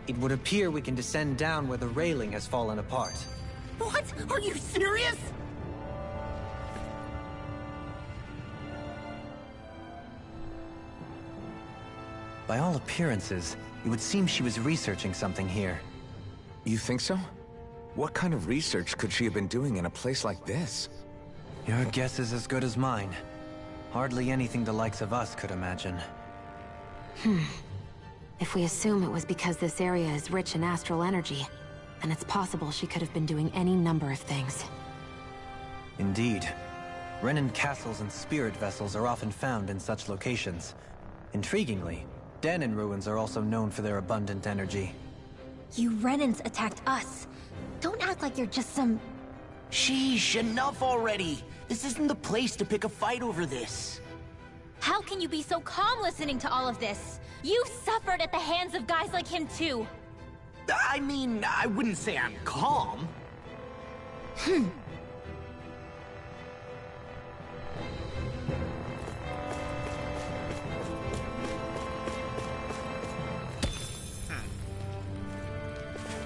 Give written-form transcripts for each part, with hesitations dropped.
It would appear we can descend down where the railing has fallen apart. What? Are you serious? By all appearances, it would seem she was researching something here. You think so? What kind of research could she have been doing in a place like this? Your guess is as good as mine. Hardly anything the likes of us could imagine. If we assume it was because this area is rich in astral energy, then it's possible she could have been doing any number of things. Indeed. Renan castles and spirit vessels are often found in such locations. Intriguingly, Dahnan ruins are also known for their abundant energy. You Renans attacked us. Don't act like you're just some... Sheesh, enough already! This isn't the place to pick a fight over this. How can you be so calm listening to all of this? You suffered at the hands of guys like him too. I mean, I wouldn't say I'm calm.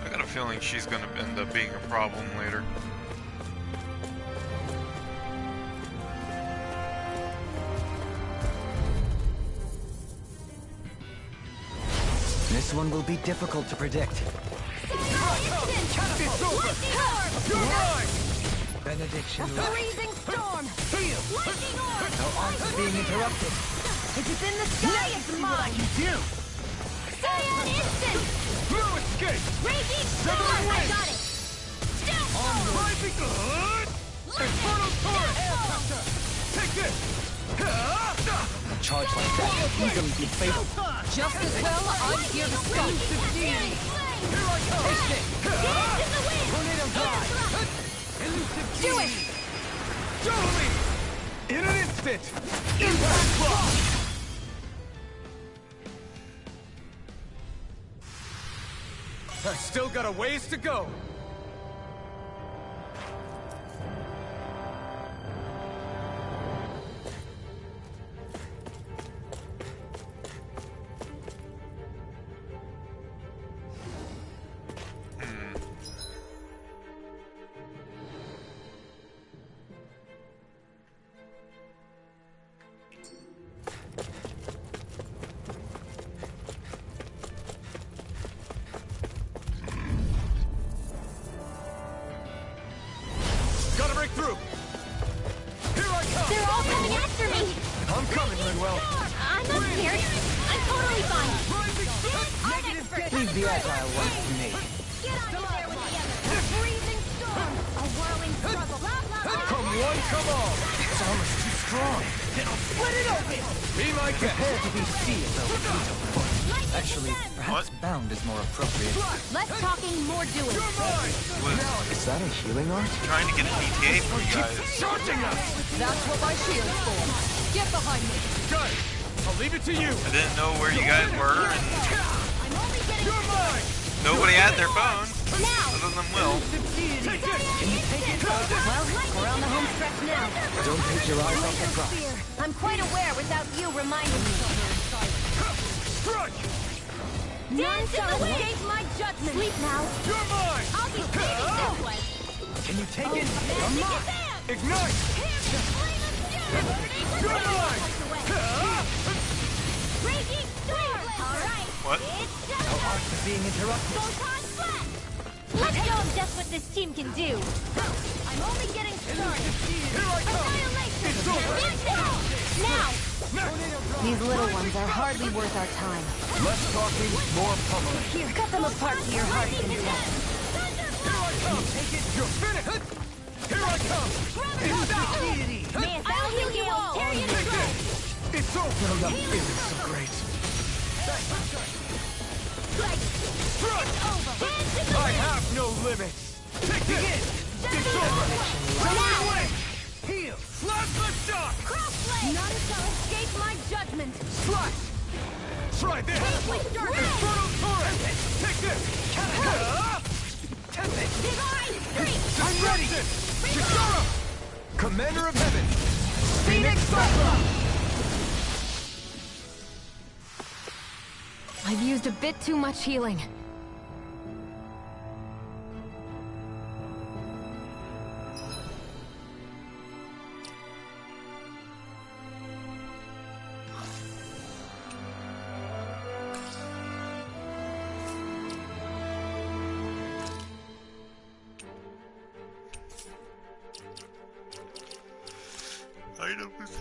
I got a feeling she's gonna end up being a problem later. This one will be difficult to predict. It's over! You're mine! Benediction. Freezing storm! Lightning orb! Our arts being interrupted. If it's in the sky, it's mine! You! Cyan instant! No escape! Raging storm! I got it! Downfall! Rising good! Infernal torrent! Take this! A charge like that could easily be fatal. Just as well, I'm here to stop you! Here I come! Dance in the wind! Tornado glide! Elusive Do it! Show me! In an instant! Impact block! I still got a ways to go. Gotta break through! Here I come! They're all coming after me! I'm coming, Redwell! I'm not scared! I'm totally fine! Leave the agile ones to me. Get out of there with the others! Freezing storm! A whirling struggle! Blah, blah, blah. Come one, come all! It's almost too strong! Split it open! Be my guest! Prepare to be sealed, though, fleet of foot. Actually, perhaps What? bound is more appropriate. Less talking, more doing! You're mine! Was Is that a healing art? trying to get an ETA for you guys. Charging us! That's what my shield's for! Get behind me! Guys, I'll leave it to you! I didn't know where you guys were, and I'm only getting... You're mine! nobody had their phone, Now! other than Will. Take this! Can you take it? Well, we're on the home stretch now. Don't take your eyes off the prize. Fear. I'm quite aware without you reminding me. Strike! Dance in the wind! Escape my judgment! Sleep now! You're mine! I'll be saving this one! Can you take it? Magic is them! Ignite! You're mine! Raging storm! Alright! What? It's Our done! arts are being interrupted. Photon blast! Let's show them just what this team can do! I'm only getting started! Here I come! Annihilation! It's over! Now! These little ones are hardly worth our time. Less talking, more pummeling. Here, cut them apart to your heart's Lightning is content. them! Here I come! Take it! You're finished! Here I come! It's out! May a thousand gales tear you to Take shreds! this! It's over! No, that feeling so great. Strike! Dance in the I wind! have no limits! Take this! It's over! Right away! Heal! Plasma shock! Crossblade! None shall escape my judgment! Slash! Try this! Infernal torrent! Take this! Divine streak! I'm ready! Chikara! Commander of Heaven! Phoenix Cyclone! I've used a bit too much healing. items.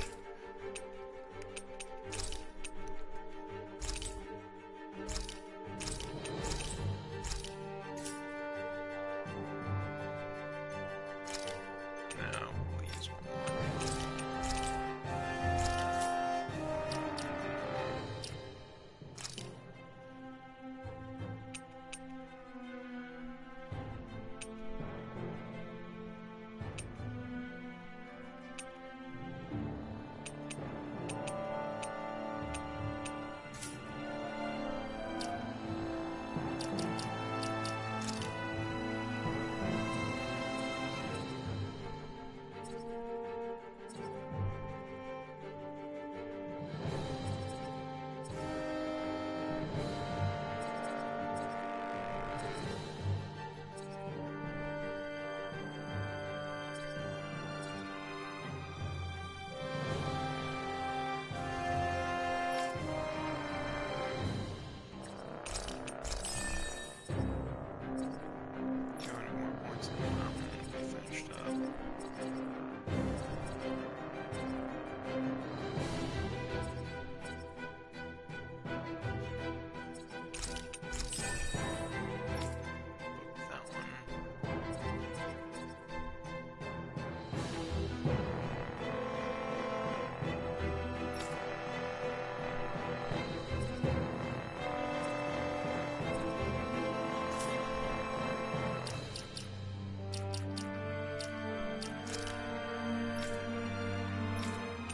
No, please.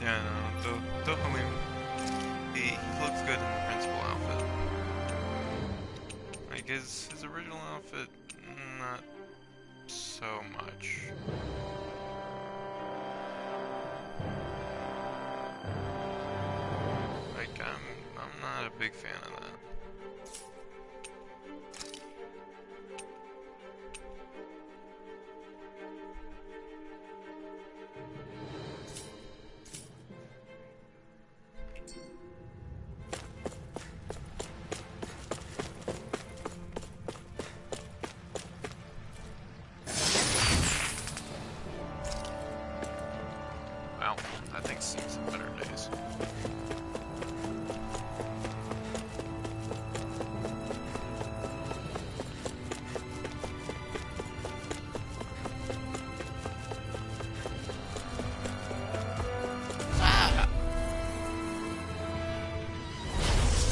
Yeah, no, definitely. He looks good in the principal outfit. Like his original outfit, not so much. Like I'm not a big fan of that. Well, I think seen some better days.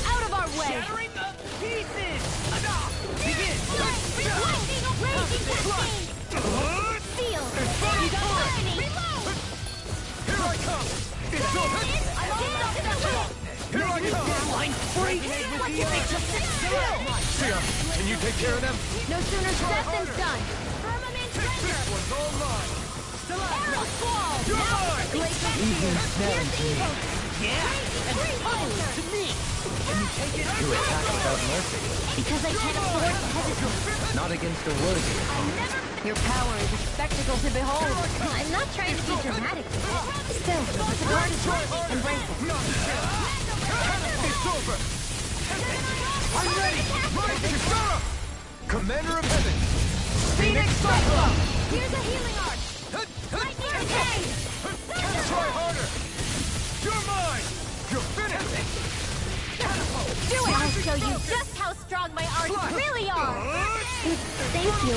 Out of our way! Shattering the pieces! Begin! Lightning raging cascade! Seal! Lightning! Here I come! It's over! Here I come! Line freak! Sia, can you take care of them? No sooner said than done! Firmament render! One's all mine! Arrow squall! You're mine! Evening snaring to me! Yeah! And puzzles to me! You attack without mercy, Because I can't afford to hesitate. not against a worthy opponent. Your power is a spectacle to behold. I'm not trying to be dramatic. Still, the guard is right. Embrace it. It's over! I'm ready! Right, Kisara! Commander of Heaven! Phoenix Cyclone! Here's a healing arch. Lightning arcade. Try harder! You're mine! You're finished! Do it! I'll show you just how strong my arts really are. Thank you.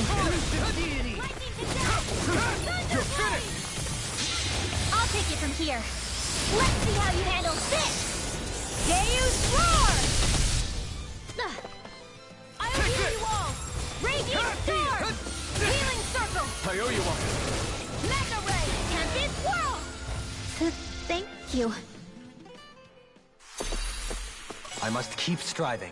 You're finished! I'll take it from here. Let's see how you handle this. Deus Roar! I owe you all. Radiant Sword! Healing Circle! I owe you one. Mega Ray! Tempest Whirl! Thank you. I must keep striving.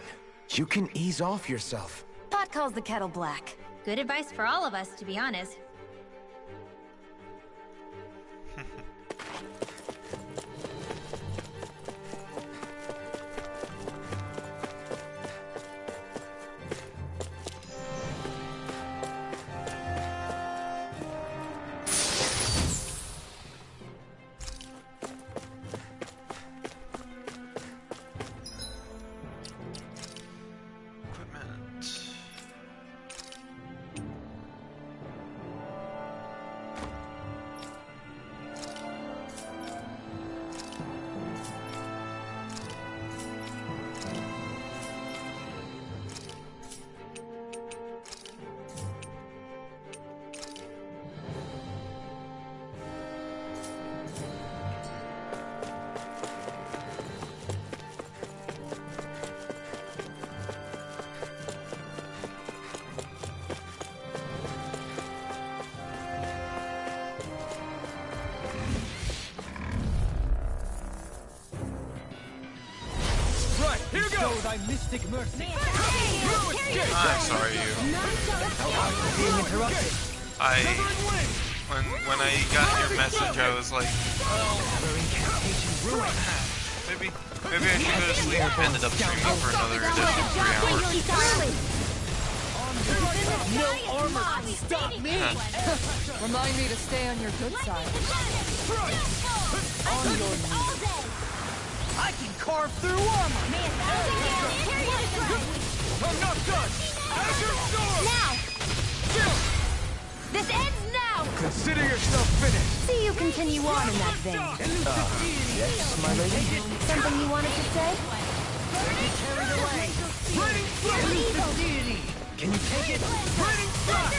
You can ease off yourself. Pot calls the kettle black. Good advice for all of us, to be honest. Equipment. my mystic mercy. I'm sorry, you. Being interrupted. When I got your message, I was like, maybe I should go to sleep. Ended up streaming for another additional 3 hours. No armor can stop me! Remind me to stay on your good side. I can carve through armor! I'm not done! Azure Storm! Now! This ends now! Consider yourself finished! See you continue on in that vein. Yes, my lady? Something you wanted to say? Burning Elusive Deity! Can you take it? Burning Flash!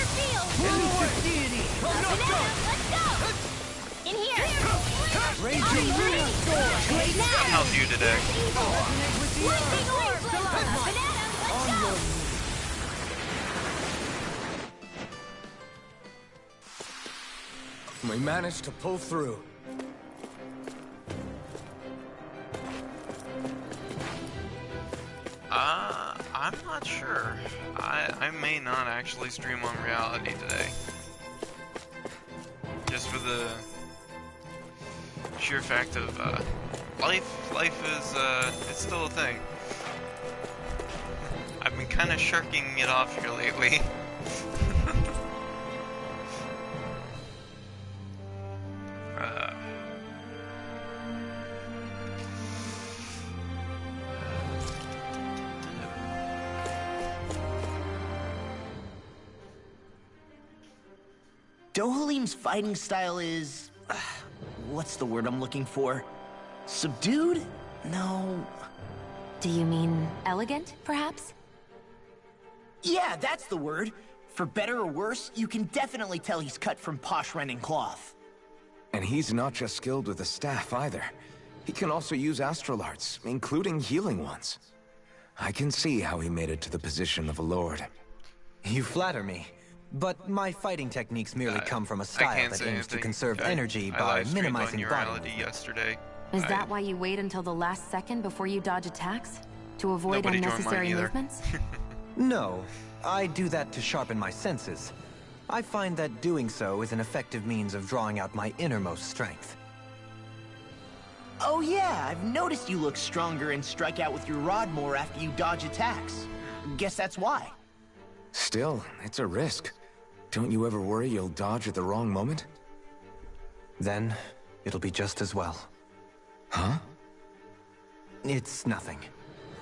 Elusive Deity! I'm not done! Let's go! In here! Raging Luna Storm! Wait now! How's you today? Lightning Orb! Banana, let's go! We managed to pull through. I'm not sure. I may not actually stream on reality today. Just for the sheer fact of life is it's still a thing. I've been kind of shirking it off here lately. Dohalim's fighting style is... what's the word I'm looking for? Subdued? No... Do you mean elegant, perhaps? Yeah, that's the word. For better or worse, you can definitely tell he's cut from posh Renin cloth. And he's not just skilled with the staff either. He can also use astral arts, including healing ones. I can see how he made it to the position of a lord. You flatter me. But my fighting techniques merely come from a I style can't that say aims to anything. conserve energy I by live streamed minimizing on body Urality movement. yesterday. Is that why you wait until the last second before you dodge attacks? To avoid Nobody joined mine unnecessary either. movements? No, I do that to sharpen my senses. I find that doing so is an effective means of drawing out my innermost strength. Oh yeah, I've noticed you look stronger and strike out with your rod more after you dodge attacks. Guess that's why. Still, it's a risk. Don't you ever worry you'll dodge at the wrong moment? Then, it'll be just as well. Huh? It's nothing.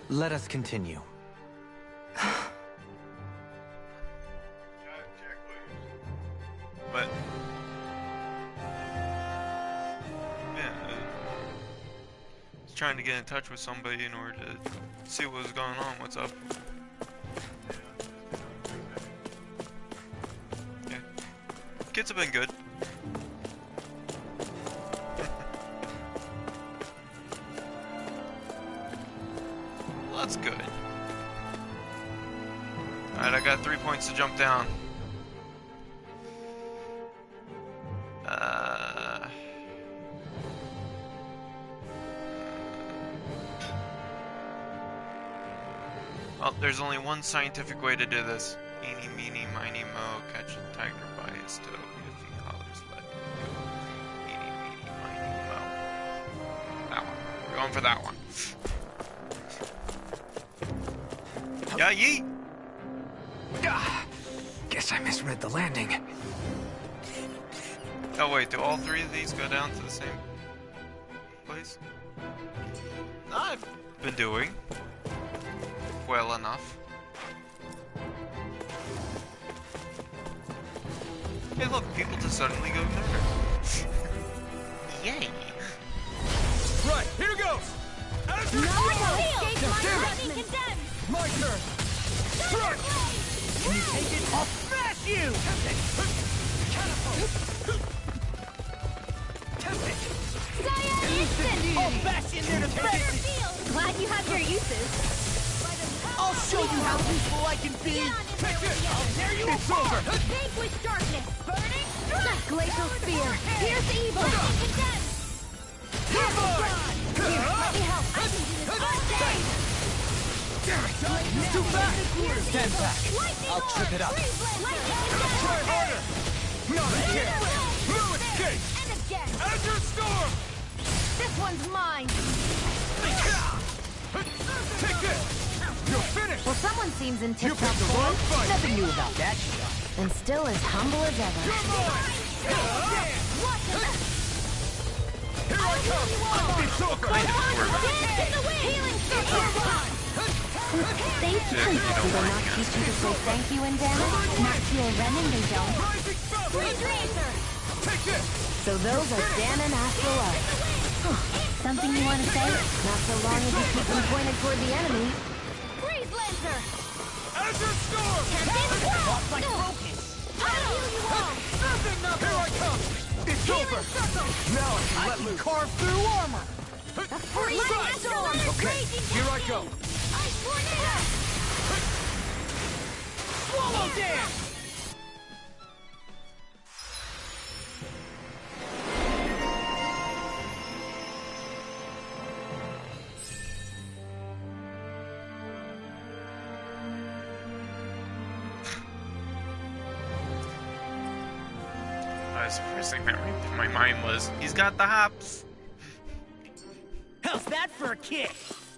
Let us continue. But yeah, I was trying to get in touch with somebody in order to see what was going on. What's up? Yeah, kids have been good. Well, that's good. Alright, I got 3 points to jump down. Well, there's only one scientific way to do this. Eeny, meeny, miny, mo, catch the tiger by his toe. If he hollers, let him go. Eeny, meeny, miny, mo. That one. We're going for that one. Yeah, yeet! Guess I misread the landing. Oh wait, do all three of these go down to the same place? I've been doing well enough. Hey look, people just suddenly go nerd. Yay! Right, here goes! Azure Storm! My turn! Strike! Can you take it? I'll smash you! I'll bash in their defenses! Glad you have your uses. I'll show you how useful I can be! Take it! I'll tear you It's apart! over! Vanquish darkness. Burning strike. Glacial spear. Here's evil. Condemn. Come on! Here, let me help. I can do this all day. It's too fast! Stand back! I'll trip it up! Try harder! Not again! No escape! Azure Storm! This one's mine. Take this! You're finished! Well, someone seems in You tip-top picked the wrong form, fight! Nothing new about that shot. and still as humble as ever. You're mine! Here I come! It's over! Healing circle. Thank you. Do they not teach you to say thank you in Dana? Not feel Renin, they don't. Rising Falcon! Take this! So those are Dan and Astral Arts. Something you want to say? Not so long as you keep them pointed toward the enemy. Freeze Lancer. Azure Storm! Lost my focus. I'll heal you all. Here I come! It's over! Now I can let loose! Carve through armor. Right. Okay, here I go! Ice tornado. Swallow dance. The first thing that ran through my mind was, he's got the hops. How's that for a kick?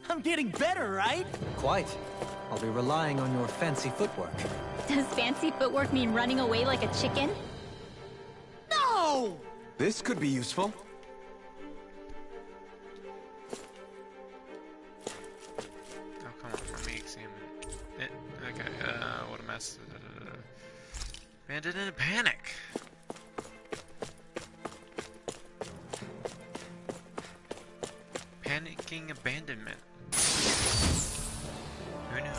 I'm getting better, right? Quite. I'll be relying on your fancy footwork. Does fancy footwork mean running away like a chicken? No! This could be useful. Oh, come on, let me examine it. Okay, what a mess. Bandit in a panic. Panicking abandonment. Who knew?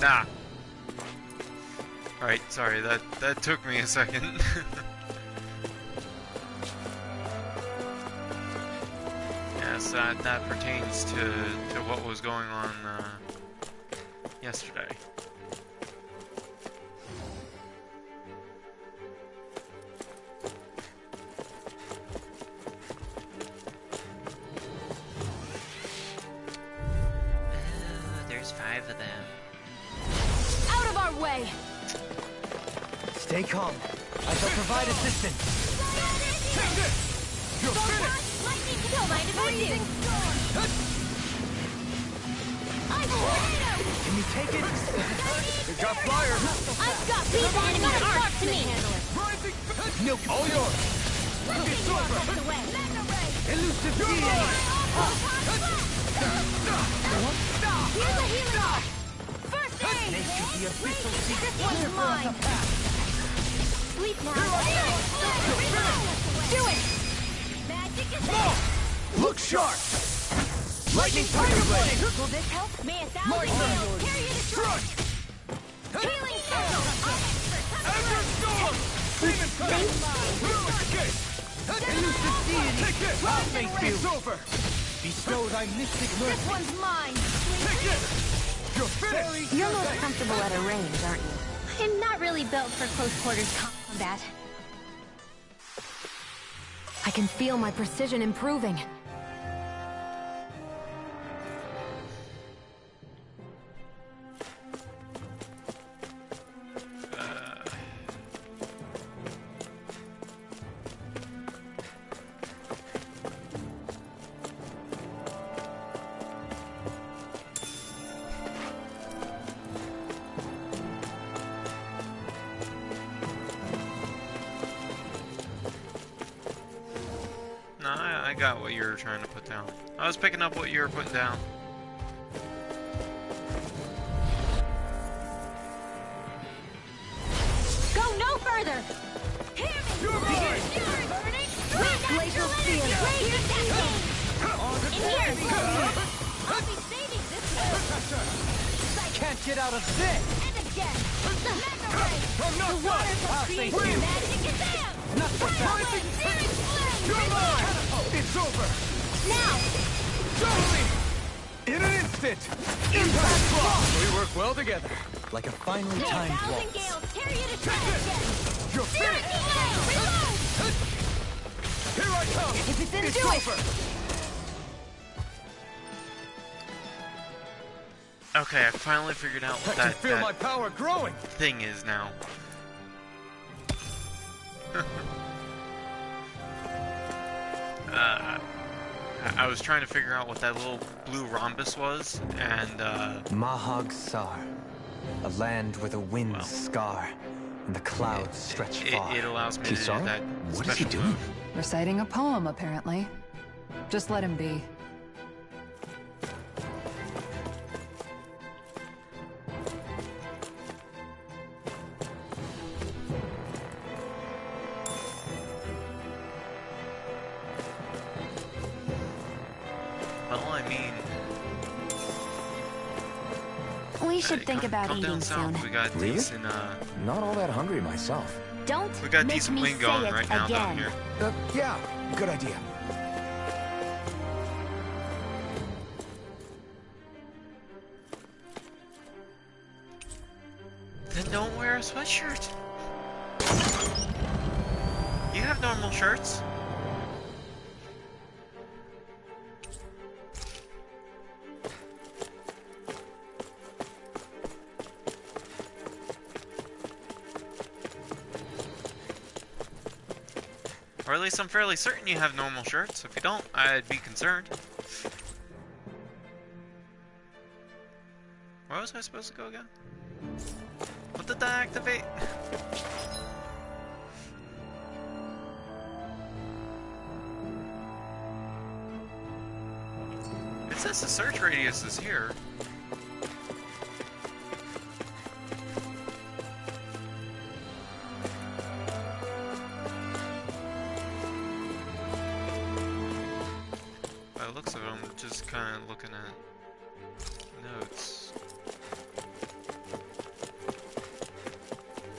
Nah. Alright, sorry, that took me a second. Yes, that pertains to what was going on yesterday. There's 5 of them. Out of our way. Stay calm. I shall provide assistance. Take this! You're finished! Don't mind if I do. Ice tornado. Can you take it? You got fire! I've got these enemies marked to me. Rising Milk all yours! It's over! Elusive Here's a healing arc. First aid. the official This one's mine. Sleep now. Do it. Magic is More! Look sharp! Lightning Tiger Blade! Will this help? May 1,000 My turn. heal. Carry it to Truck! Healing circle. Azure Storm! Demon Tiger! Escape! Elusive deity! Take this! I'll make you! It's over! Bestow thy mystic This mercy! one's mine. Take this! You're finished! You're most comfortable at a range, aren't you? I'm not really built for close quarters combat. I can feel my precision improving. No, I got what you were trying to put down. I was picking up what you were putting down. Go no further. Hear me. You're mine! Glacial Spear. In here. I'll be saving this one. Can't get out of this! And again. Mega Ray. I'm not The water done! I'll create save you! magic is out. Not so fast! You're mine! It's over! Now. Totally! In an instant! Impact block! We work well together. Like a finely May timed 1,000 waltz. gales carry you to track again. You're finished! Here I come! If it's in, It's do it! over! Okay, I finally figured out what I can that, feel my power growing! thing is now. I was trying to figure out what that little blue rhombus was, and Mahag Sar, a land where the winds scar and the clouds stretch far. it allows me to do Kisara? that What is he special doing? move. Reciting a poem, apparently. Just let him be. Well, I mean, We should think about come eating down soon. south. We got Really? decent, Not all that hungry myself. Don't we got make decent me wing say going it right now down again. here. Yeah, good idea. Then don't wear a sweatshirt. You have normal shirts. Or at least I'm fairly certain you have normal shirts. If you don't, I'd be concerned. Where was I supposed to go again? What did that activate? It says the search radius is here. By the looks of it, I'm just kind of looking at notes.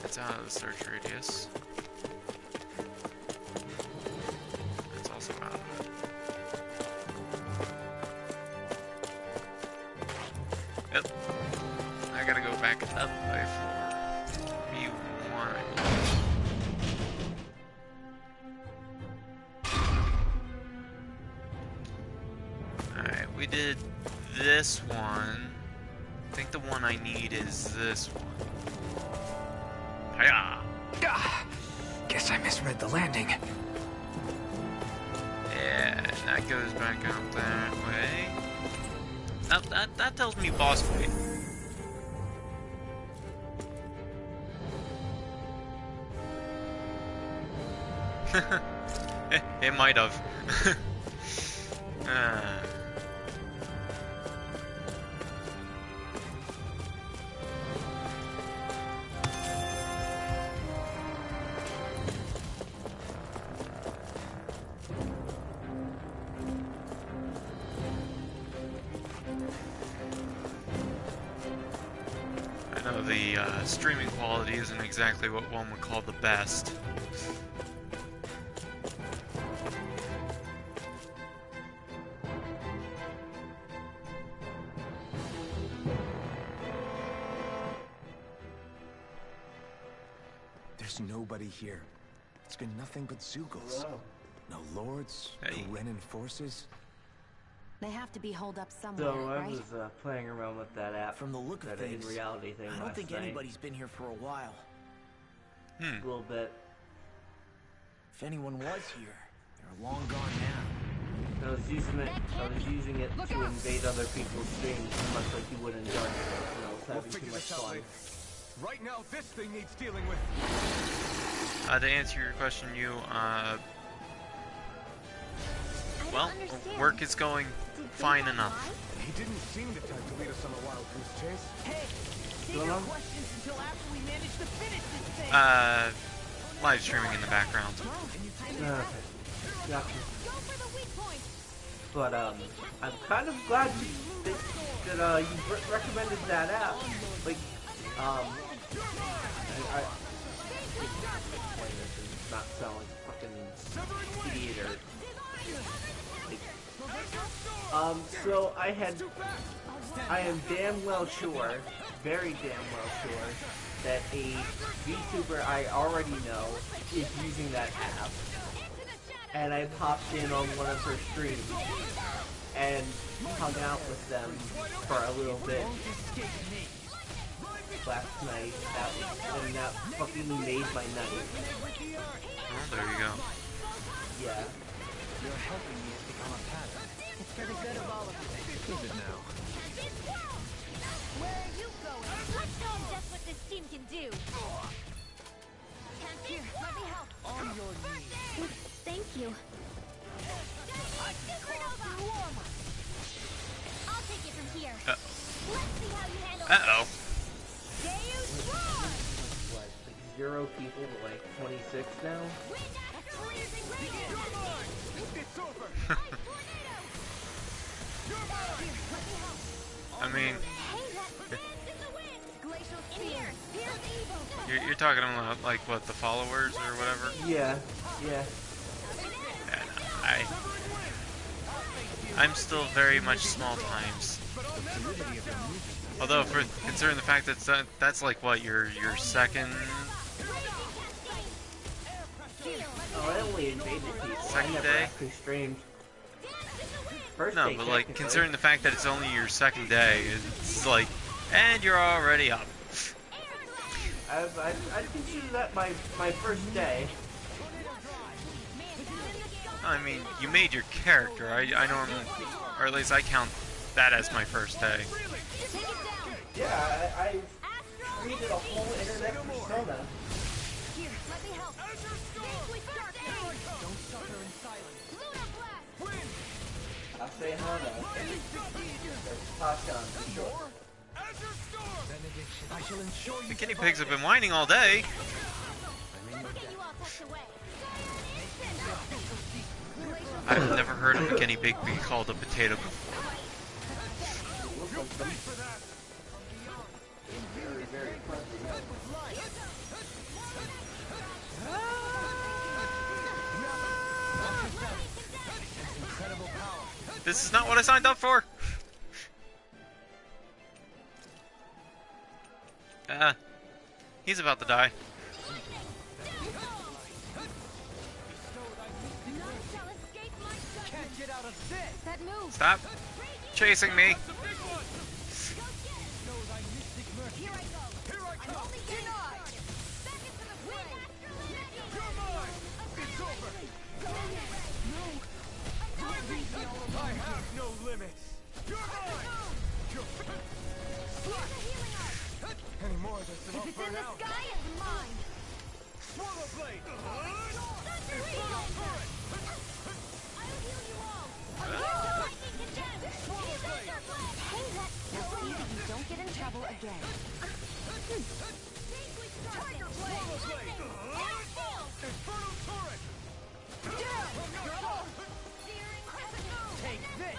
It's out of the search radius. It's also out of it. Yep. I gotta go back up by 4. B1. Alright, we did this one. I think the one I need is this one. Hiya! Guess I misread the landing. Yeah, that goes back out that way. That tells me boss fight. It might have. I know the streaming quality isn't exactly what one would call the best. There's nobody here. It's been nothing but Zeugles. No lords, Hey. no Renan forces. They have to be holed up somewhere, So I right? was playing around with that app. From the look of that things, in reality thing I don't last think night. anybody's been here for a while. A little bit. If anyone was here, they're long gone now. I was using it to invade other people's streams, much like you would in Dark Souls, and I was We'll having too figure much this out fun. later. Right now, this thing needs dealing with. To answer your question, well, understand. work is going fine enough. He didn't seem the type to lead us on a wild goose chase. Hey, save Going your on? questions until after we manage to finish this thing. Live streaming in the background. Okay. Gotcha. Go for the weak point. But I'm kind of glad that you recommended that app. Like, I explain this and not sound like a fucking idiot or. So I am damn well sure, very damn well sure, that a VTuber I already know is using that app, and I popped in on one of her streams and hung out with them for a little bit last night. And that fucking made my night. Oh, there you go. Yeah. You're helping me become a pattern. It's for the good of all of us. Is it now? Where are you going? Let's show them just what this team can do. Here, let me help. On your knees. Thank you. I'll take it from here. Let's see how you handle it. Uh-oh. What, like 0 people to like 26 now? I mean, you're talking about like what, the followers or whatever? Yeah, yeah. Yeah, no, I'm still very much small times. Although, for considering the fact that that's like what, your second Oh, I only invaded people. Second I never day? actually streamed. First no, day, but like technically. considering the fact that it's only your second day, it's like, and you're already up. I'd consider that my first day. I mean, you made your character. I normally, or at least I count that as my first day. Yeah, I created a whole internet persona. Here, let me help. Don't suffer in silence. I'll say Hana. There's Tashan, for sure. Benediction. I shall ensure you. The guinea pigs have been whining all day. I've never heard of a guinea pig be called a potato before. Very, very friendly. This is not what I signed up for. He's about to die. Can't get out of this. That move. Stop chasing me. Here I go. Here I I'm come. only getting started. Back into the fray. You're mine. It's over. I have no limits. You're mine. Any more of this and I'll If it's burn in the out. sky, it's mine. Swallow blade. Thunder Eagle. I'll heal you all. Lightning condemned. Hey, that's so easy. You don't get in trouble again. Tiger Blade. Swallow blade. Inferno turret. Take this.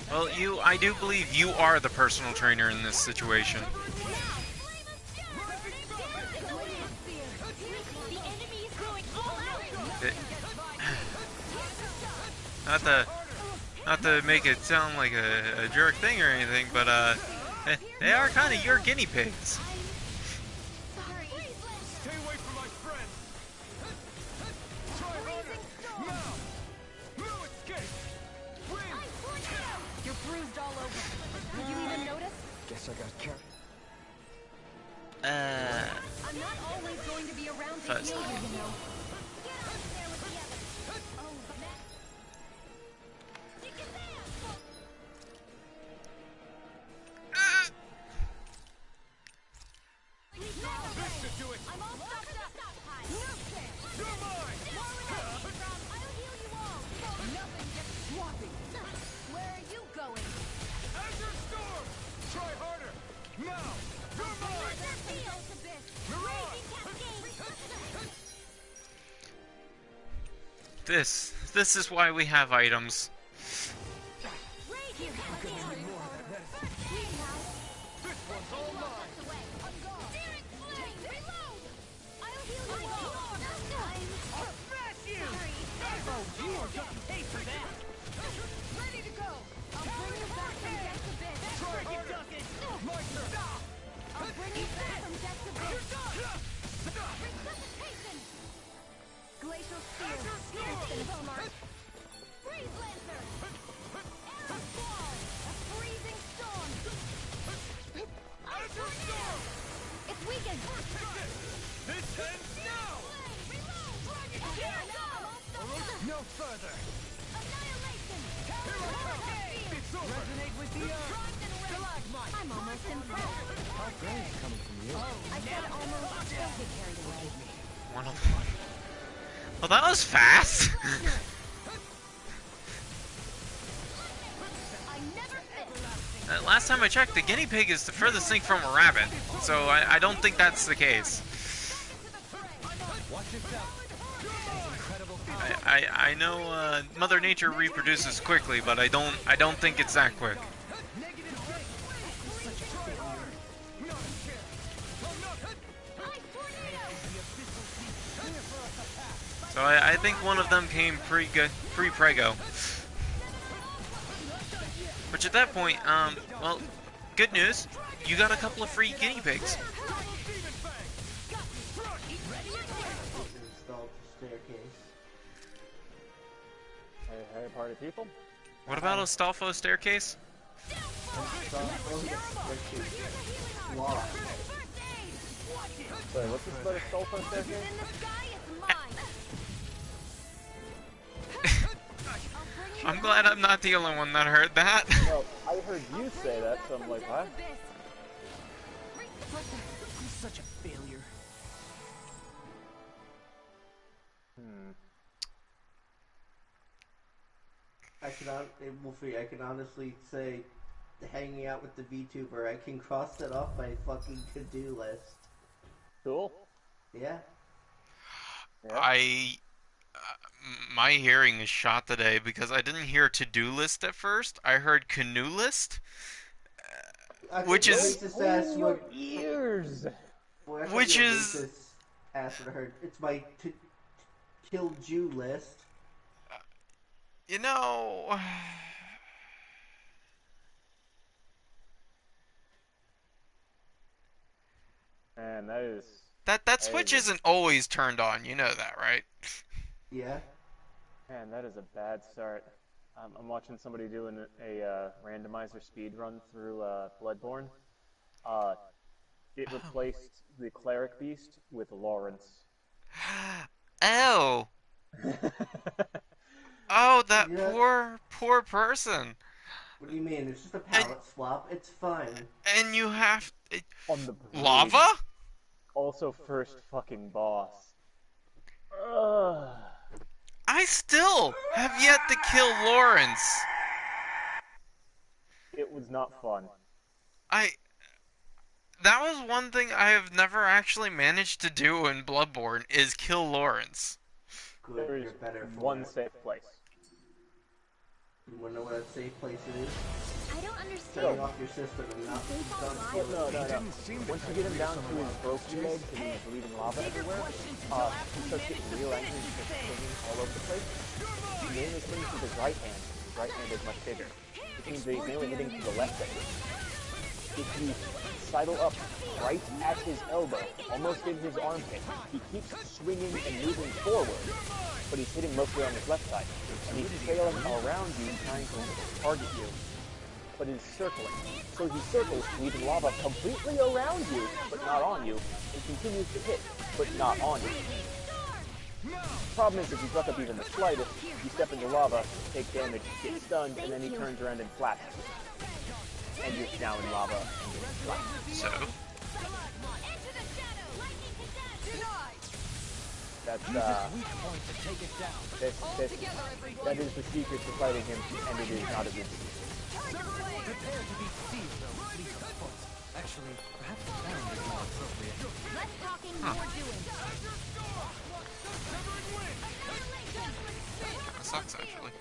Well, I do believe you are the personal trainer in this situation. Not to make it sound like a jerk thing or anything, but they are kind of your guinea pigs. Stay away from my friend. Try harder. Now. No escape. Win. You're bruised all over. Did you even notice? Guess I got carried. I'm not always going to be around to First. heal you, you know. This should do it. I'm all stocked up. You're mine. I'll heal you all. Nothing gets swapping. Where are you going? Azure Storm. Try harder. Now. You're mine. This is why we have items. This one's all mine. You are gonna pay for that. Ready to go. I'll bring you back from death a bit. Try harder. Glacial Spear. That's gonna smart. Freeze Lancer. Arrow Squall. A freezing storm. Ice Tornado. It's weakened. This ends now! No further! Annihilation. Resonate with the earth! Stalagmite! I'm almost impressed. How great is coming from you? I said almost. Don't get carried away. One of them. Well, that was fast. I never fit. Last time I checked, the guinea pig is the furthest thing from a rabbit, so I don't think that's the case. Watch yourself! Incredible power! I know Mother Nature reproduces quickly, but I don't think it's that quick. So I think one of them came pre-prego. Which at that point, well, good news, you got a couple of free guinea pigs. Installed staircase. Hey, party people. What about Astolfo staircase? Law. Sorry, what's this about a sulfur staircase? I'm glad I'm not the only one that heard that. Well, I heard you say that, so I'm like, what? I'm such a failure. Wolfie, I can honestly say, hanging out with the VTuber, I can cross that off my fucking to-do list. Cool. Yeah. My hearing is shot today because I didn't hear to-do list at first. I heard canoe list, which is ears. Which is asked what I heard. It's my kill Jew list. You know, Man, that is... that switch isn't always turned on. You know that, right? Yeah. Man, that is a bad start. I'm watching somebody doing a randomizer speed run through Bloodborne. It replaced the cleric beast with Lawrence. Oh. Oh, that Yeah. poor person. What do you mean? It's just a palette swap. It's fine. And you have On the lava? Also first fucking boss. Ugh. I still have yet to kill Lawrence. It was not fun. That was one thing I have never actually managed to do in Bloodborne, is kill Lawrence. Good, There you're is better for one it. safe place. You wanna know what a safe place is? I don't understand. Turning off your system and not done. No. Once you get him down to his broken legs and he's bleeding lava everywhere, he starts getting real angry and starts swinging all over the place. He's doing these things with his right hand. His right hand is much bigger. Which means that he's mainly hitting to the left of it. If you sidle up right at his elbow, almost in his armpit, he keeps swinging and moving forward, but he's hitting mostly on his left side. And he's trailing around you, trying to target you, but is circling. So he circles, leaving lava completely around you, but not on you, and continues to hit, but not on you. Problem is, if you fuck up even the slightest, you step into lava, take damage, get stunned, and then he turns around and flashes. And you're now in lava, and you're flat. So? That's, that is the secret to fighting him, and it is not a good secret. Prepare to be seized, though, fleet of foot. Actually, perhaps the sound is more appropriate. Less talking, more doing. That sucks, actually.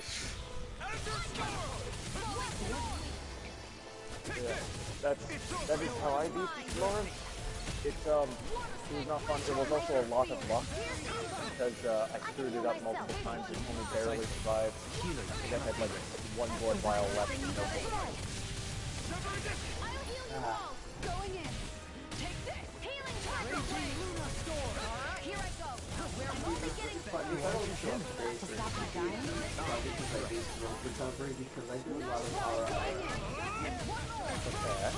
Yeah, that is how I beat Lawrence. It was not fun. It was also a lot of luck, because I screwed it up multiple times and only barely survived. I think I had like one board while left and no bullets. Going in. Take this. Healing charge. Here I go. I'm only getting But if I don't show up today for probably because I do smoke recovery because I do a lot of power hour. Okay.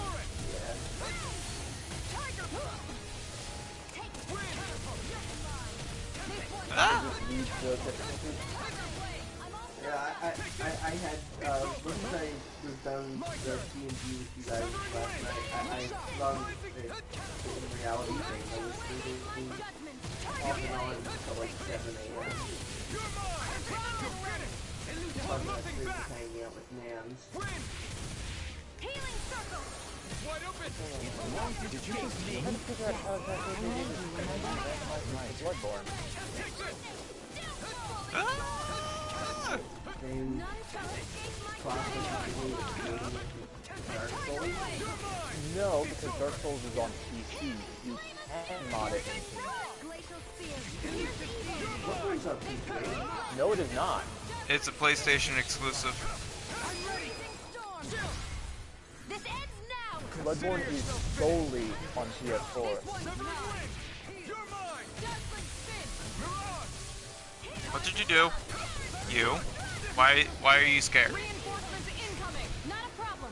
Yeah. Lead the difficulty. Yeah, I had, once I was done the D&D with you guys last night, I run the reality thing. I was sleeping off and on until like 7 a.m. Just hanging out with Nans. Healing circle. Wide open. Did you just I'm trying to figure out how exactly they did this Bloodborne. Same process as we were creating Dark Souls. No, because Dark Souls is on PC. You can mod it in PC. Bloodborne's on PC. No, it is not. It's a PlayStation exclusive. This ends now. Bloodborne is solely on PS4. What did you do? You? Why are you scared? Reinforcements incoming. Not a problem.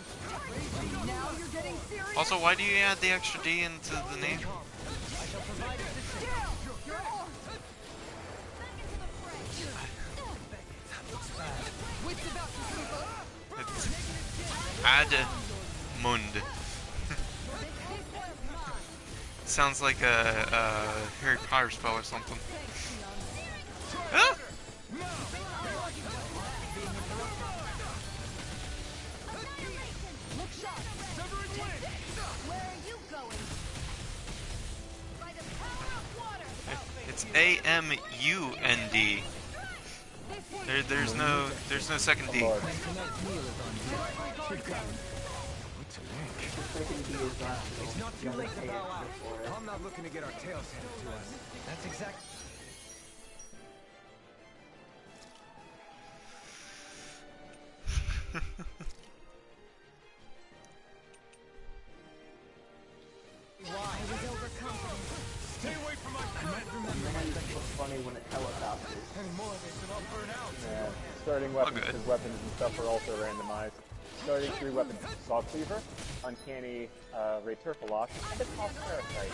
Now you're getting serious. Also, why do you add the extra D into the name? It's Admund. Sounds like a Harry Potter spell or something. Ah! It's AMUND. There's no second D. What to It's not too late to bow out. I'm not looking to get our tails handed to us. That's exactly. I was overconfident. Stay away from my It's funny when it helicopters. Any more of this and I'll burn out. Yeah, starting weapons, because weapons and stuff are also randomized. Starting 3 weapons, Saw Cleaver, Uncanny Ray Turfalock, and a Toss Parasite.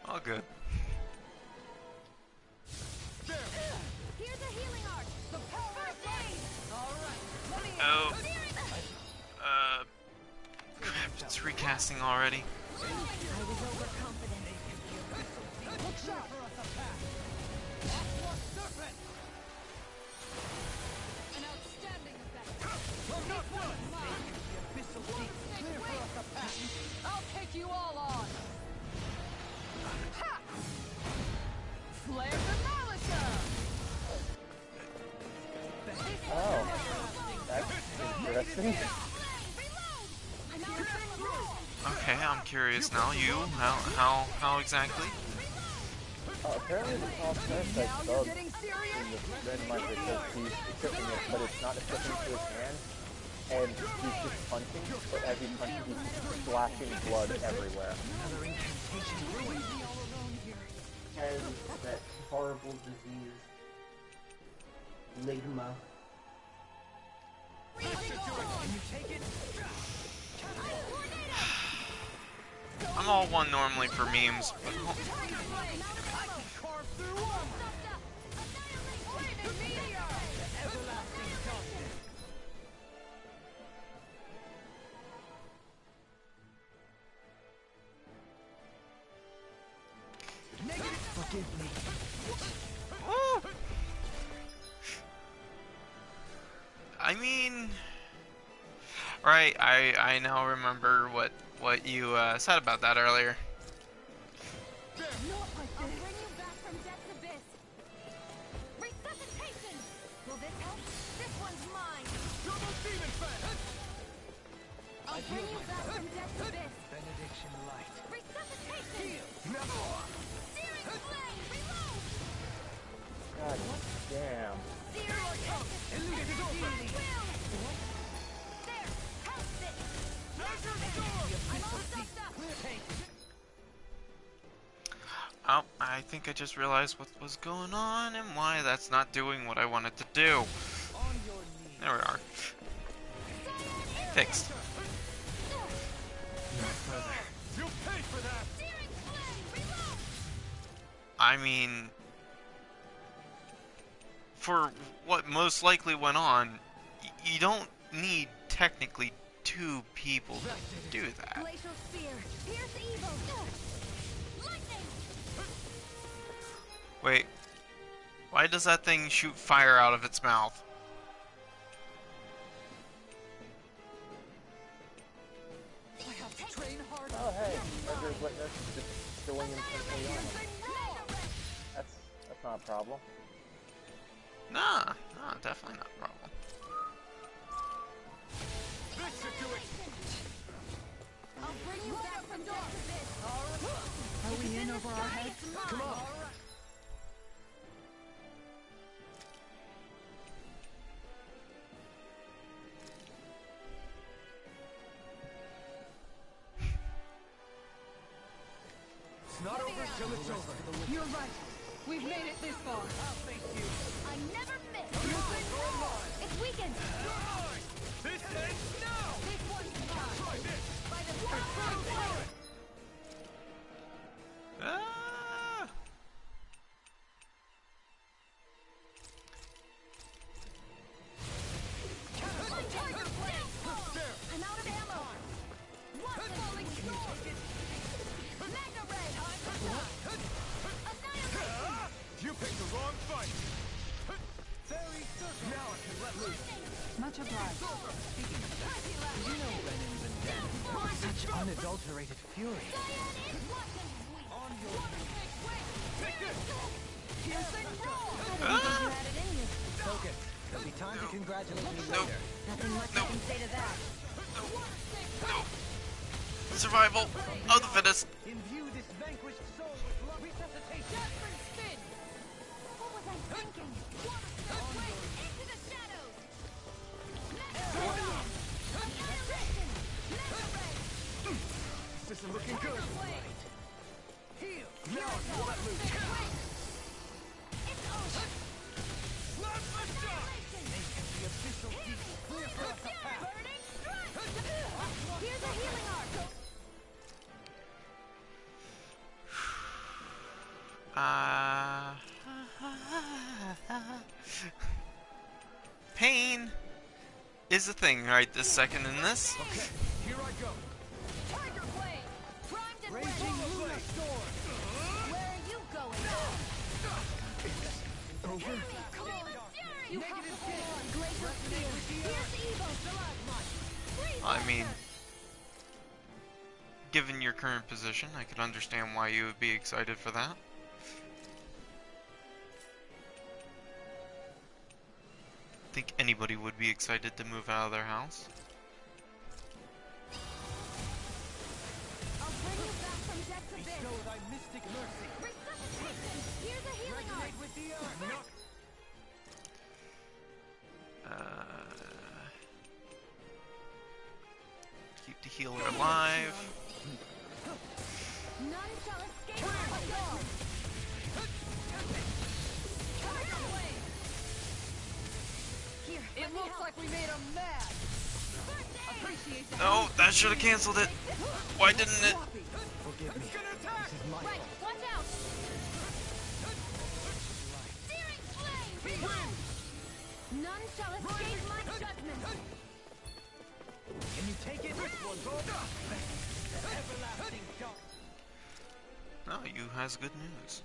All good. Here's a healing art. The first aid. All right. Oh. Crap, it's recasting already. I was overconfident. Look sharp. An outstanding effect. I'll take you all on. Ha! Flare the Malika. Oh, that's interesting. Okay, I'm curious now. You? How exactly? Apparently the Toss Parasite bug in the randomizer says he's equipping it, but it's not equipping to his hand, and he's just punching, but as he's punching, he's splashing blood everywhere. And that horrible disease, Ligma. Can you take it? I'm all one normally for memes, but Forgive me. I mean, right? I now remember what you said about that earlier. I'll bring you back from death's abyss. Resuscitation. Will this help? This one's mine. Double demon fan. I'll bring you back from death's abyss. Benediction light. Resuscitation. Never. Searing flame. Reload. God damn. Searing will. There. Help it. Oh, I think I just realized what was going on and why that's not doing what I wanted to do. There we are. Fixed. I mean, for what most likely went on, you don't need technically 2 people to do that. Glacial Spear. Pierce evil. Lightning. Wait, why does that thing shoot fire out of its mouth? Oh hey, Murder's Witness just showing him simply on. That's not a problem. Nah, definitely not a problem. I'll bring you back from darkness. Are we in over our heads? Come on. It's not over till it's over. You're right. We've made it this far. I never miss. It's weakened. This ends now! This one's mine. Try this! By the power. Ah! I'm out of ammo. One falling sword. Mega ray. Annihilation. You picked the wrong fight! Fairy circle! Now I can let loose! Much obliged. You know Renan's and Dan. Such unadulterated fury. On your take this! Ah! Focus. There'll be time to congratulate me Nope. later. Nothing much I can say to that. No. Survival of the fittest. Imbue this vanquished soul with love. Resuscitation. What was I thinking? Into the shadows. Annihilation. This isn't looking good! Heal. Now I can let loose! It's over. Last shot! The official deep clear for us a path. Burning strike. Here's a healing arc. Pain is a thing right this second in this. Okay, here I go! Tiger blade. Primed and Raging ready. Lunar Storm! Where are you going? Over? Come on. You have to hold on. Glacial Spear. Here's evil. Freeze. I mean, given your current position, I could understand why you would be excited for that. I think anybody would be excited to move out of their house. I'll bring you back from death's abyss. Show thy mystic mercy. Resuscitation. Here's a healing arc. Resonate with the earth. Keep the healer alive. None shall escape my dog. Tiger blade. Here. It looks like we made 'em mad. Appreciate that. No, that should have canceled it. Why didn't it? Forgive me. This is my Right. fault. Watch out. Searing flame. Reload. None shall escape my judgment. Can you take it? This one's over. Everlasting dark. No, you has good news.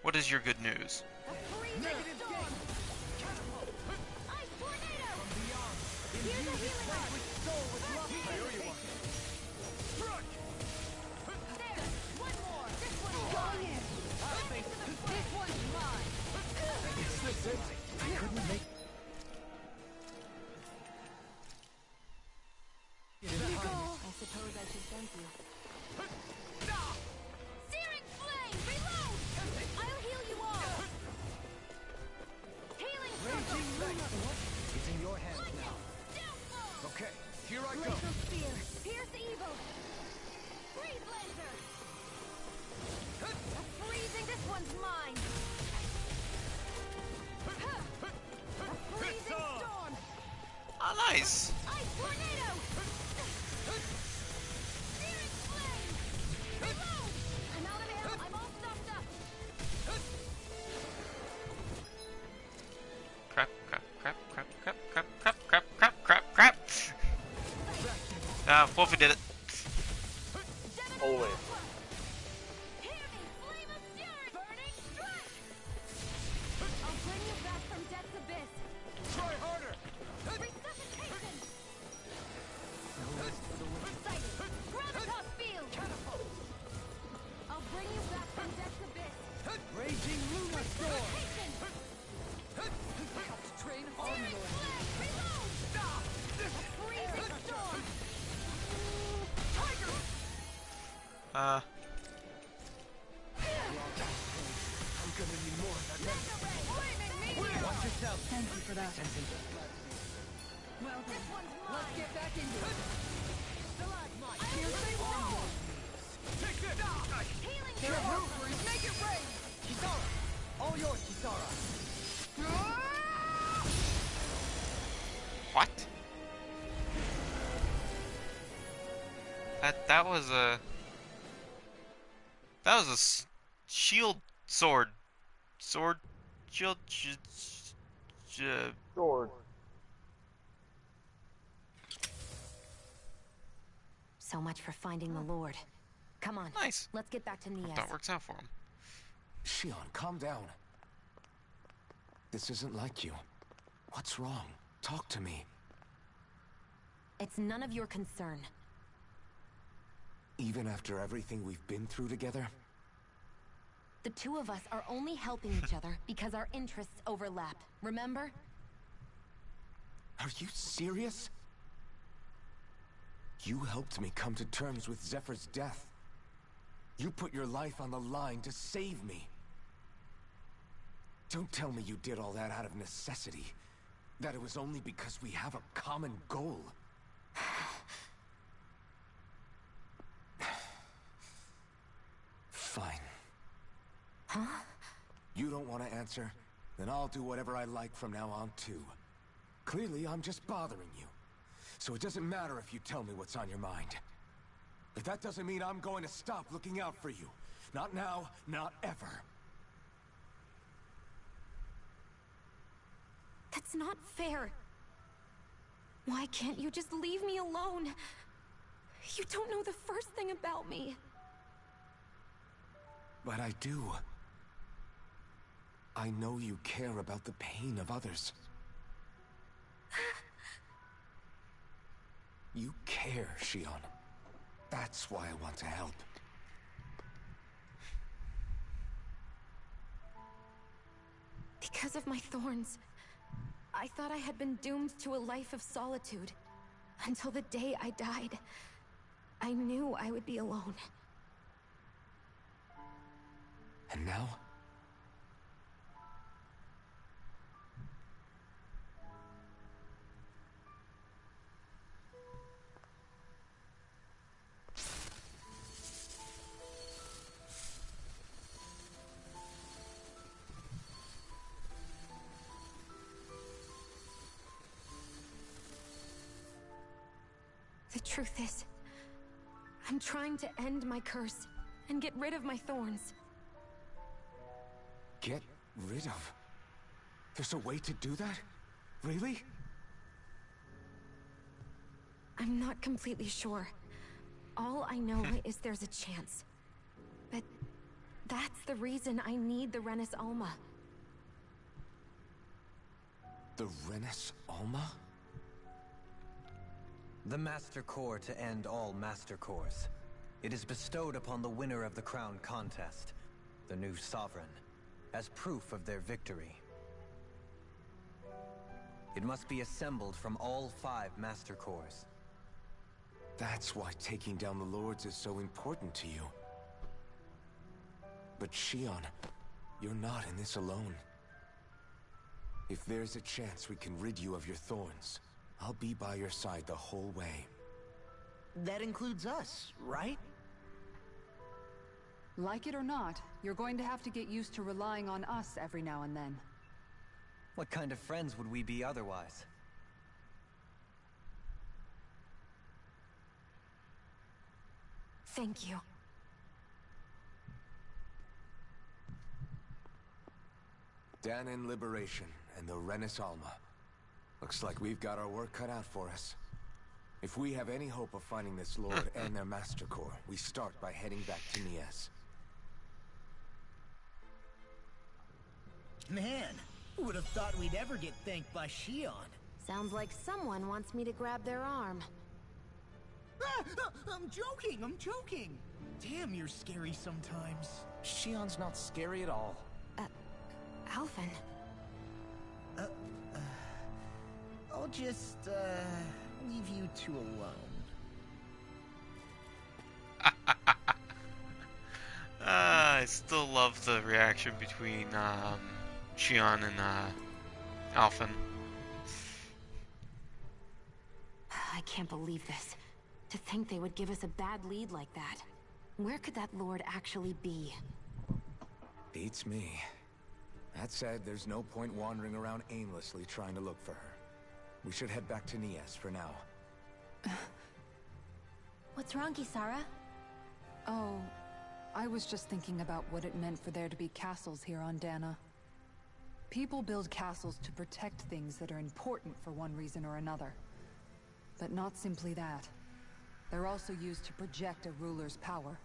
What is your good news? A freezing storm. Ice tornado. Here's a healing arc. There. One more. This one's going in. This one's mine. I couldn't make I suppose I should thank you. Searing flame. Reload. I'll heal you all. Healing circle. It's in your hands now. Okay, here I go! Glacial Spear. Nice. Ice tornado. Spirit flame. Reload. I'm out of ammo. I'm all stuffed up. Crap, crap, crap, crap, crap, crap, crap, crap, crap, crap, crap. Wolfie did it. Always. Hear me, flame of fury. Burning strike. I'll bring you back from death's abyss. Try harder! Resuscitation. Excited. Gravitas field. Catapult. I'll bring you back from death's abyss. Raging Luna Storm! Train on reload. Stop. A freezing storm. Tiger. I'm gonna need more of that. Mega ray. Flaming meteor. Watch yourself. Thank you for that. Well This then, one's mine. let's get back into it. Stalagmite. Here they roll. Take this! Healing Here, storm. Wolverine, make it rain! Kisara! All yours, Kisara! What? That was a shield sword. Sword shield Sword. So much for finding the Lord. Come on. Nice. Let's get back to Nias. That works out for him. Shion, calm down. This isn't like you. What's wrong? Talk to me. It's none of your concern. Even after everything we've been through together? The two of us are only helping each other because our interests overlap. Remember? Are you serious? You helped me come to terms with Zephyr's death. You put your life on the line to save me. Don't tell me you did all that out of necessity. That it was only because we have a common goal. Fine. Huh? You don't want to answer? Then I'll do whatever I like from now on, too. Clearly, I'm just bothering you. So it doesn't matter if you tell me what's on your mind. But that doesn't mean I'm going to stop looking out for you. Not now, not ever. That's not fair. Why can't you just leave me alone? You don't know the first thing about me. But I do. I know you care about the pain of others. You care, Shion. That's why I want to help. Because of my thorns, I thought I had been doomed to a life of solitude. Until the day I died, I knew I would be alone. And now? The truth is, I'm trying to end my curse and get rid of my thorns. Get rid of? There's a way to do that? Really? I'm not completely sure. All I know is there's a chance. But that's the reason I need the Renis Alma. The Renis Alma? The Master Core to end all Master Cores. It is bestowed upon the winner of the Crown Contest, the new Sovereign, as proof of their victory. It must be assembled from all 5 Master Cores. That's why taking down the Lords is so important to you. But Shion, you're not in this alone. If there's a chance we can rid you of your thorns, I'll be by your side the whole way. That includes us, right? Like it or not, you're going to have to get used to relying on us every now and then. What kind of friends would we be otherwise? Thank you. Dahnan Liberation and the Renis Alma. Looks like we've got our work cut out for us. If we have any hope of finding this Lord and their Master Core, we start by heading back to Nias. Man, who would have thought we'd ever get thanked by Shion? Sounds like someone wants me to grab their arm. I'm joking! Damn, you're scary sometimes. Shion's not scary at all. Alphen. I'll just, leave you two alone. I still love the reaction between Shion and Alphen. I can't believe this. To think they would give us a bad lead like that. Where could that lord actually be? Beats me. That said, there's no point wandering around aimlessly trying to look for her. We should head back to Nias for now. What's wrong, Kisara? Oh, I was just thinking about what it meant for there to be castles here on Dahna. People build castles to protect things that are important for one reason or another. But not simply that. They're also used to project a ruler's power.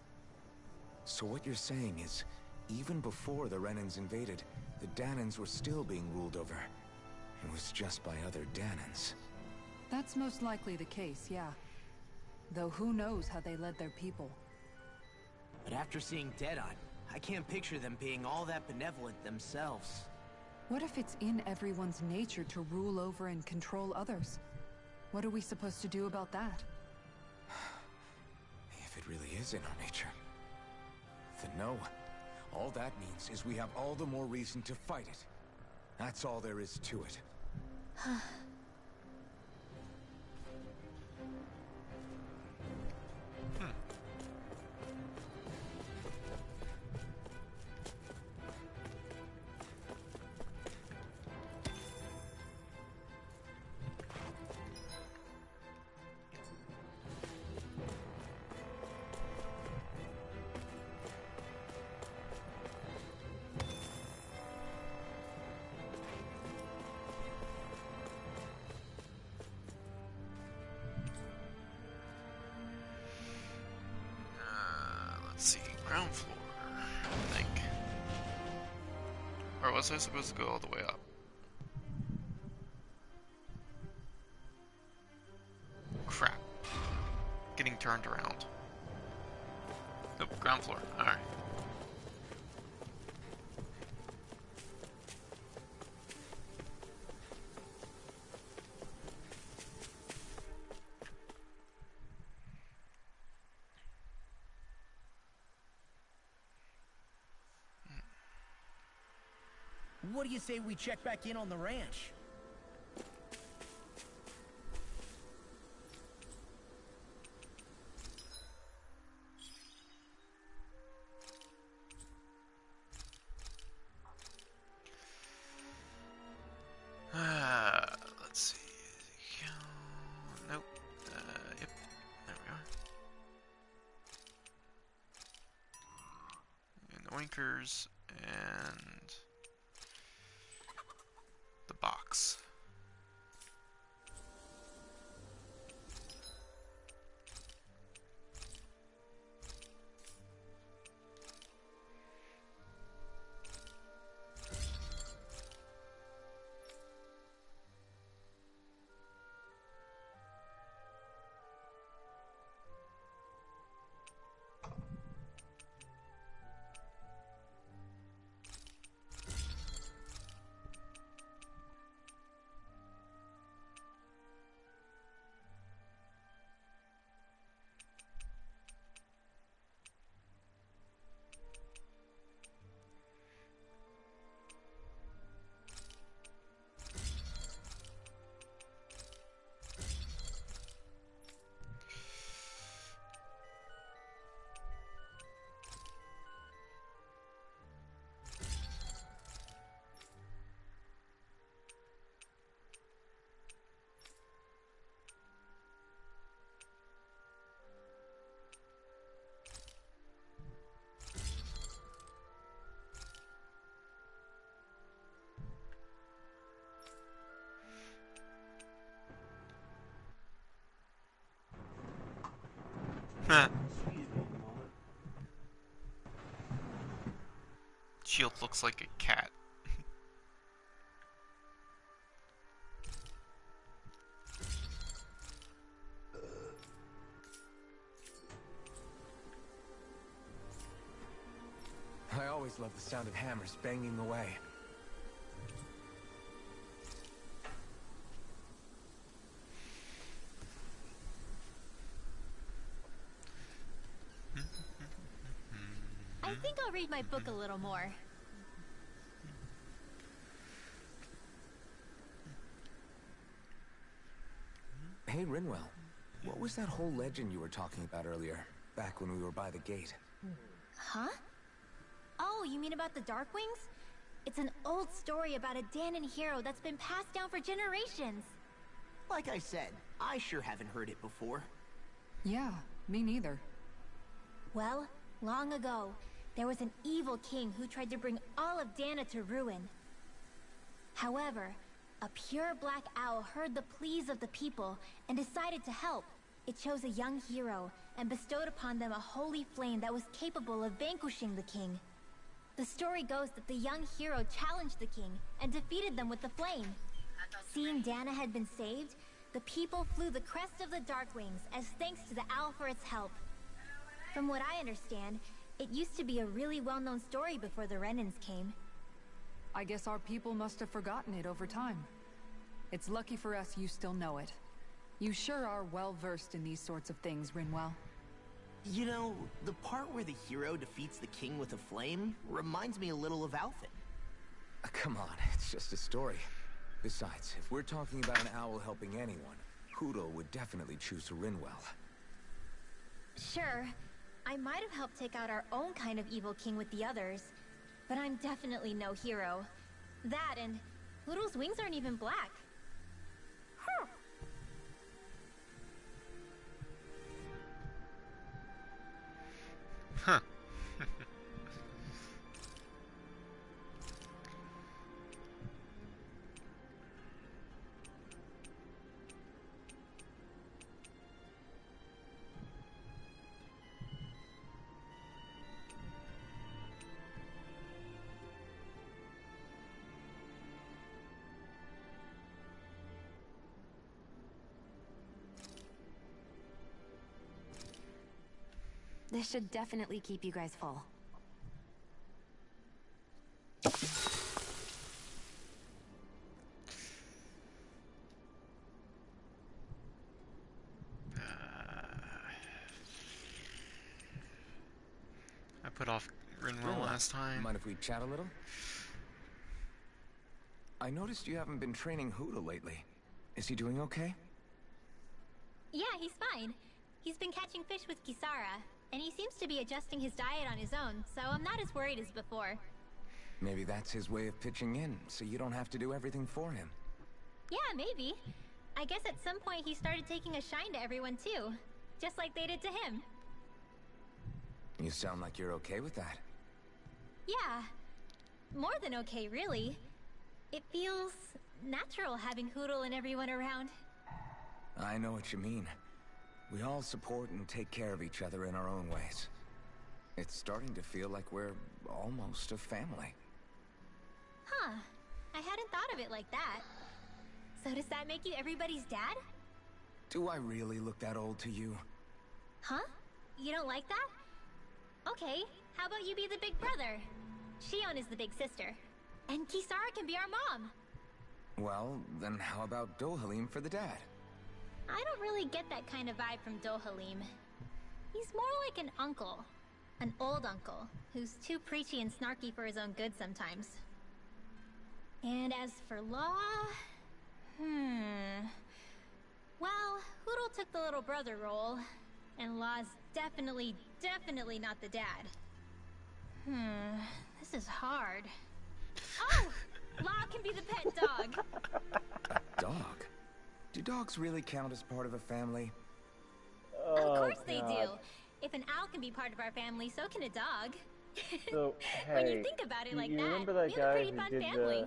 So what you're saying is, even before the Renans invaded, the Dahnans were still being ruled over. It was just by other Dahnans. That's most likely the case, yeah. Though who knows how they led their people. But after seeing Deadeye, I can't picture them being all that benevolent themselves. What if it's in everyone's nature to rule over and control others? What are we supposed to do about that? If it really is in our nature, then no. All that means is we have all the more reason to fight it. That's all there is to it. Let's see, ground floor, I think. Or was I supposed to go all the way up? Crap. Getting turned around. Nope, ground floor, alright. What do you say we check back in on the ranch? Let's see. Nope. Yep. There we are. And the winkers and the box. Shield looks like a cat. I always love the sound of hammers banging away. I think I'll read my book a little more. Hey, Rinwell. What was that whole legend you were talking about earlier, back when we were by the gate? Huh? Oh, you mean about the Darkwings? It's an old story about a Dahnan hero that's been passed down for generations. Like I said, I sure haven't heard it before. Yeah, me neither. Well, long ago, there was an evil king who tried to bring all of Dahna to ruin. However, a pure black owl heard the pleas of the people and decided to help. It chose a young hero and bestowed upon them a holy flame that was capable of vanquishing the king. The story goes that the young hero challenged the king and defeated them with the flame. Seeing Dahna had been saved, the people flew the crest of the Darkwings as thanks to the owl for its help. From what I understand, it used to be a really well-known story before the Renans came. I guess our people must have forgotten it over time. It's lucky for us you still know it. You sure are well-versed in these sorts of things, Rinwell. You know, the part where the hero defeats the king with a flame reminds me a little of Alphen. Come on, it's just a story. Besides, if we're talking about an owl helping anyone, Hootle would definitely choose Rinwell. Sure, I might have helped take out our own kind of evil king with the others, but I'm definitely no hero. That and Hootle's wings aren't even black. Huh. This should definitely keep you guys full. I put off Rinwell last time. Mind if we chat a little? I noticed you haven't been training Hootle lately. Is he doing okay? Yeah, he's fine. He's been catching fish with Kisara, and he seems to be adjusting his diet on his own, so I'm not as worried as before. Maybe that's his way of pitching in, so you don't have to do everything for him. Yeah, maybe. I guess at some point he started taking a shine to everyone too, just like they did to him. You sound like you're okay with that. Yeah. More than okay, really. It feels natural having Hootle and everyone around. I know what you mean. We all support and take care of each other in our own ways. It's starting to feel like we're almost a family. Huh. I hadn't thought of it like that. So does that make you everybody's dad? Do I really look that old to you? Huh? You don't like that? Okay, how about you be the big brother? Shion is the big sister. And Kisara can be our mom. Well, then how about Dohalim for the dad? I don't really get that kind of vibe from Dohalim. He's more like an uncle. An old uncle, who's too preachy and snarky for his own good sometimes. And as for Law... Well, Hootle took the little brother role, and Law's definitely not the dad. This is hard. Oh! Law can be the pet dog! A dog? Do dogs really count as part of a family? Of course they do! If an owl can be part of our family, so can a dog. So, hey, when you think about it like that, remember that we have a guy pretty who fun did family.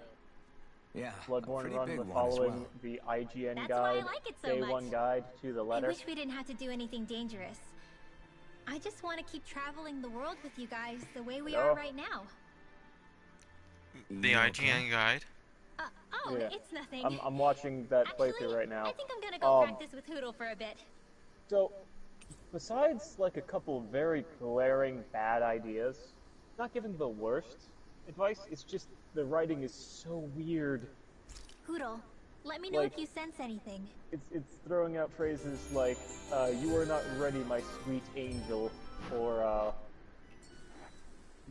Yeah, Bloodborne run big with one as following well. the IGN That's guide, why I like it so day much. one guide to the letter? I wish we didn't have to do anything dangerous. I just want to keep traveling the world with you guys the way we are right now. The IGN guide. Oh, Yeah. it's nothing. I'm watching that Actually, playthrough right now. I think I'm gonna go practice with Hootle for a bit. So, besides like a couple of very glaring bad ideas, not giving the worst advice, it's just the writing is so weird. Hootle, let me know Like- if you sense anything. It's throwing out phrases like, you are not ready, my sweet angel, or,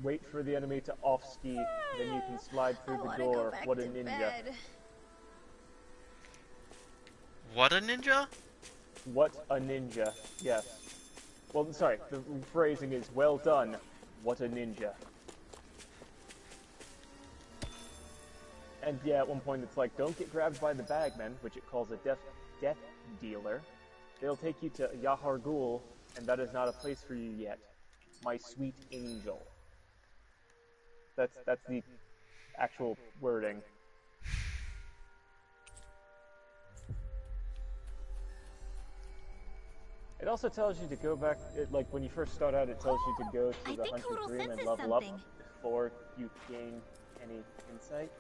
wait for the enemy to off-ski, then you can slide through the door, what a ninja. What a ninja? What a ninja, yes. Well, sorry, the phrasing is, well done, what a ninja. And yeah, at one point it's like, don't get grabbed by the bagman, which it calls a death dealer. They'll take you to Yahar Ghul, and that is not a place for you yet. My sweet angel. That's the actual wording. It also tells you to go back, like when you first start out, it tells you to go to the Hunter's Room and level up before you gain any insight.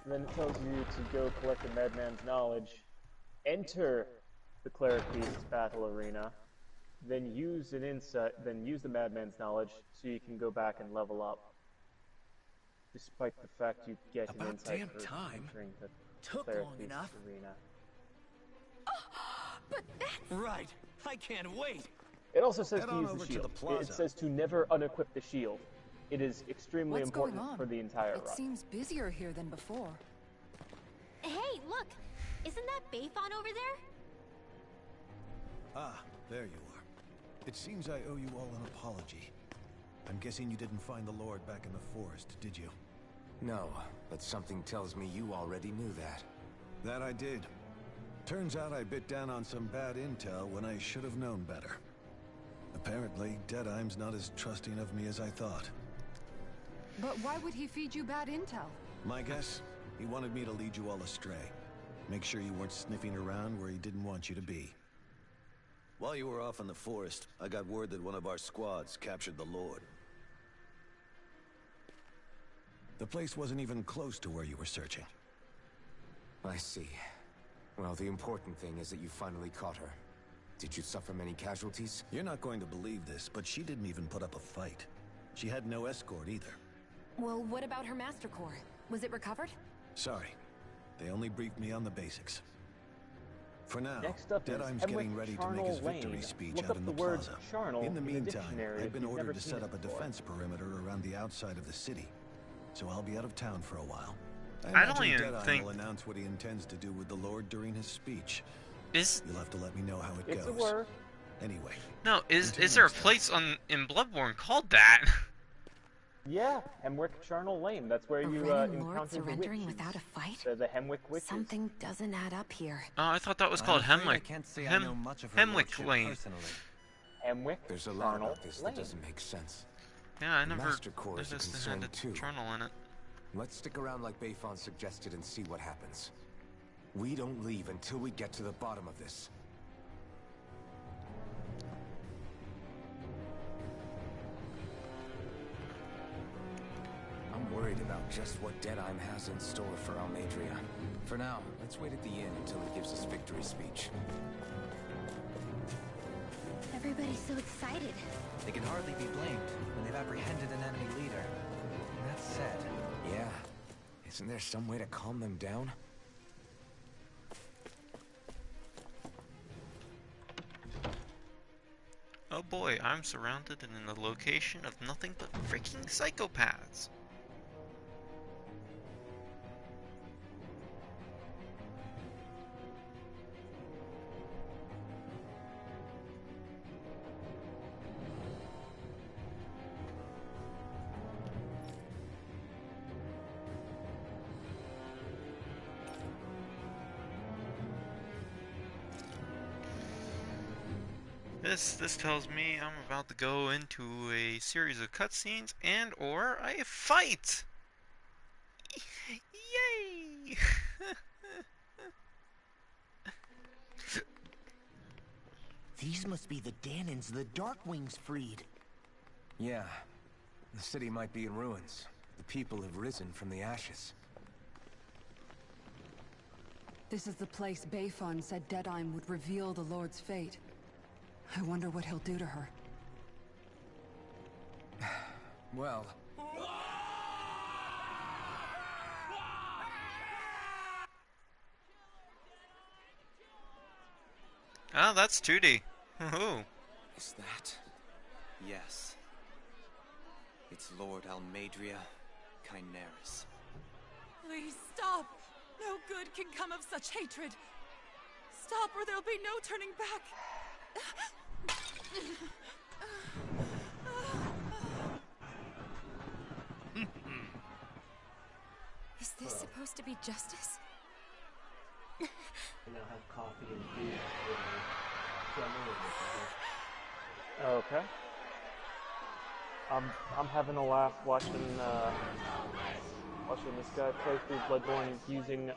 And then it tells you to go collect the Madman's Knowledge, enter the Cleric Beast's battle arena, then use the Madman's Knowledge so you can go back and level up. Despite the fact you get an insight damn for time. entering the Took Cleric long Beast's enough. arena. But that's... Right. I can't wait. It also says Head to on use over the to shield. the plaza. It says to never unequip the shield. It is extremely What's going important on? for the entire It run. seems busier here than before. Hey, look! Isn't that Bayfon over there? Ah, there you are. It seems I owe you all an apology. I'm guessing you didn't find the Lord back in the forest, did you? No, but something tells me you already knew that. That I did. Turns out I bit down on some bad intel when I should have known better. Apparently, Deadeye's not as trusting of me as I thought. But why would he feed you bad intel? My guess? He wanted me to lead you all astray. Make sure you weren't sniffing around where he didn't want you to be. While you were off in the forest, I got word that one of our squads captured the Lord. The place wasn't even close to where you were searching. I see. Well, the important thing is that you finally caught her. Did you suffer many casualties? You're not going to believe this, but she didn't even put up a fight. She had no escort either. Well, what about her Master Core? Was it recovered? Sorry. They only briefed me on the basics. For now, Next up is Deadeye's getting Hemwick ready to make his Charnel victory Lane. speech Look out up in the the word plaza. charnel In the in the meantime, dictionary I've if been you've ordered never to seen set it up a before. defense perimeter around the outside of the city. So I'll be out of town for a while. I don't imagine even Deadeye think- will announce what he intends to do with the Lord during his speech. Is You'll have to let me know how it It's goes. a word. Anyway, no is Continue, there a Stan. place in Bloodborne called that? Yeah, Hemwick Charnel Lane. That's where A you Renin Lord encounter the surrendering witches. without a fight? The Hemwick witches. Something doesn't add up here. Oh, I thought that was I'm called afraid I Hemwick. can't say I know much of her Hemwick lordship Lane. personally. Hemwick There's a lot Charnel about this Lane. that doesn't make sense. Yeah, I The never Master Core is a noticed it concern had a too. journal in it. Let's stick around like Bayfon suggested and see what happens. We don't leave until we get to the bottom of this. I'm worried about just what Deadeye has in store for Almadria. For now, let's wait at the inn until he gives his victory speech. Everybody's so excited. They can hardly be blamed when they've apprehended an enemy leader. That said, Yeah. Isn't there some way to calm them down? Oh boy, I'm surrounded and in the location of nothing but freaking psychopaths. This tells me I'm about to go into a series of cutscenes and or a fight. Yay! These must be the Danans the Darkwings freed. Yeah. The city might be in ruins. The people have risen from the ashes. This is the place Bayfon said Deadeye would reveal the Lord's fate. I wonder what he'll do to her. Well... Oh, that's 2D. Ooh. Is that? Yes. It's Lord Almadria Kynaris. Please stop! No good can come of such hatred. Stop or there'll be no turning back. Is this supposed to be justice? I now have coffee and food. Okay. I'm having a laugh watching this guy play through Bloodborne using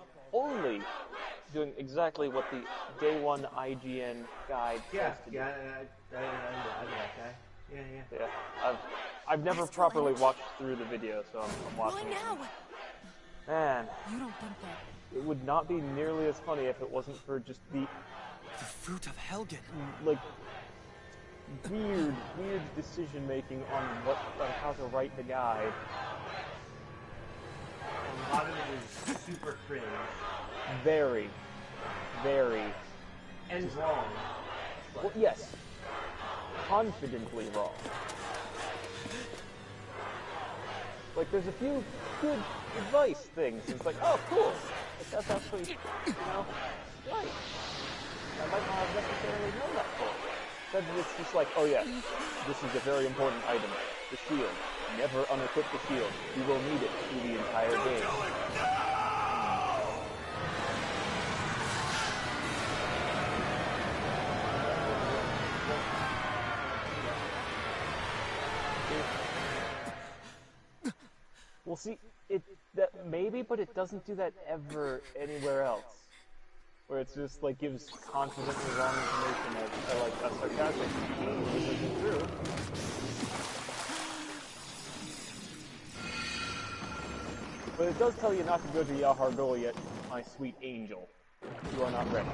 doing exactly what the Day 1 IGN guide says to do. I know that guy. Yeah. I've never properly watched through the video, so I'm watching it. Why now? Man, You don't think that? it would not be nearly as funny if it wasn't for just the fruit of Helgen. Like weird decision making on how to write the guide. A lot of it is super cringe. Very. And wrong. Well, yes. Confidently wrong. Like, there's a few good advice things. It's like, oh, cool. Like, that's actually, right. I might not have necessarily known that before. But it's just like, oh yeah, this is a very important item. The shield. Never unequip the shield. You will need it through the entire game. Well, see, maybe, but it doesn't do that ever anywhere else. Where it's just like gives confidently wrong information or like a sarcastic, this isn't true. But it does tell you not to go to Yahar Gul yet, my sweet angel. You are not ready.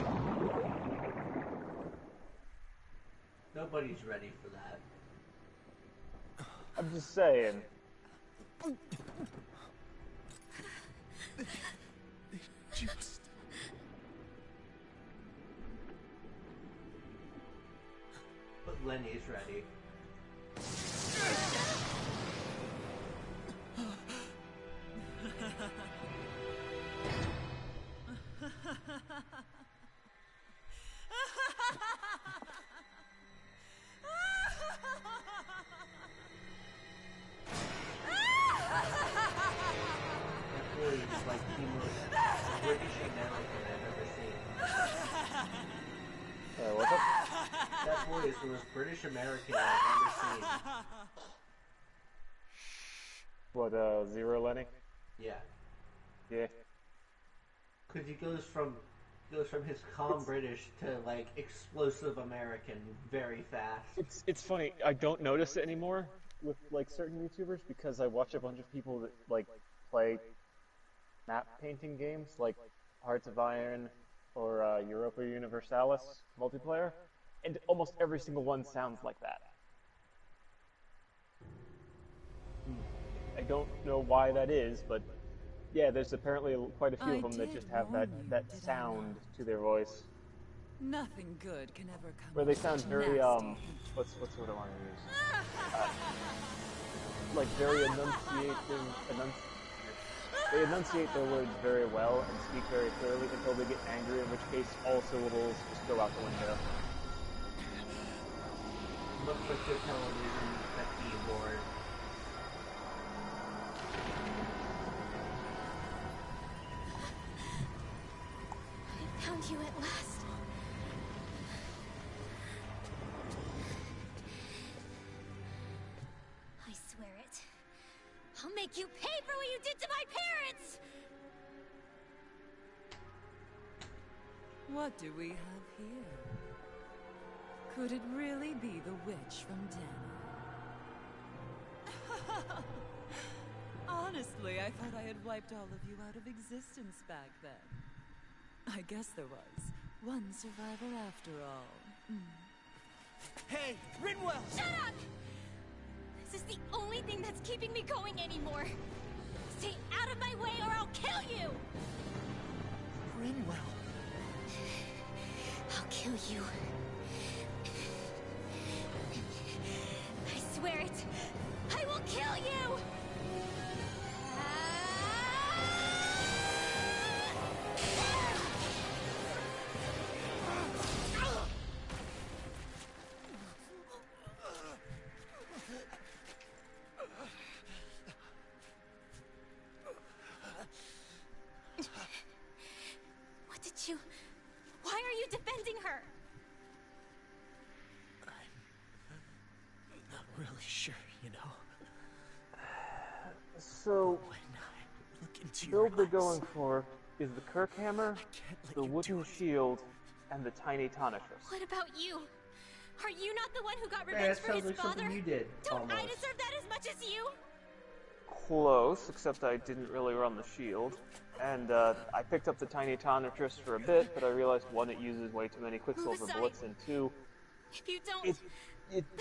Nobody's ready for that. I'm just saying. Just... But Lenny's ready. Like the most British American I've ever seen. What's up? That boy is the most British American I've ever seen. What, Zero Lenny? Yeah. Yeah. Because he goes from his calm British to like explosive American very fast. It's funny, I don't notice it anymore with like certain YouTubers because I watch a bunch of people that like play map painting games like Hearts of Iron or Europa Universalis multiplayer, and almost every single one sounds like that. I don't know why that is, but yeah, there's apparently quite a few of them that just have that sound to their voice. Nothing good can ever come. Where they sound very what's what I want to use? Like very They enunciate their words very well and speak very clearly until they get angry, in which case all syllables just go out the window. Looks like they're television at keyboard. I found you at last. I swear it. I'll make you pay for what you did to my parents! What do we have here? Could it really be the witch from Dana? Honestly, I thought I had wiped all of you out of existence back then. I guess there was one survival after all. Hey, Rinwell! Shut up! This is the only thing that's keeping me going anymore. Stay out of my way or I'll kill you! Rinwell. I'll kill you. I swear it. I will kill you! What did you... Why are you defending her? I'm not really sure, you know. So, the build they're going for is the Kirk Hammer, the wooden shield, and the tiny Tonitrus. What about you? Are you not the one who got Yeah, revenge that for his sounds like father? something you did, Don't I almost. deserve that as much as you? Close, except I didn't really run the shield. And I picked up the tiny Tonitrus for a bit, but I realized one, it uses way too many Quicksilver bullets, and two, If you don't, it's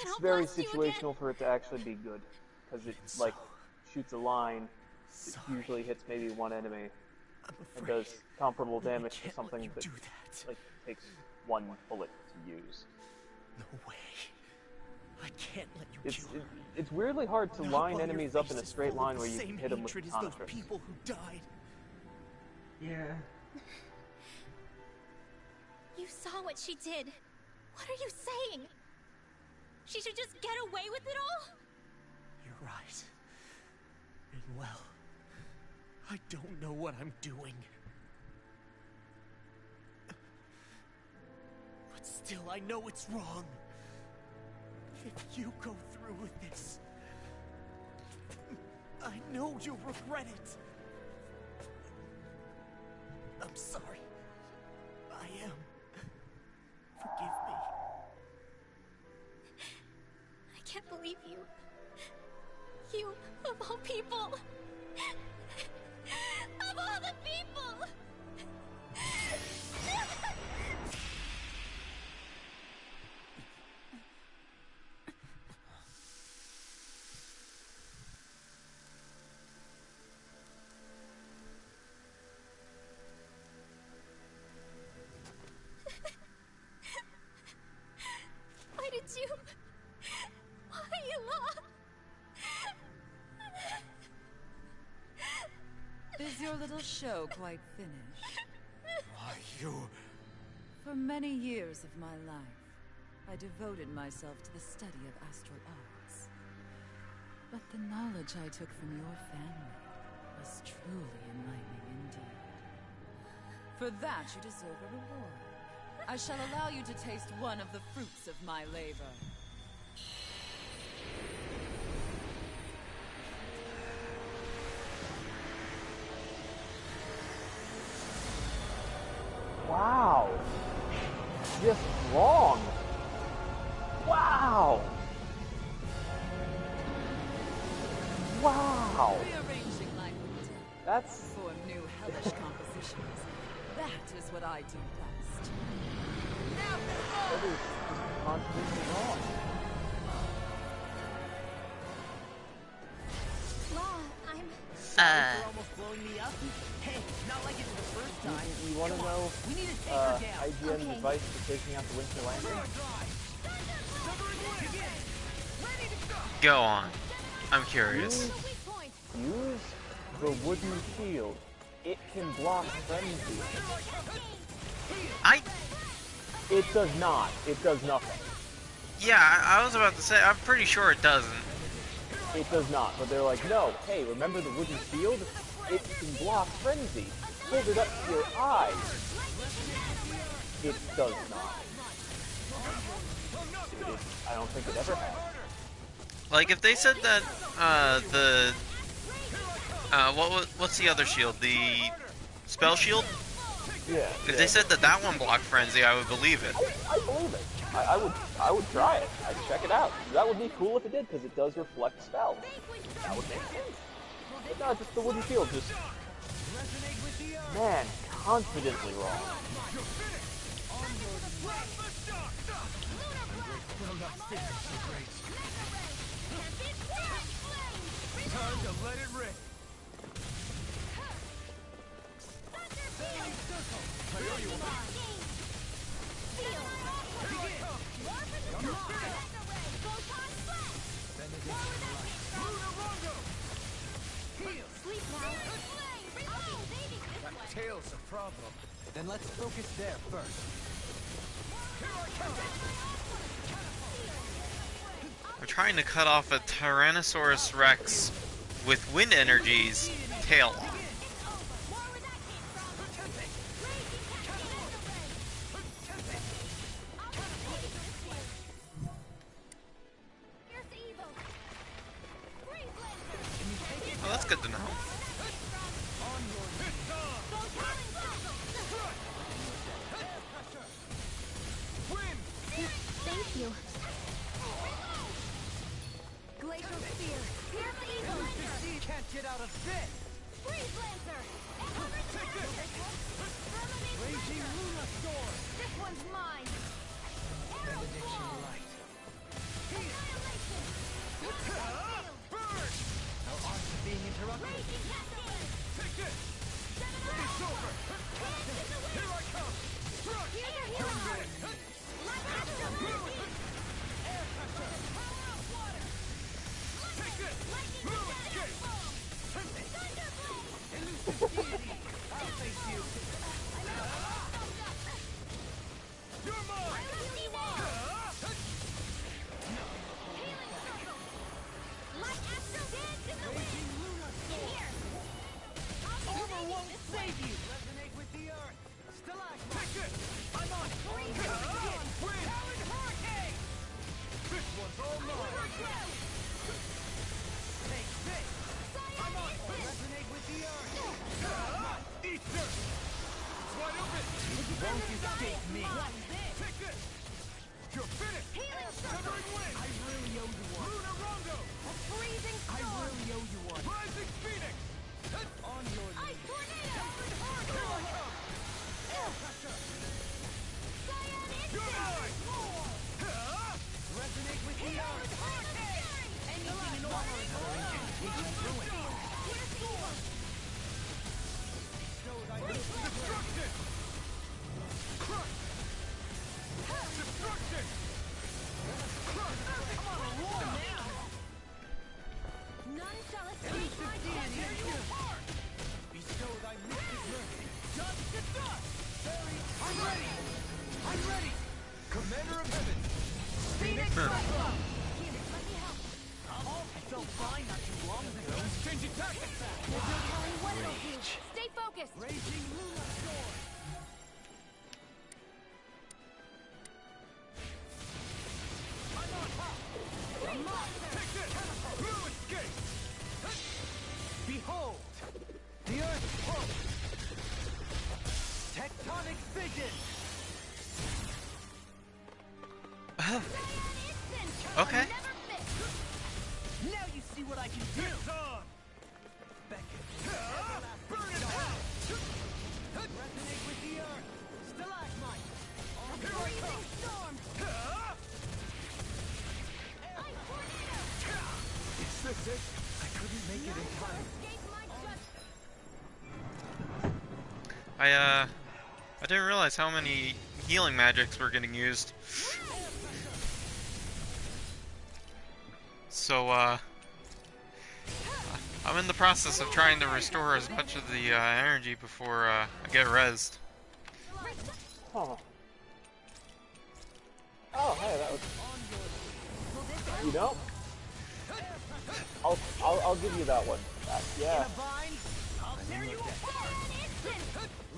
I'll very blast you situational for it to actually be good. Because it, like, shoots a line, it usually hits maybe one enemy, and does comparable damage to something that, like, takes one bullet to use. No way. I can't let you kill her. It's weirdly hard to Not line while your enemies up in a face is straight full of line the where you same can hit them with hatred as those Tonitrus. people who died. Yeah. you saw what she did. What are you saying? She should just get away with it all? You're right. And well, I don't know what I'm doing. But still, I know it's wrong. If you go through with this, I know you'll regret it. I'm sorry. I am. Forgive me. I can't believe you. You, of all people. Of all the people! Why did you... Why, Ela? Is your little show quite finished? Why, you... For many years of my life, I devoted myself to the study of astral arts. But the knowledge I took from your family was truly enlightening indeed. For that, you deserve a reward. I shall allow you to taste one of the fruits of my labor. Wow! Just wrong! Wow! Wow! Rearranging life and death. That's... Form new hellish compositions. That is what I do best. That is just completely wrong. Law, I'm... Sorry for almost blowing me up. Hey, not like it's the first time. You want to know We need to take her down. IGN's Okay. advice for taking out the Winter Landing? Go on. I'm curious. Use the wooden shield. It can block frenzy. It does not. It does nothing. Yeah, I was about to say, I'm pretty sure it doesn't. It does not. But they're like, no, hey, remember the wooden shield? It can block frenzy. Hold it up to your eyes. It does not. I don't think it ever has. Like, if they said that, what's the other shield? The spell shield? Yeah. If they said that that one blocked frenzy, I would believe it. I believe it. I would try it. I'd check it out. That would be cool if it did, because it does reflect spells. That would make sense. But no, just the wooden shield, just... Man, confidently wrong. Time to let it rip. That tail's a problem. Then let's focus there first. We're trying to cut off a Tyrannosaurus Rex with wind energy's tail off. Oh, that's good to know. Thank you. Glacial Spear. Here's the Eagle. Can't get out of this. Freeze Lancer. Raging Luna Sword. This one's mine. Benediction Light. Annihilation. Burn. No odds of being interrupted. Raging Cascade. Take this. It's over. Here I come. Here's your hero heart. Light Astro. Air Pressure. Power of water. Take this. Move escape. Thunderblade. Elusive deity. I'll face you. You're mine. Healing circle. Light Astro. Dance in the wind. Here. Over won't save you. Resonate with the earth. Stalagmite. Take it. I'm on it. Wind. Powered hurricane. This one's all mine. Take this. I'm on it. Resonate with the earth. Eat dirt. It's wide open. Won't escape me. Take this. You're finished. Healing circle. Wind. I really owe you one. Luna Rondo. A freezing storm. I really owe you one. Rising Phoenix. On your knees. Ice tornado. Powered hurricane. Air pressure. Cyan instinct. You're mine. Resonate with the earth. Hurricane. Anything in order is ruin. Here's Eagle. Destruction. Crush. Destruction. Crush. Come on, roll now. None shall escape my touch. Tear you apart. Bestow thy mystic mercy. Dust to dust. I'm ready. I'm ready. Commander of Heaven. Phoenix Cyclops. Phoenix, let me help. I felt fine not too long ago. Changing tactics. There's no telling what it'll do. Stay focused. Raging Luna Sword. I'm on top. I'm on. Take this. Blue escape. Behold, the earth pulse. Tectonic vision. Okay. Now you see what I can do. It's on. Beckett. Burn it out. Resonate with the earth. Stalagmite. A freezing storm. Ice tornado. Is this it? I couldn't make it in time. I didn't realize how many healing magics were getting used. So, I'm in the process of trying to restore as much of the energy before I get rezzed. Oh. Oh, hey, that was... You know? I'll give you that one. Yeah. I'll tear you apart.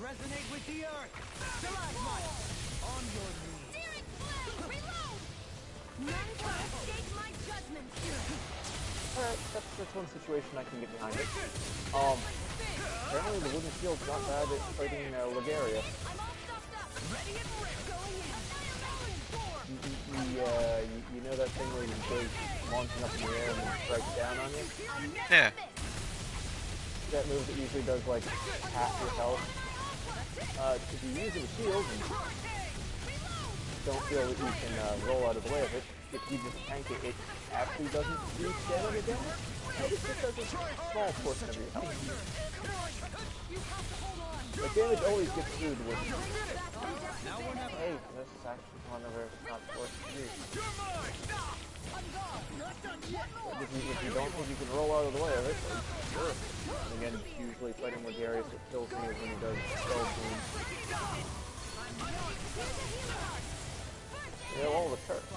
Resonate with the earth. Stalagmite. On your knees. Searing flame. Reload. None can escape my judgment. Alright, that's one situation I can get behind it. Apparently the wooden shield's not bad at fighting Legaria. I'm all stuffed up. Ready and ready. Going in. Annihilation storm. You know that thing where you goes launching up in the air and then strikes down on you? Yeah. That move that usually does like half your health. If you use a shield and don't feel that you can roll out of the way of it, if you just tank it, it actually doesn't do stamina damage. It just does a small portion of your health. The damage always gets screwed with. Hey, this is actually one of our not worth to use. If you don't think you can roll out of the way of it, then sure. And again, usually fighting with Darius that kills me is when he does spell boom. Yeah, all the curse.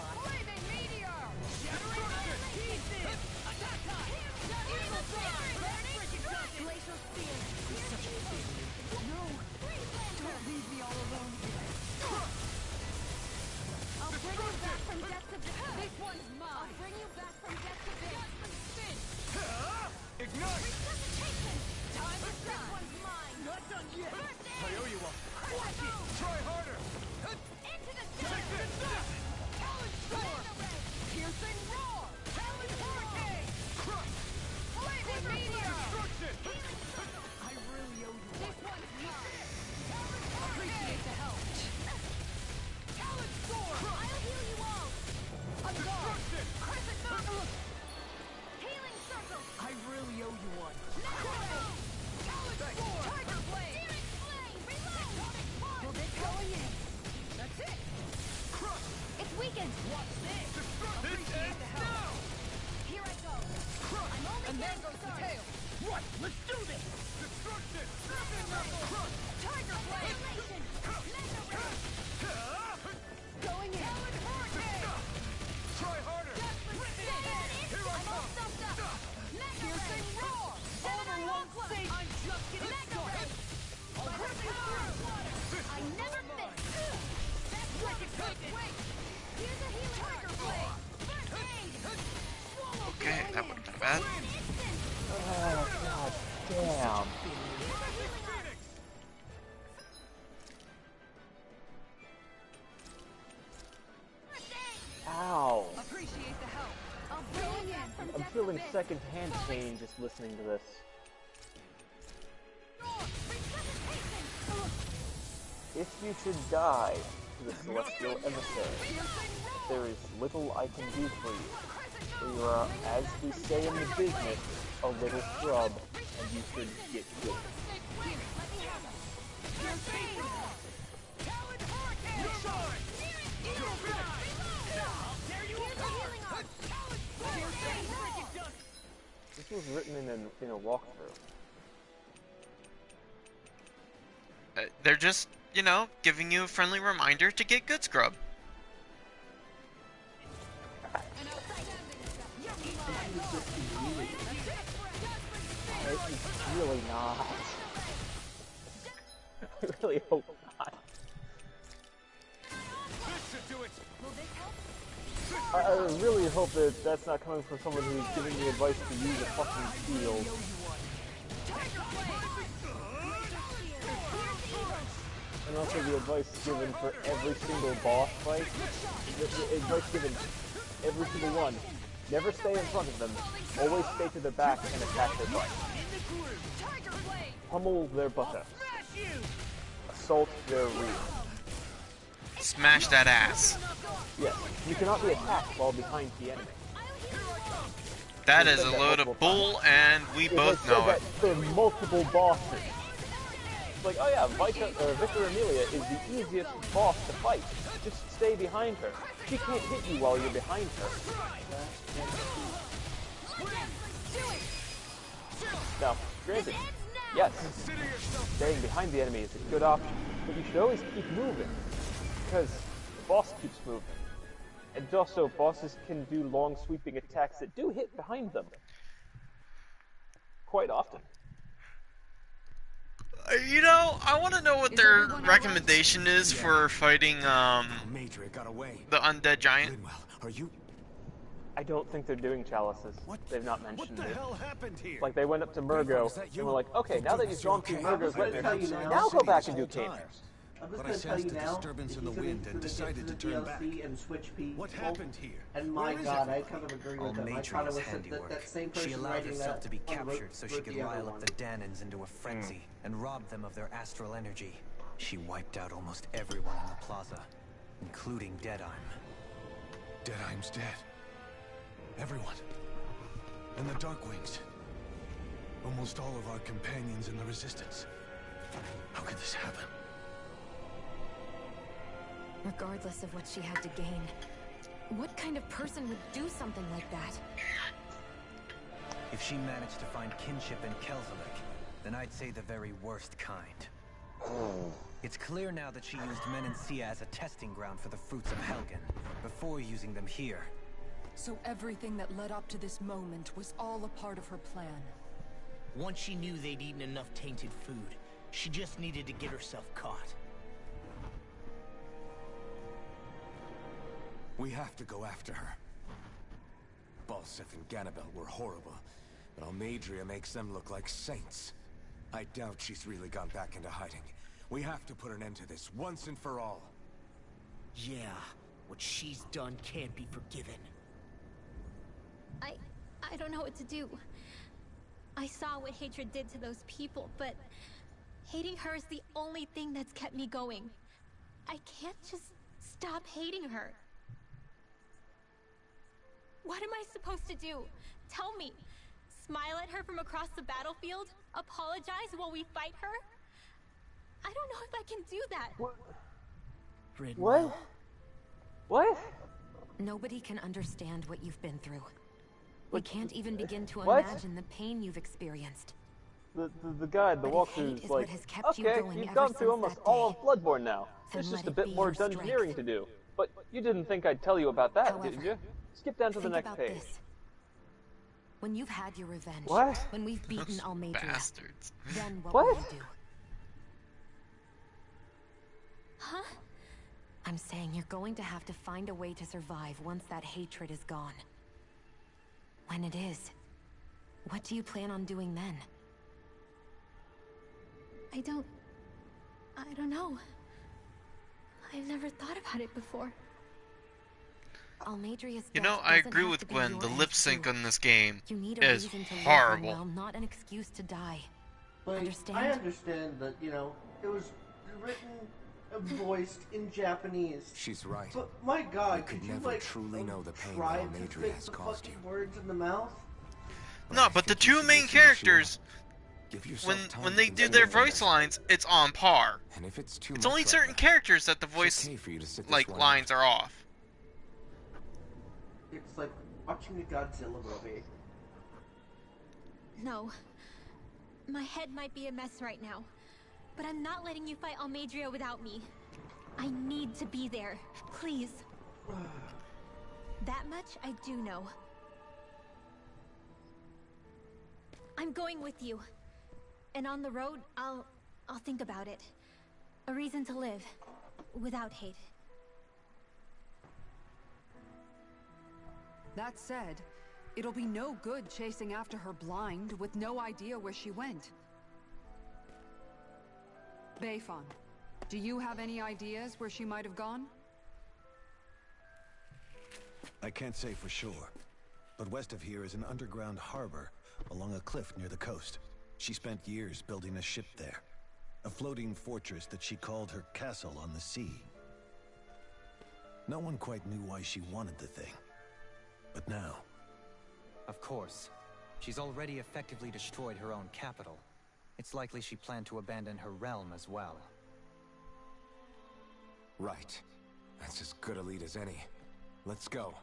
Okay, that wouldn't be bad. Oh, god damn. Ow. I'm feeling second-hand pain just listening to this. If you should die to the Celestial Emissary, there is little I can do for you. You are, as we say in the business, a little scrub, and you should get good. This was written in a walkthrough. They're just, you know, giving you a friendly reminder to get good, scrub. It's really not. I really hope not. I really hope that that's not coming from someone who's giving me advice to use a fucking shield. And also the advice given for every single boss fight. The advice given every single one. Never stay in front of them. Always stay to their back and attack their butt. Pummel their buttocks. Assault their rear. Smash that ass. Yes, you cannot be attacked while behind the enemy. That is a load of bull, and we both know it. For multiple bosses. Like, oh yeah, Victor Amelia is the easiest boss to fight. Just stay behind her. She can't hit you while you're behind her. Now, granted, yes, staying behind the enemy is a good option, but you should always keep moving, because the boss keeps moving. And also, bosses can do long sweeping attacks that do hit behind them. Quite often. You know, I want to know what their recommendation is for fighting, the undead giant. Are you? I don't think they're doing chalices. They've not mentioned What the it. hell happened here? Like, they went up to Murgo, and were like, okay, now that you've gone through Murgo's nightmare, now go back and do Canehurst. I'm just But I gonna tell you sensed a now. disturbance in the if you wind get and decided to turn back. And switch people, What happened here? And my Where is God, I everybody? kind of agree All with them. I kind of Matria's wish handiwork. that same person She allowed writing herself that to be one captured so she wrote could the other rile up one. the Danans into a frenzy and rob them of their astral energy. She wiped out almost everyone in the plaza, including Deadheim. Deadheim's dead. Everyone. And the Darkwings. Almost all of our companions in the Resistance. How could this happen? Regardless of what she had to gain, what kind of person would do something like that? If she managed to find kinship in Kelzelik, then I'd say the very worst kind. It's clear now that she used Menancia as a testing ground for the fruits of Helgen, before using them here. So everything that led up to this moment was all a part of her plan. Once she knew they'd eaten enough tainted food, she just needed to get herself caught. We have to go after her. Balseph and Ganabel were horrible, but Almeidrea makes them look like saints. I doubt she's really gone back into hiding. We have to put an end to this, once and for all. Yeah, what she's done can't be forgiven. I don't know what to do. I saw what hatred did to those people, but hating her is the only thing that's kept me going. I can't just stop hating her. What am I supposed to do? Tell me. Smile at her from across the battlefield? Apologize while we fight her? I don't know if I can do that. What? What? Nobody can understand what you've been through. We can't even begin to What? imagine the pain you've experienced. The guide, the But if hate walkthrough's is like, what has kept you okay, going you've ever gone through since almost that all day, of Bloodborne now. then There's just let a it bit be more your strength. dungeoneering to do. But you didn't think I'd tell you about that, However, did you? Skip down to the think next about page. this. When you've had your revenge, What? when we've beaten Those Almeidrea, bastards. then what What? will you do? Huh? I'm saying you're going to have to find a way to survive once that hatred is gone. When it is, what do you plan on doing then? I don't know. I've never thought about it before. Almeidrea's You death know, I doesn't agree have with to be Gwen. your The end lip sync too. on this game You need a is reason to live, horrible. Manuel, not an excuse to die. But Understand? I understand that, you know, it was written and voiced in Japanese. She's right. But my God, You could you never like truly know the pain try that to Almeidrea fit has the caused fucking you. words in the mouth? No, but the two main characters, Give yourself time when to they do consider their the voice message. lines, it's on par. And if it's too It's much only right certain now, characters that the it's voice okay for you to sit this like one lines out. are off. It's like watching a Godzilla movie. No. My head might be a mess right now, but I'm not letting you fight Almeidrea without me. I need to be there. Please. That much I do know. I'm going with you. And on the road, I'll think about it. A reason to live. Without hate. That said, it'll be no good chasing after her blind with no idea where she went. Beifan, do you have any ideas where she might have gone? I can't say for sure, but west of here is an underground harbor along a cliff near the coast. She spent years building a ship there, a floating fortress that she called her castle on the sea. No one quite knew why she wanted the thing, but now... Of course. She's already effectively destroyed her own capital. It's likely she planned to abandon her realm as well. Right. That's as good a lead as any. Let's go.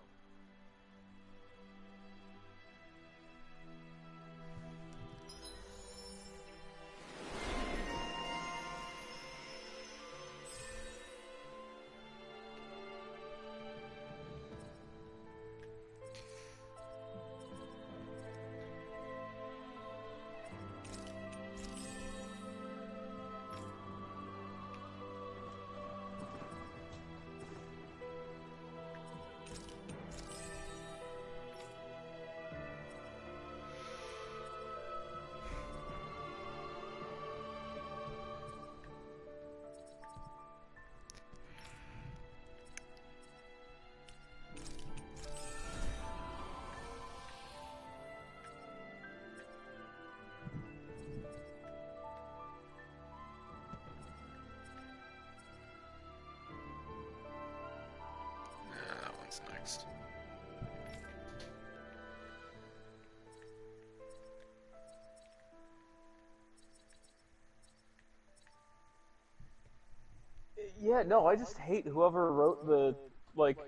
Yeah, no, I just hate whoever wrote the, like,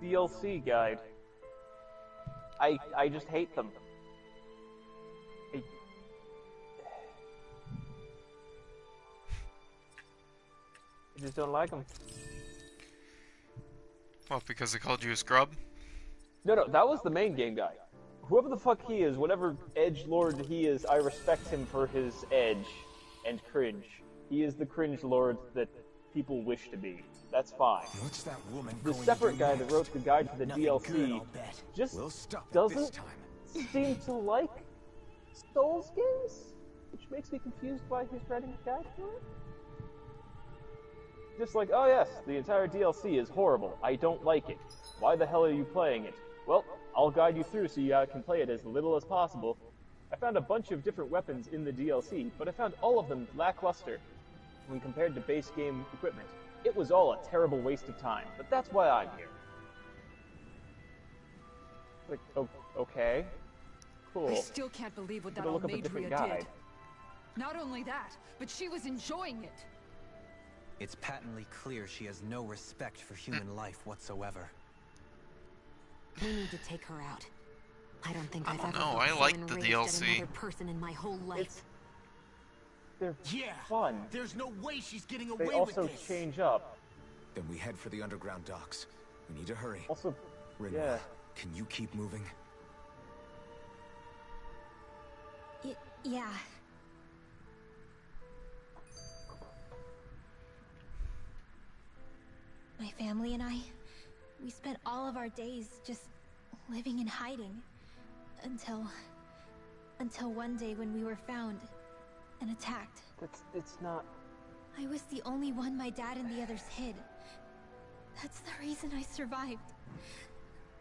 DLC guide. I just hate them. I just don't like them. What, because they called you a scrub? No, that was the main game guy. Whoever the fuck he is, whatever edge lord he is, I respect him for his edge and cringe. He is the cringe lord that people wish to be. That's fine. What's that woman The going separate to guy do that wrote the guide to the Nothing DLC good, I'll bet. just We'll stop it doesn't this time. seem to like Souls games, which makes me confused why he's writing a guide for it. Just like, oh yes, the entire DLC is horrible. I don't like it. Why the hell are you playing it? Well, I'll guide you through so you can play it as little as possible. I found a bunch of different weapons in the DLC, but I found all of them lackluster when compared to base game equipment. It was all a terrible waste of time, but that's why I'm here. Like, okay. Cool. I still can't believe what that Gotta look up a Almadria different did. guide. Not only that, but she was enjoying it. It's patently clear she has no respect for human life whatsoever. We need to take her out. I don't think I've ever No, felt I so like the enraged at DLC. another person in my whole life. They're Yeah, fun. there's no way she's getting They away also with this. change up. Then we head for the underground docks. We need to hurry. Also, Rinwell, yeah. can you keep moving? Yeah. My family and I, we spent all of our days just living in hiding until one day when we were found and attacked. It's not. I was the only one my dad and the others hid. That's the reason I survived.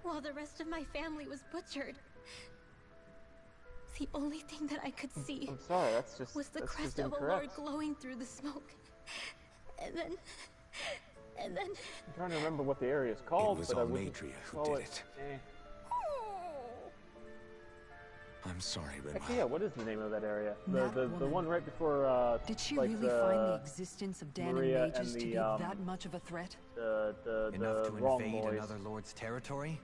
While the rest of my family was butchered. The only thing that I could see I'm sorry, that's just was the that's crest just of a lord incorrect. glowing through the smoke. And then I'm trying to remember what the area is called, was but I wouldn't Almadria who call did it. it. I'm sorry, Rinwell. Actually, yeah, what is the name of that area? That The woman. one right before Did she like really find the existence of Dan Maria and mages and to the, be that much of a threat? the Enough to wrong invade boys. another lord's territory?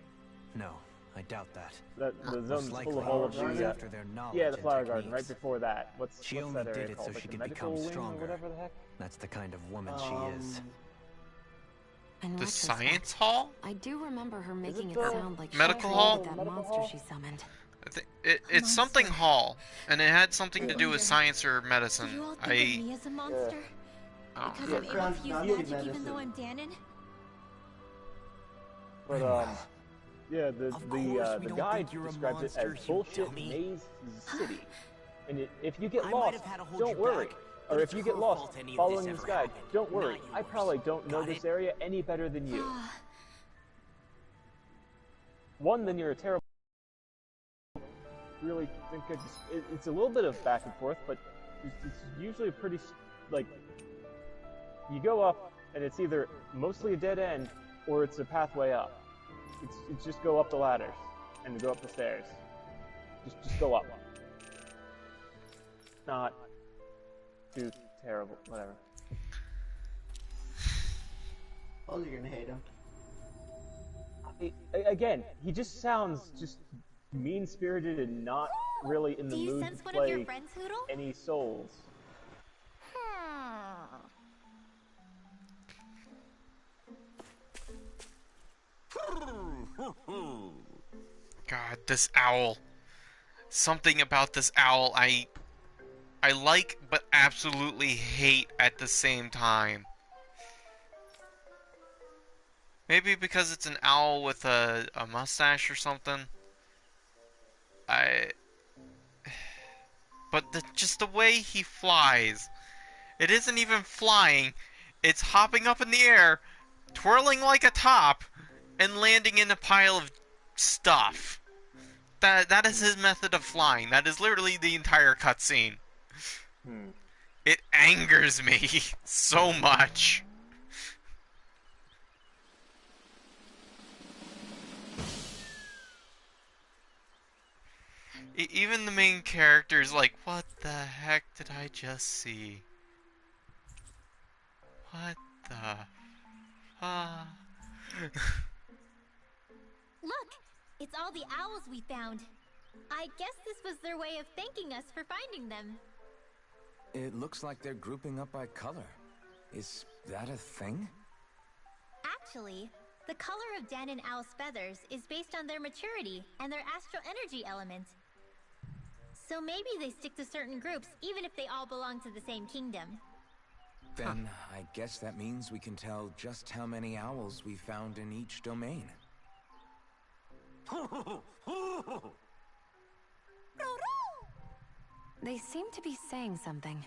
No, I doubt that. The Most zone's likely full of all of she was the after their knowledge yeah, the and flower garden techniques. right before that. What's She what's only that area did it called? so Like she the could medical become wing stronger. or whatever the heck. That's the kind of woman she is. In The retrospect, science hall? I do remember her making it the sound like medical she hall? created that Medical monster hall? she summoned. I think it's something hall, and it had something to do with science or medicine. do you all think of me as a monster? I Because don't I'm remember. able to use Not magic medicine. even though I'm Danon? But yeah, the Of course we don't guide think you're a described it monster, as you bullshit dummy. maze city. And if you get I might lost, have had to hold don't you worry. back, Or but if it's you her get lost fault any of following this this ever guide, happened, don't worry. not I yours. probably don't know Got this it? area any better than you. One, then you're a terrible. Really think it's a little bit of back and forth, but it's usually pretty like you go up and it's either mostly a dead end or it's a pathway up. It's just go up the ladders and go up the stairs. Just go up. Not too terrible. Whatever. Oh, you're gonna hate him. Again, he just sounds just mean-spirited and not really in the Do you mood sense to one of your play friends, Hoodle? any souls. God, this owl. Something about this owl I like but absolutely hate at the same time. Maybe because it's an owl with a mustache or something. But just the way he flies. It isn't even flying. It's hopping up in the air, twirling like a top, and landing in a pile of stuff. That is his method of flying. That is literally the entire cutscene. It angers me so much. Even the main character's like, what the heck did I just see? What Look! It's all the owls we found. I guess this was their way of thanking us for finding them. It looks like they're grouping up by color. Is that a thing? Actually, the color of Dan and Owl's feathers is based on their maturity and their astral energy element. So maybe they stick to certain groups even if they all belong to the same kingdom. Then I guess that means we can tell just how many owls we found in each domain. They seem to be saying something.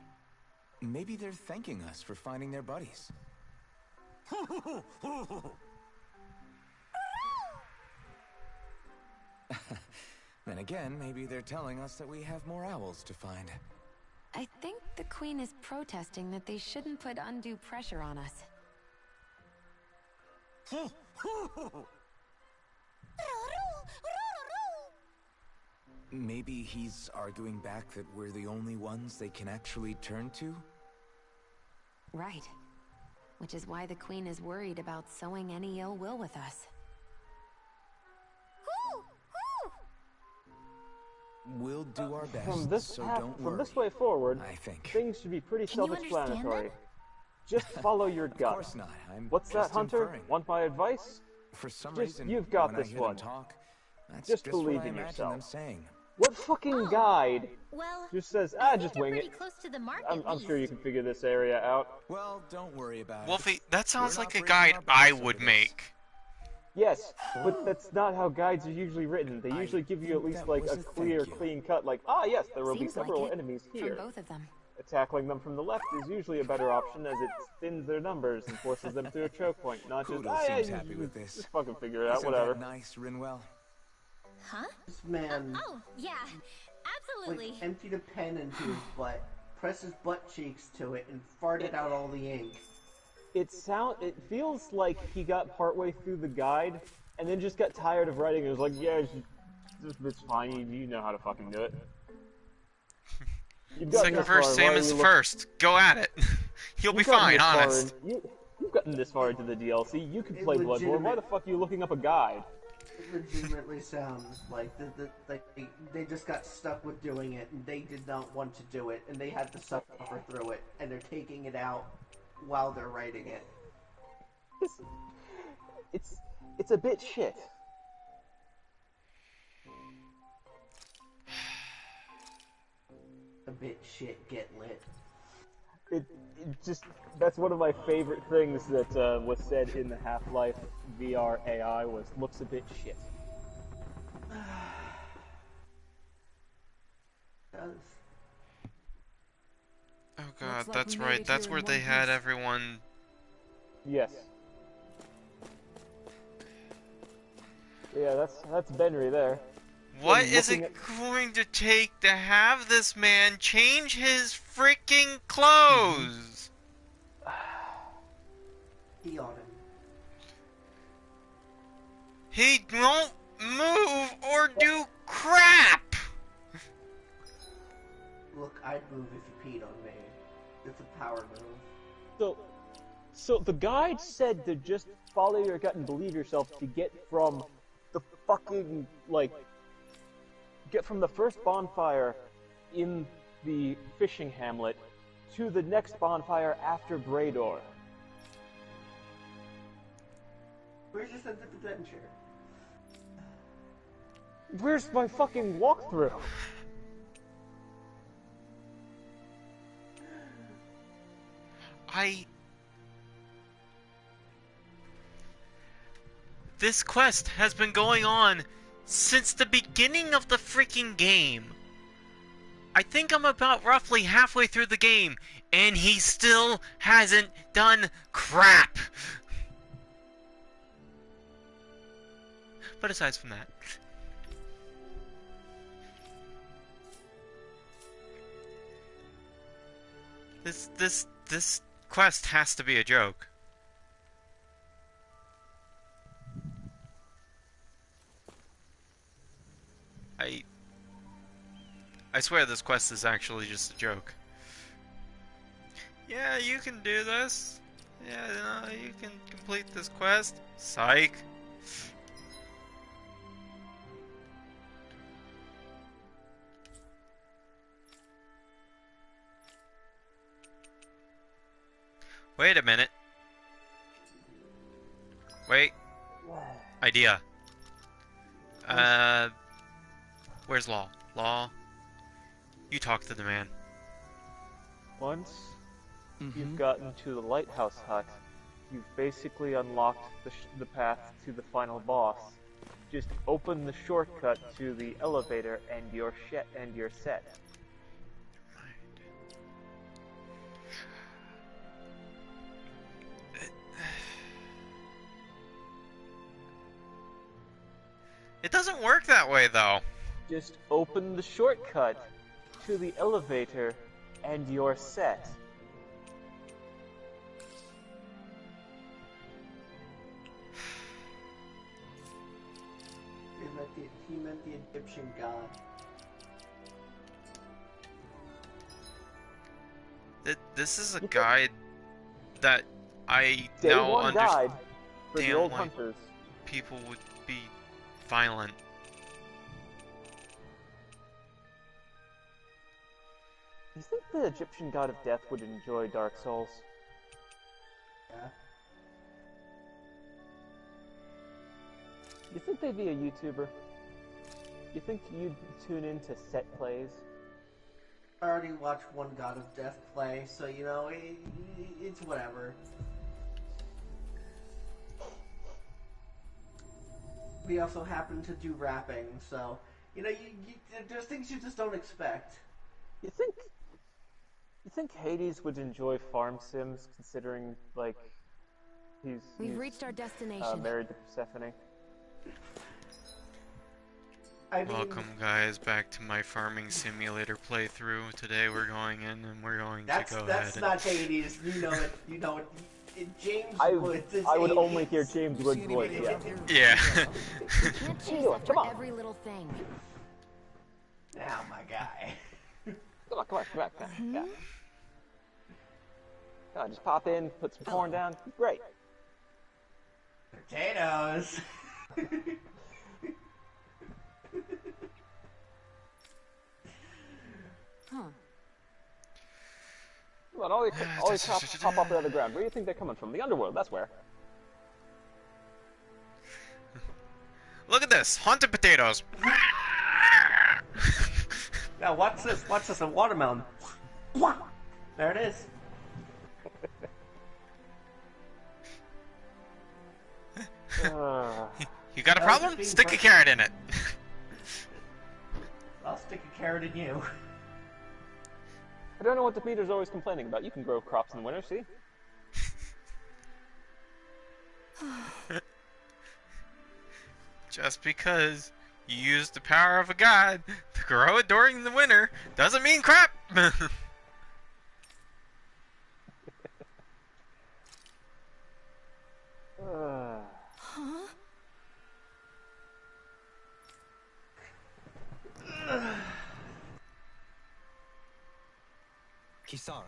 Maybe they're thanking us for finding their buddies. Then again, maybe they're telling us that we have more owls to find. I think the Queen is protesting that they shouldn't put undue pressure on us. Maybe he's arguing back that we're the only ones they can actually turn to? Right. Which is why the Queen is worried about sowing any ill will with us. We'll do our best, From this so path, don't from worry. this way forward, I think. things should be pretty Can you understand self-explanatory. them? Just follow your gut. Of course not. I'm What's that, just Hunter? inferring. Want my advice? For some Just- reason, you've got when this I hear one. them talk, that's Just just believe what I in imagine yourself. them saying. What fucking guide Well, just says, I just think they're wing pretty it? close to the mark I'm at sure you least. can figure this area out. Well, don't worry about Wolfie, it. that sounds We're like not a breaking guide our I backs would over this. make. Yes, but that's not how guides are usually written. They I usually give you at think least that like was a a clear, thank you. clean cut, like, yes, there will be Seems like several it. enemies here. From both of them. Tackling them from the left is usually a better option as it thins their numbers and forces them to a choke point, not just, Kudo seems happy with this. Just fucking figure it out, Isn't whatever. that nice, Rinwell? Huh? This man Oh, yeah. Absolutely. like emptied a pen into his butt, pressed his butt cheeks to it, and farted out all the ink. It feels like he got partway through the guide and then just got tired of writing and was like, yeah, it's fine, you know how to fucking do it. You've gotten Second this far, verse, why same are as you the first. Go at it. You'll be You've gotten fine, this far honest. You've gotten this far into the DLC, you can It play Bloodborne, why legitimate- the fuck are you looking up a guide? It legitimately sounds like they just got stuck with doing it, and they did not want to do it, and they had to suffer through it, and they're taking it out while they're writing it. It's a bit shit. A bit shit, get lit. It just, that's one of my favorite things that was said in the Half-Life VR AI was, looks a bit shit. Does. Oh god, like that's we made right. it That's here where in they one had piece. everyone. Yes. Yeah, that's Benry there. What And is looking it going to take to have this man change his freaking clothes? He on him. He won't move or do crap! Look, I'd move if you peed on me. It's a power move. So the guide said to just follow your gut and believe yourself to get from the fucking, like, get from the first bonfire in the fishing hamlet to the next bonfire after Brador. Where's your sense of adventure? Where's my fucking walkthrough? This quest has been going on since the beginning of the freaking game. I think I'm about roughly halfway through the game, and he still hasn't done crap. But aside from that, this quest has to be a joke. I swear this quest is actually just a joke. Yeah, you can do this. Yeah, no, you can complete this quest. Psych. Wait a minute. Wait. Idea. Where's Law? Law? You talk to the man. Once you've gotten to the lighthouse hut, you've basically unlocked the path to the final boss. Just open the shortcut to the elevator and you're set. It doesn't work that way, though. Just open the shortcut to the elevator and you're set. He meant the Egyptian god. This is a guide that I Day now one guide for the understand old why hunters. people would be violent. Do you think the Egyptian god of death would enjoy Dark Souls? Yeah. You think they'd be a YouTuber? You think you'd tune into set plays? I already watched one God of Death play, so you know, it's whatever. We also happen to do rapping, so you know, there's things you just don't expect. You think Hades would enjoy farm sims, considering like We've reached our destination. Married to Persephone? Welcome, guys, back to my farming simulator playthrough. Today we're going in and we're going to go That's ahead. not Hades. You know it. You know it. James Woods is I would Hades. only hear James Woods' voice. Yeah. We can't chase after every little thing. Now, my guy. Come on. Come on, just pop in, put some corn down. Great. Potatoes. Huh. Come on, all these crops pop up out of the ground. Where do you think they're coming from? The underworld, that's where. Look at this! Haunted potatoes! Now, watch this. Watch this. A watermelon. There it is. You got a problem? Stick a carrot in it. I'll stick a carrot in you. I don't know what the Peter's always complaining about. You can grow crops in the winter, see? Just because you use the power of a god to grow it during the winter doesn't mean crap! Huh? Kisara.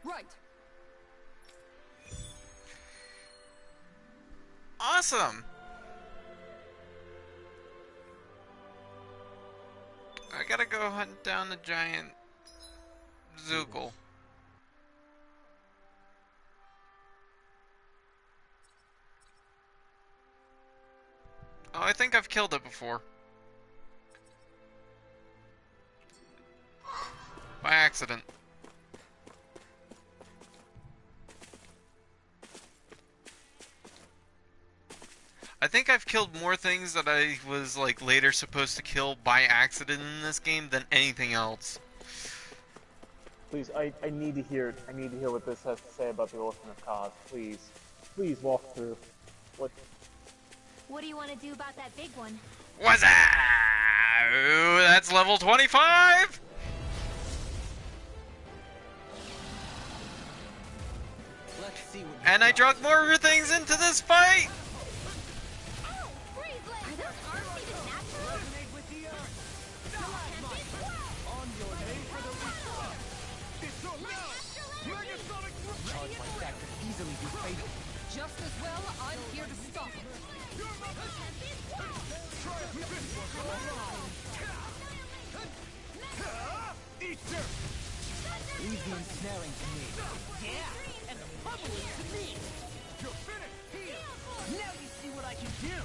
Right. Awesome! I gotta go hunt down the giant Zookle. Oh, I think I've killed it before. By accident. I think I've killed more things that I was like later supposed to kill by accident in this game than anything else. Please, I need to hear what this has to say about the Orphan of Kos. Please walk through. What do you want to do about that big one? What's that? Ooh, that's level 25. Let's see what And I drug more things into this fight. Leave the ensnaring to me. Yeah, and the pummeling to me. You're finished! Now you see what I can do.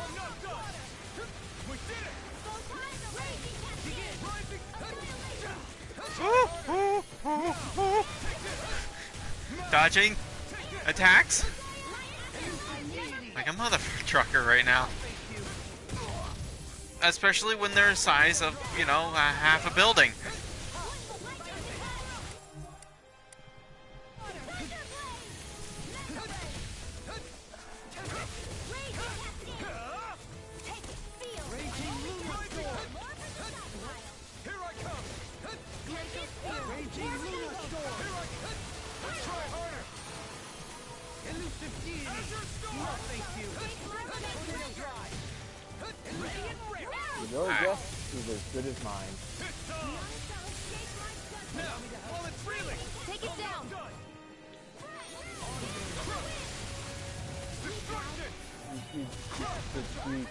I'm not done! We did it! Dodging attacks like a mother trucker right now. Especially when they're the size of, you know, half a building. Your guess is as good as mine. Take it down.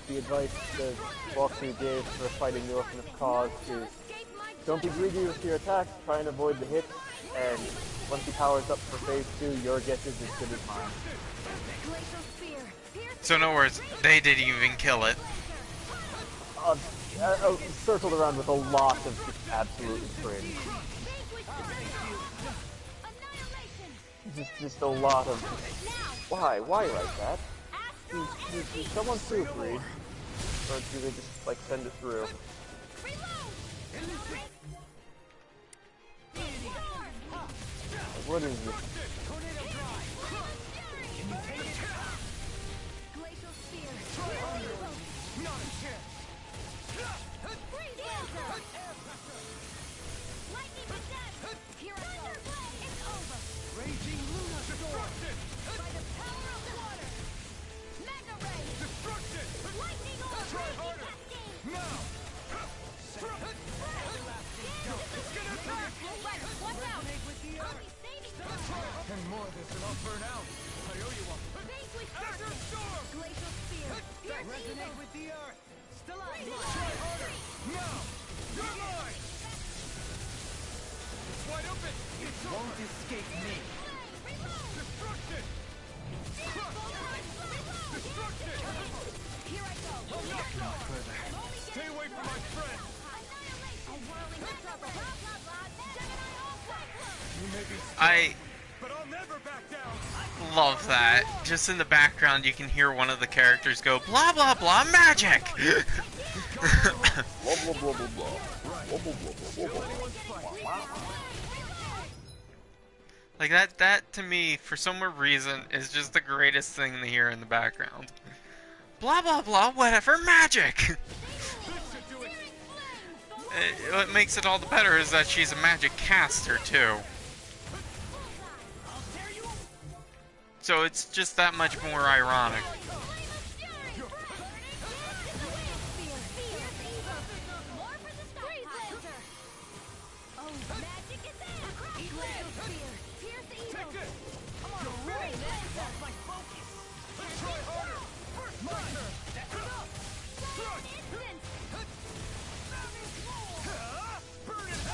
The advice the walkthrough gave for fighting the Orphan's cause is don't be greedy with your attacks, try and avoid the hits, and once he powers up for phase 2, your guess is as good as mine. So in other words, they didn't even kill it. Circled around with a lot of just absolute cringe. Just a lot of... Why like that? Is someone proofread? Or do they just, like, send it through? What is this? And more of this and I'll burn out. I owe you one. Desert Storm! Glacial Spear! Resonate with the earth! Try harder! Now! You're mine! It's wide open! It's Won't escape me! Destruction! Destruction! Here I go! No further. Stay away from my friend! You may be I but I'll never back down! love that. Just in the background, you can hear one of the characters go, blah blah blah, magic! Like that to me, for some reason, is just the greatest thing to hear in the background. Blah blah blah, whatever, magic! What makes it all the better is that she's a magic caster, too. So it's just that much more ironic.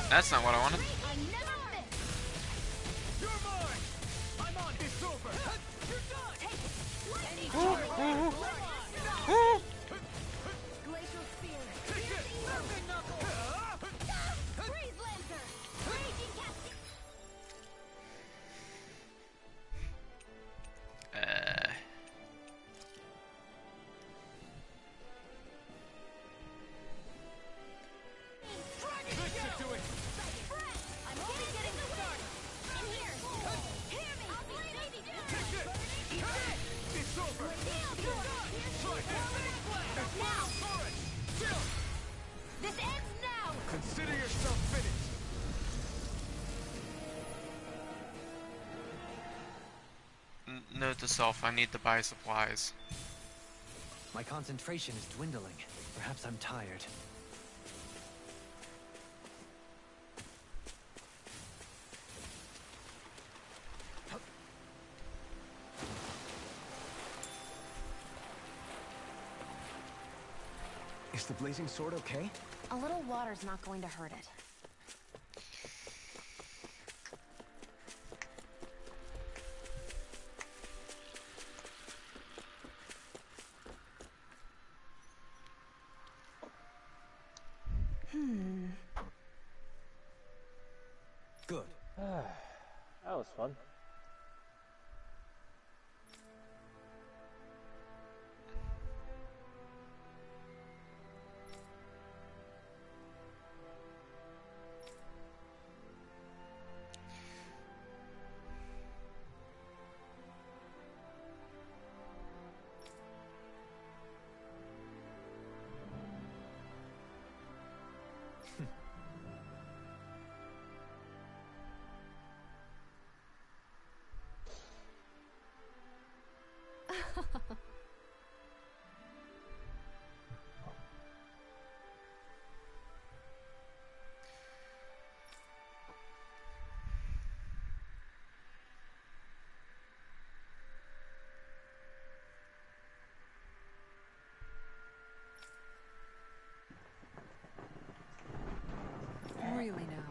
That's not what I wanted. Consider yourself finished! Note to self, I need to buy supplies. My concentration is dwindling. Perhaps I'm tired. Is the blazing sword okay? A little water's not going to hurt it. fun. Really now.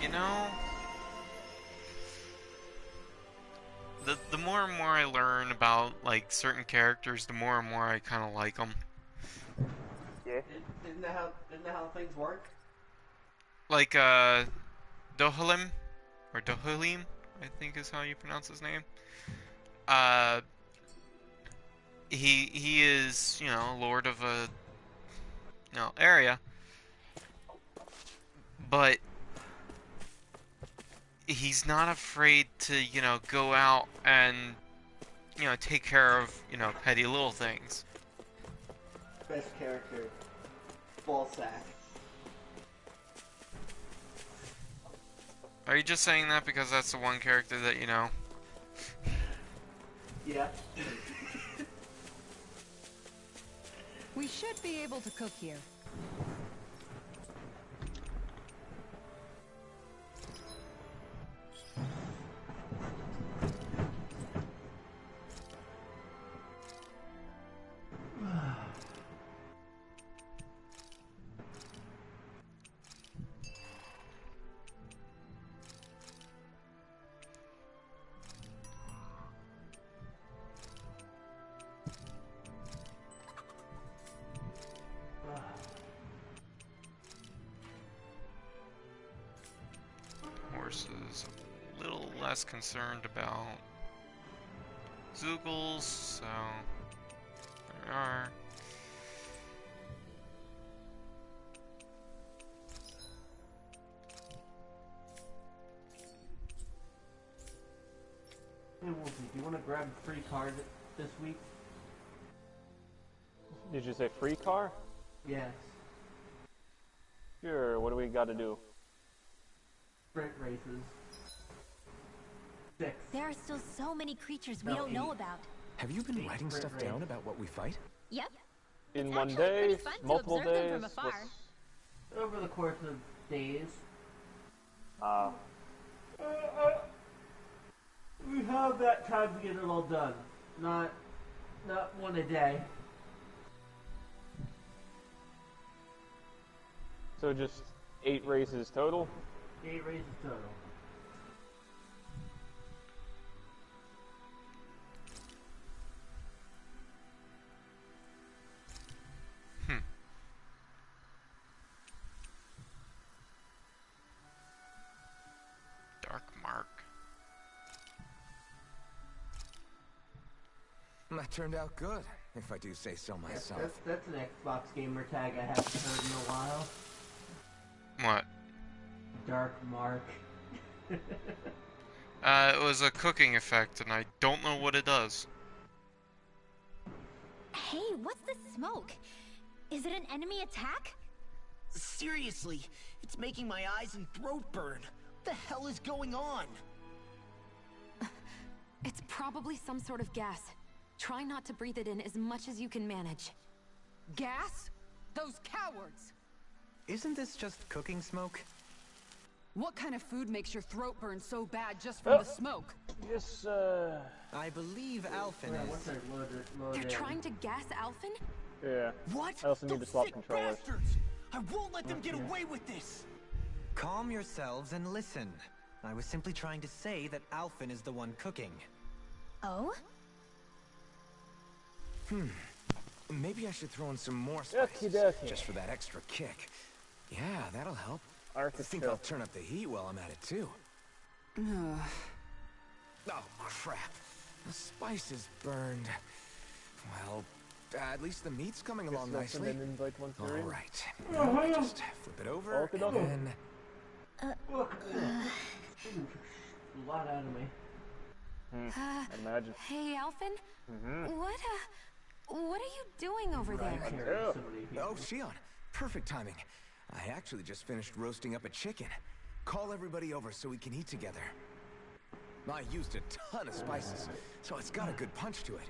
You know, the more and more I learn about like certain characters, the more and more I kind of like them. Yeah. Isn't that how things work? Like Dohalim, or Dohalim, I think is how you pronounce his name. He is, you know, lord of a area, but he's not afraid to, you know, go out and, you know, take care of, you know, petty little things. Best character, ball sack. Are you just saying that because that's the one character that you know? Yeah. We should be able to cook here. Horses a little less concerned about Zoogles, so there are. Hey Wolfie, do you want to grab a free car this week? Did you say free car? Yes. Sure, what do we got to do? Sprint races. 6. There are still so many creatures we don't know about. Have you been writing stuff down about what we fight? Yep. In It's one actually day, pretty fun to multiple observe them days? from afar. Over the course of days. We have that time to get it all done. Not one a day. So just 8 races total? 8 races total. Dark Mark. That turned out good, if I do say so myself. That's an Xbox gamer tag I haven't heard in a while. What? Dark Mark. It was a cooking effect, and I don't know what it does. Hey, what's the smoke? Is it an enemy attack? Seriously, it's making my eyes and throat burn. What the hell is going on? It's probably some sort of gas. Try not to breathe it in as much as you can manage. Gas? Those cowards! Isn't this just cooking smoke? What kind of food makes your throat burn so bad just from the smoke? Yes, I believe Alphen is. They're trying to gas Alphen? Yeah. What? I also need to swap Sick controllers. bastards! I won't let them get away with this! Calm yourselves and listen. I was simply trying to say that Alphen is the one cooking. Oh? Maybe I should throw in some more spices, just for that extra kick. Yeah, that'll help. I think I'll turn up the heat while I'm at it, too. Oh, crap. The spice is burned. Well, at least the meat's coming along nicely. All right. Now just flip it over, and then... A lot out of me. I'd imagine. Hey, Alphen? What are you doing over there? Oh, Shionne. Perfect timing. I actually just finished roasting up a chicken. Call everybody over so we can eat together. I used a ton of spices, so it's got a good punch to it.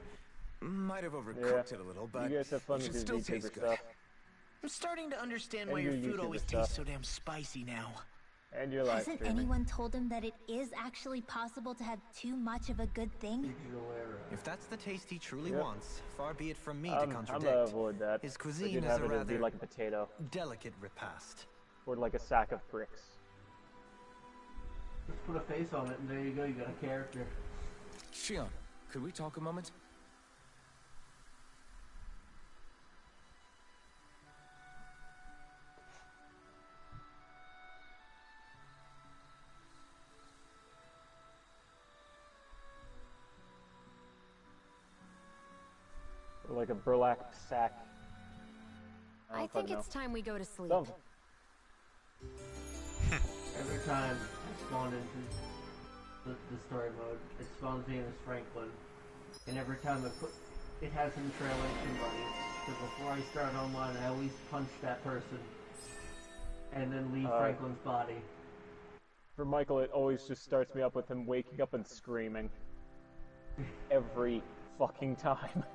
Might have overcooked it a little, but you guys have fun it should with still your taste YouTuber good. stuff. I'm starting to understand And why your your food YouTuber always stuff. tastes so damn spicy now. And your live Hasn't streaming. anyone told him that it is actually possible to have too much of a good thing? If that's the taste he truly Yep. wants, far be it from me to I'm contradict. gonna avoid that. His I cuisine could is have a it as rather be like a potato. delicate repast. Or like a sack of bricks. Just put a face on it, and there you go. You got a character. Shionne, could we talk a moment? Or like a burlap sack. I think it's time we go to sleep. Something. Every time I spawn into the story mode, it spawns me as Franklin. And every time it has him trailing somebody. So before I start online, I always punch that person. And then leave Franklin's body. For Michael, it always just starts me up with him waking up and screaming. Every fucking time.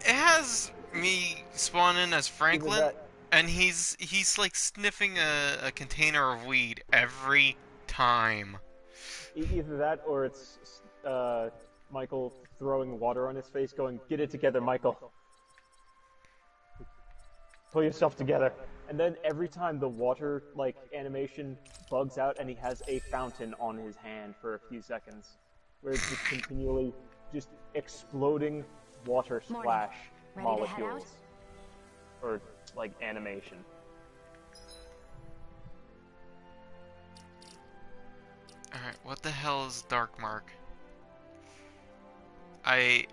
It has me spawn in as Franklin, and he's like sniffing a container of weed every time. Either that, or it's Michael throwing water on his face, going, "Get it together, Michael. Pull yourself together." And then every time the water like animation bugs out, and he has a fountain on his hand for a few seconds, where it's just continually just exploding water splash molecules, or like animation. Alright, what the hell is Darkmark? It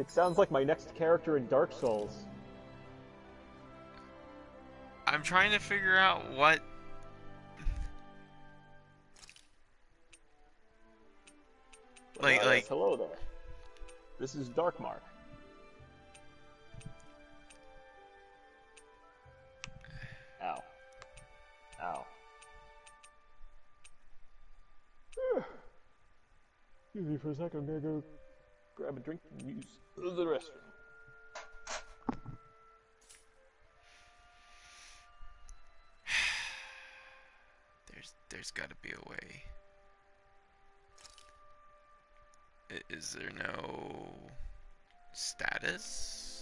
sounds like my next character in Dark Souls. I'm trying to figure out what... Like... Hello there. This is Darkmark. Ow. Ow. Excuse me for a second, I'm gonna go grab a drink and use the restroom. There's gotta be a way. Is there no status?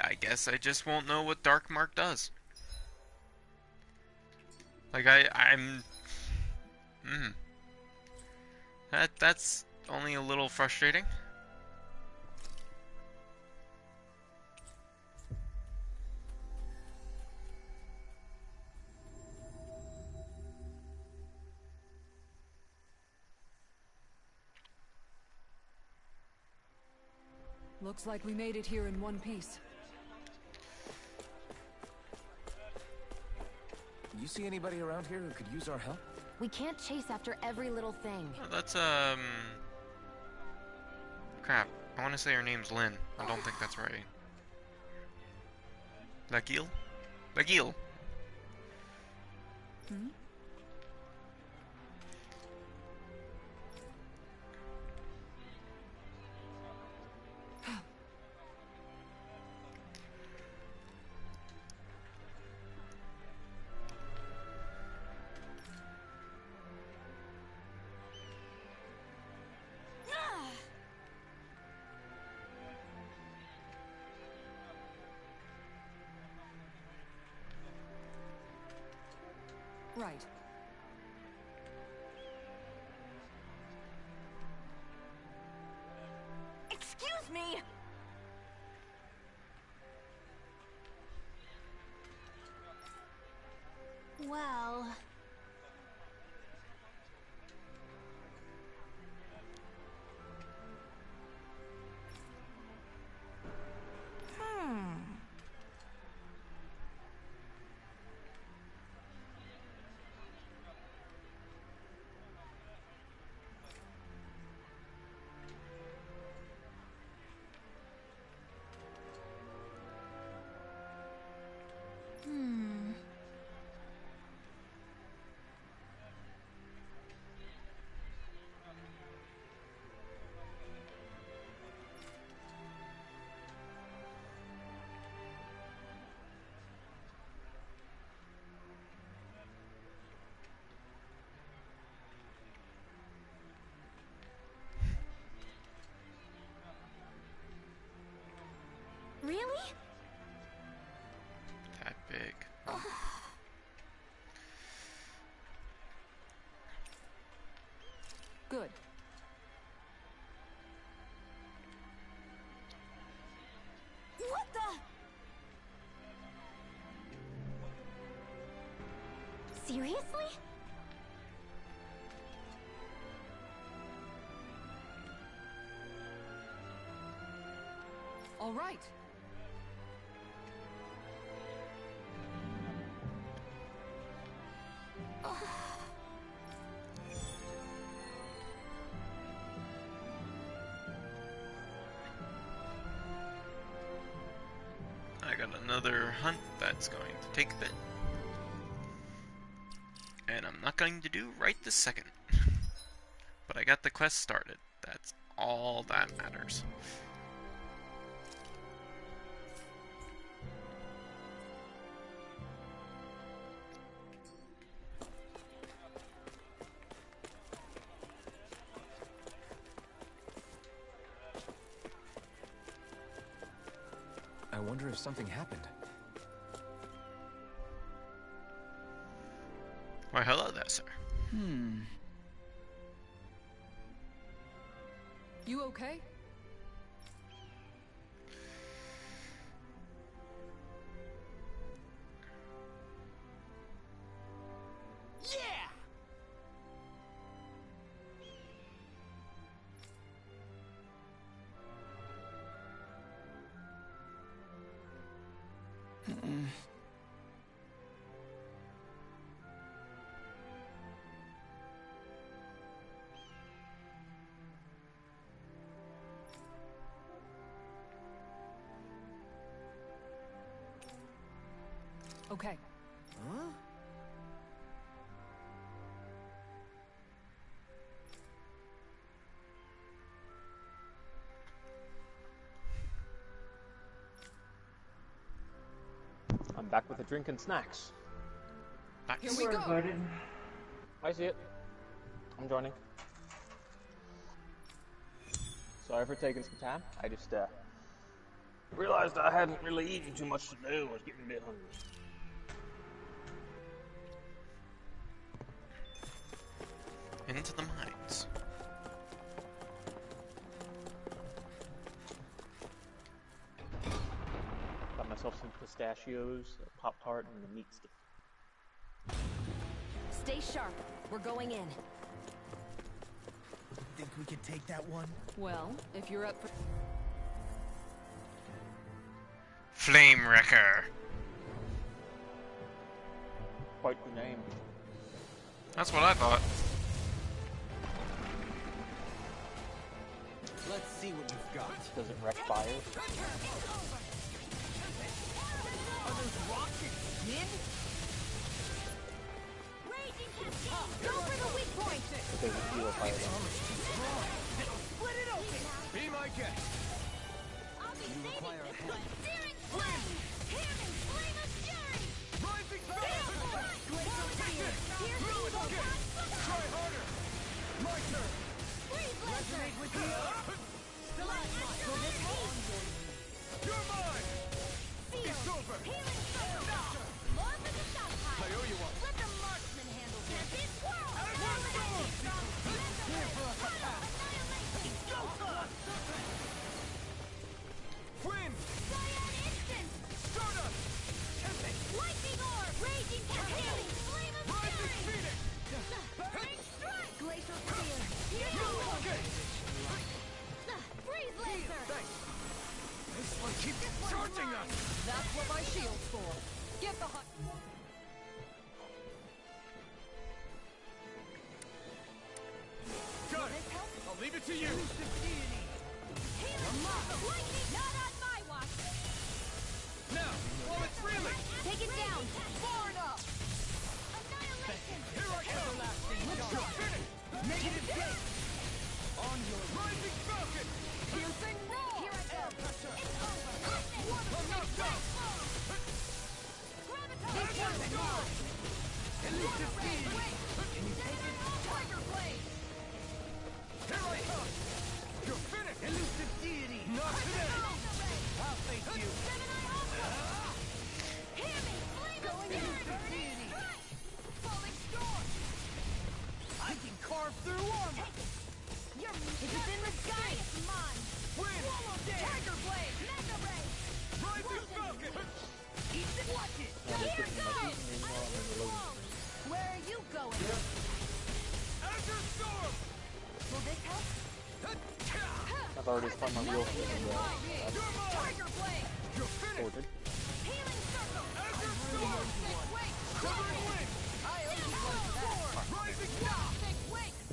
I guess I just won't know what Darkmark does. Like I'm that's only a little frustrating. Looks like we made it here in one piece. You see anybody around here who could use our help? We can't chase after every little thing. Oh, that's crap. I want to say her name's Lynn. I don't think that's right. That Gil? Bagil. Hmm? Right. Excuse me! Well... Really? That big. Good. What the? Seriously? All right. I got another hunt that's going to take a bit. And I'm not going to do right this second. But I got the quest started. That's all that matters. I wonder if something happened. Why, hello there, sir. You okay? Yeah! Okay. Huh? I'm back with a drink and snacks. Here we go. I see it. I'm joining. Sorry for taking some time. I just realized I hadn't really eaten too much today. I was getting a bit hungry. Into the mines. Got myself some pistachios, a Pop-Tart, and a meat stick. Stay sharp. We're going in. Think we could take that one? Well, if you're up for... Flame Wrecker. Quite the name. That's what I thought. Let's see what you've got. Does it wreck fires? Others rocket skin? Raging cascade! Go for the weak point! Okay, we feel fire then. Split it open! Be my guest! You require a hand. Searing flame! Hammond flame of fury! Rising Try harder! My turn! Freeze laser! Resonate with the You're mine! It's over! Healing circle! More for the south I owe you one. Let the marksman handle this! Tempest swirl! Here for us to pass! Wind! Cyan instant! Stardust! Tempest! Lightning orb! Raging cascade! Flame of Rising fury! Phoenix! Burning strike! Glacial spear! Okay! Freeze laser! Thanks. This one keeps charging us! That's what my shield's for. Get the hut. Got it! I'll leave it to you! Healing circle! Lightning! Not on my watch! Now, while it's reeling! Take it down! Far enough! Annihilation! Here I come! You're finished! Negative gate! On your rising falcon! Piercing roar! Here I go! It's over! I'm knocked out! Graviton! Elusive speed! Can you take it? Tiger blade! Here I come! You're finished! Elusive deity! Not today! I'll face you! Gemini Alpha! Hammy! Flame of fury! Burning strike! Falling storm! I can carve through armor! If it's in the sky, it's mine! Wind! Tiger blade! Mega ray! Rising falcon! Eat it! Watch it! Here goes! Where are you going? Azure Storm! Will this help? I've already spun my wheel for Tiger blade! You're finished! sorted. Healing circle! Azure Storm! Wait! Quivering wing! Rising Wow! Thick wings!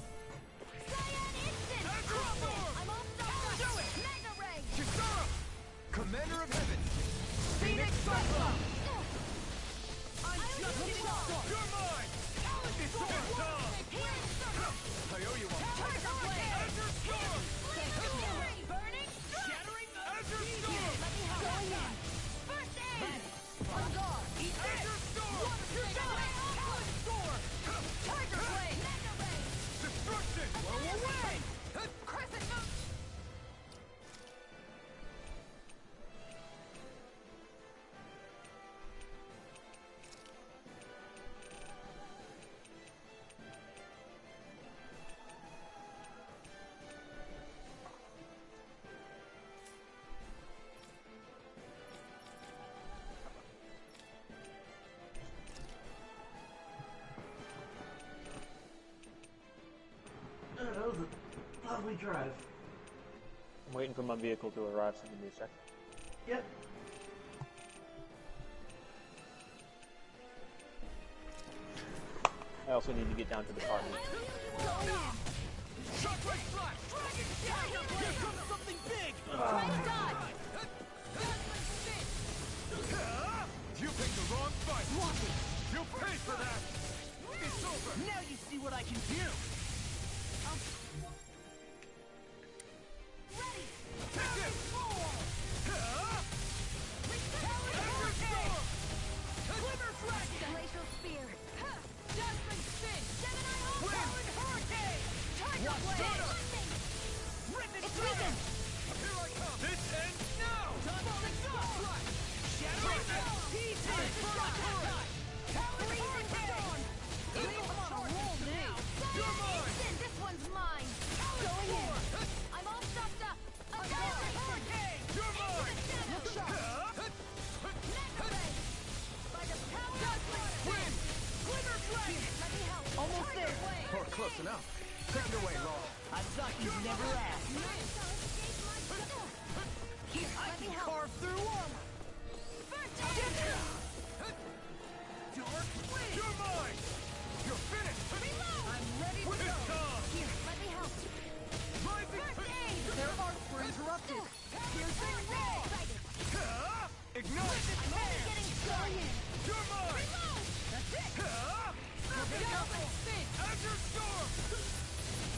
Cyan instant! Azure Storm! I'm all stuffed up! Mega ray! Kisara! Commander of Heaven! Phoenix Cyclone! I'm just getting started! You're mine! It's your time! Healing circle! I owe you one! Tiger blade! Azure Storm! Flame of fury! Burning strike! Shattering the Azure Storm! Let me help! Going in! First aid! On guard! Eat this! Azure Storm! You're going! Sword! Tiger blade! Mega ray! Destruction! Blow away! Crescent moon! That was a lovely drive. I'm waiting for my vehicle to arrive, so give me a second. Yep. I also need to get down to the party. Shockwave flash! Here comes something big! You picked the wrong fight! You'll pay for that! It's over! Now you see what I can do! Ready! Take it! Glimmer Dragon! Glacial spear! Dazzling Spin! Gemini Alpha! Wind! Hurricane! Tiger Watch blade! Shadow! Lightning! Rip it It's through! weakened! Here I come! This ends now! Falling Storm! Shattering Storm! Pieces! Freezing storm! It's on a roll now! You're mine! Instant! This one's mine! Going in! I'm all stuffed up! Hurricane! You're mine! Mega ray! By the power of water! Wind! Glimmer Dragon! Let me help! Almost Tiger there. blade! Or close enough. Take it away, Law. Asaki's never asked. Here, I let me can help! carve through armor. First aid! Dark Wind! You're mine! You're finished! I'm ready to It's go. time! Here, let me help! Rising! First aid! Their arts were interrupted. Piercing ray! Ignite! I'm only getting started! spin! Azure Storm!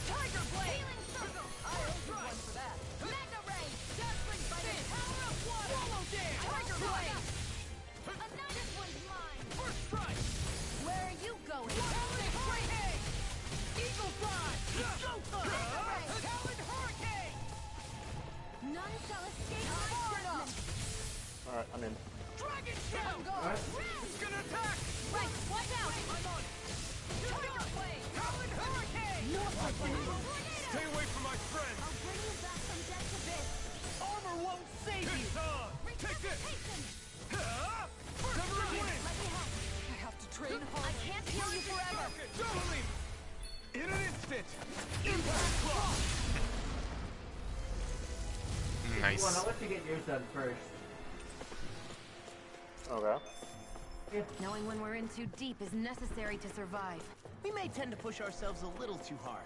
Tiger Blade! Healing Circle! I owe you one for that. Mega Ray! Dazzling Spin! Power of Water! Swallow Dance! Tiger Blade! This one's mine! First Strike! Where are you going? Talon Hurricane! Eagle Fly! Showtime! Mega Ray! Talon Hurricane! None shall escape my judgment! Alright, I'm in. Dragon Shell! It's gonna attack! Right, watch out! I'm on it! Tiger Blade! Talon Hurricane! Stay away from my friends! I'll bring you back from death's abyss! Armor won't save you! Take this! Severing Wind! Let me help! I have to train hard. I can't heal you forever! Double Leap! In an instant! Impact Claw! Nice. Well, I'll let you get yours done first. Okay. Knowing when we're in too deep is necessary to survive. We may tend to push ourselves a little too hard.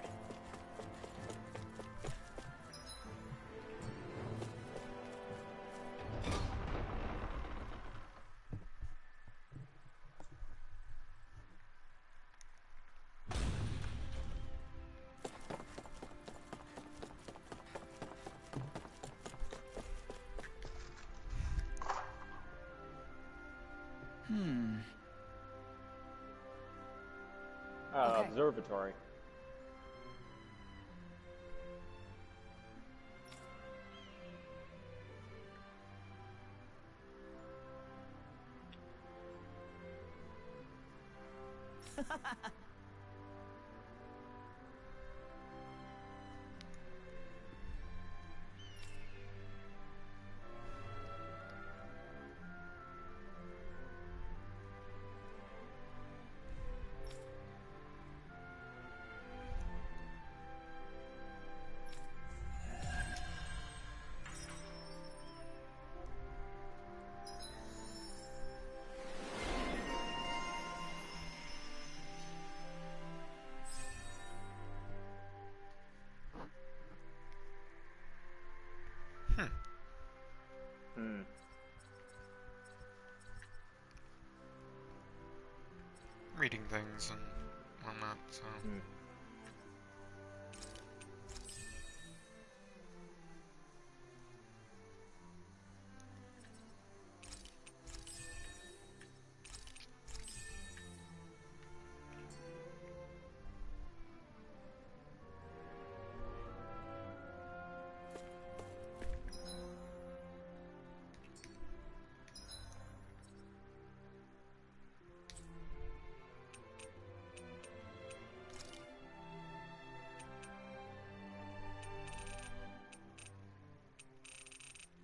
Okay. Observatory. Reading things and whatnot, so.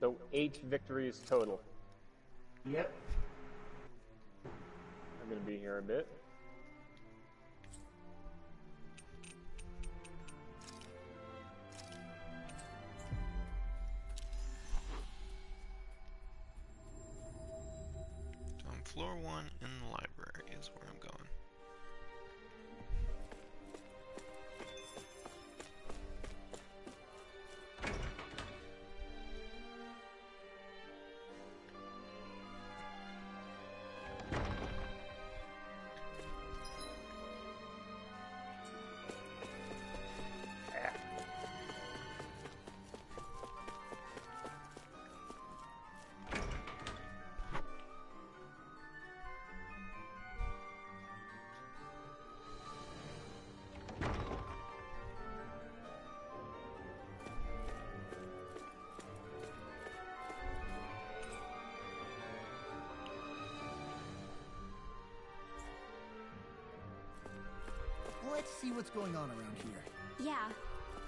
So 8 victories total. Yep. I'm gonna be here a bit. On floor 1 in the library is where I'm going. Let's see what's going on around here. Yeah,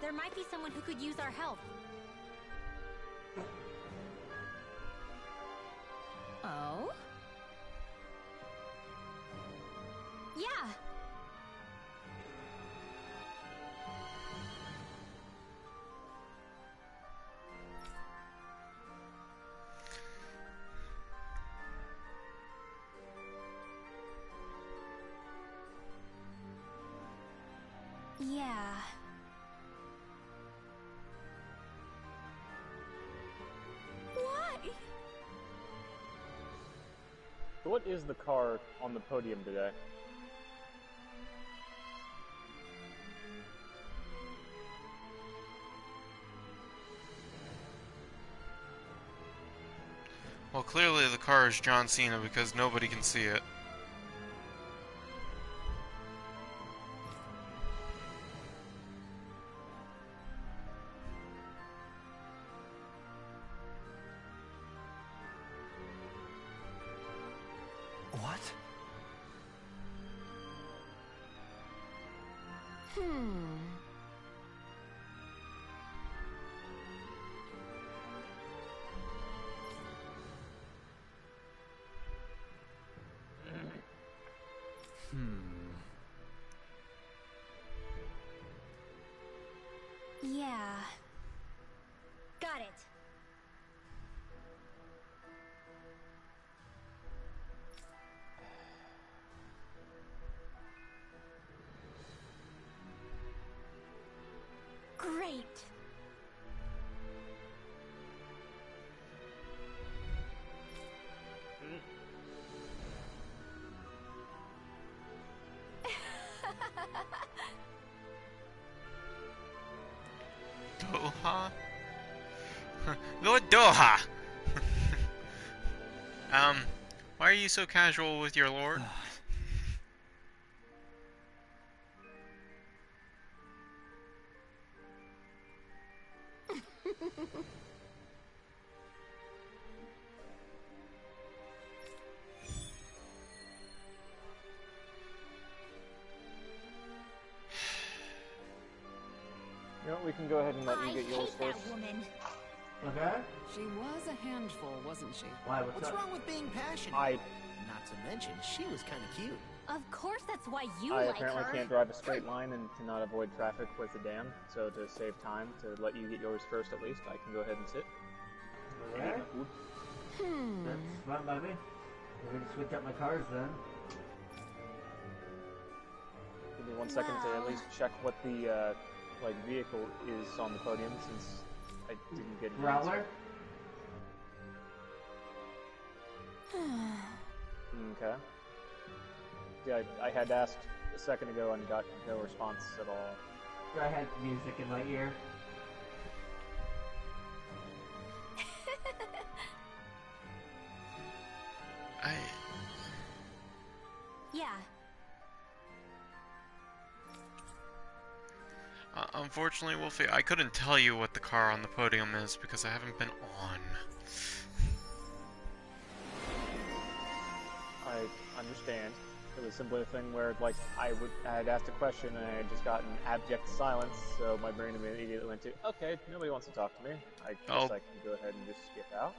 there might be someone who could use our help. Oh? Yeah. Yeah. Why? So what is the car on the podium today? Well, clearly the car is John Cena because nobody can see it. What? Yeah. Got it. Great. Doha? Lord Doha! Why are you so casual with your lord? You know what, we can go ahead and let you get yours first. Okay. She was a handful, wasn't she? Why, What's wrong with being passionate? Not to mention, she was kind of cute. Of course that's why you I like apparently her. can't drive a straight line and to not avoid traffic with the dam, so to save time, to let you get yours first at least, I can go ahead and sit. Okay. And eat my food. That's fine by me. We can switch up my cars then. Give me 1 second to at least check what the vehicle is on the podium, since I didn't get an Growler? Okay. Yeah, I had asked a second ago and got no response at all. I had music in my ear. Yeah. Unfortunately, Wolfie, I couldn't tell you what the car on the podium is because I haven't been on. I understand. It was simply a thing where, like, I had asked a question and I had just gotten abject silence, so my brain immediately went to, okay, nobody wants to talk to me. I guess I can go ahead and just skip out.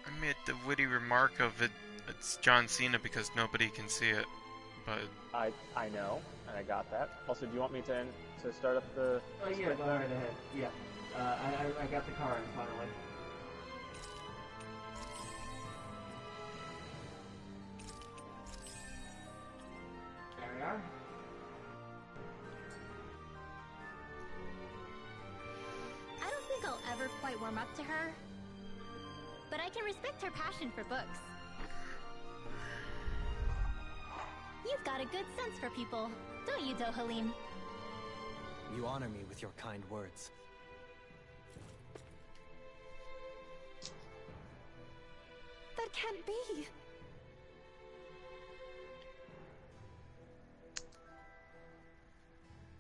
I made the witty remark of it's John Cena because nobody can see it, but... I know, and I got that. Also, do you want me to start up the... Oh yeah, go right ahead. Yeah. I got the car in finally. There we are. I don't think I'll ever quite warm up to her, but I can respect her passion for books. You've got a good sense for people, don't you, Dohalim? You honor me with your kind words. That can't be.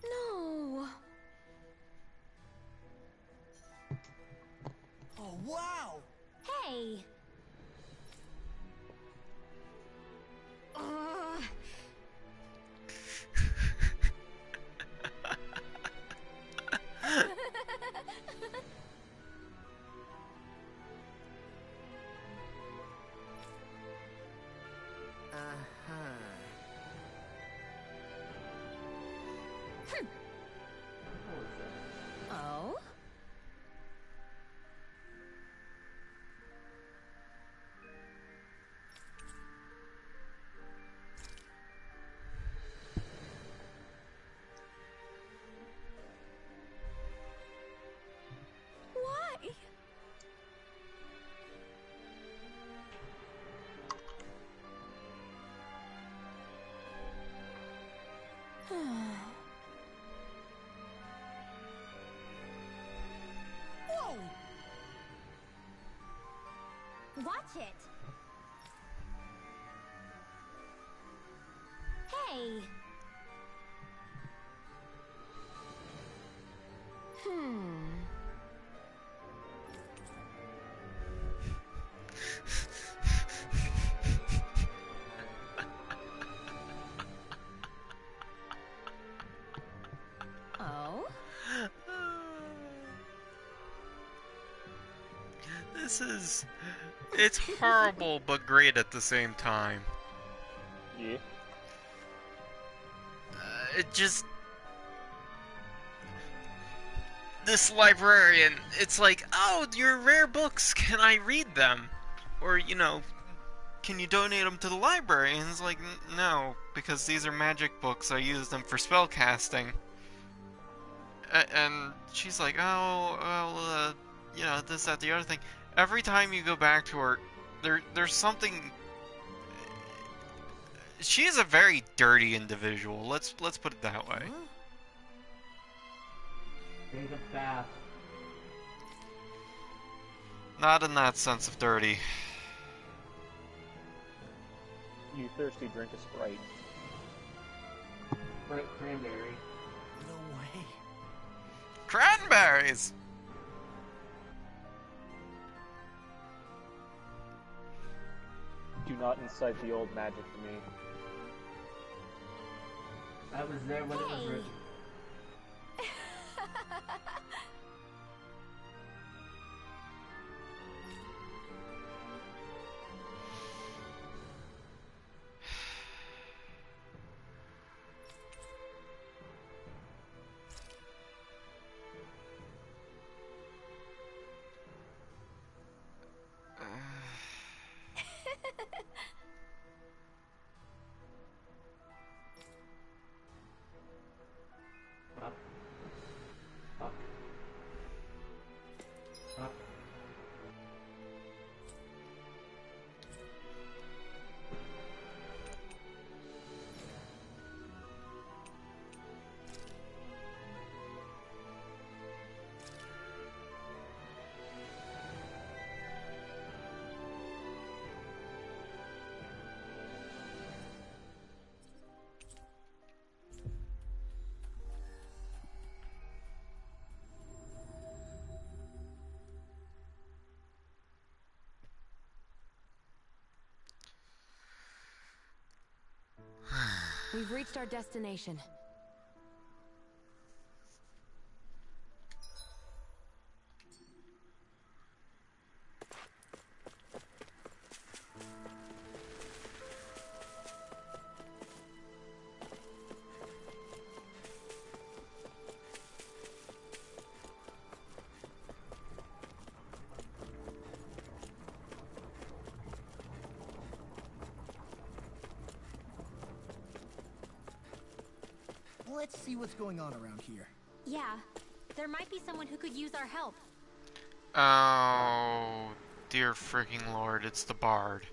No. Oh, wow! Hey! Oh? Why? Watch it! Hey! Oh? It's horrible but great at the same time. Yeah. This librarian, it's like, oh, your rare books, can I read them? Or, you know, can you donate them to the library? And it's like, no, because these are magic books, I use them for spell casting. And she's like, oh, well, you know, this, that, the other thing. Every time you go back to her, there's something... She is a very dirty individual, let's put it that way. Take a bath. Not in that sense of dirty. You thirsty, drink a Sprite. Sprite cranberry. No way. Cranberries! Do not incite the old magic to me. I was there when it was written. We've reached our destination. Let's see what's going on around here. Yeah, there might be someone who could use our help. Oh, dear freaking lord, it's the Bard.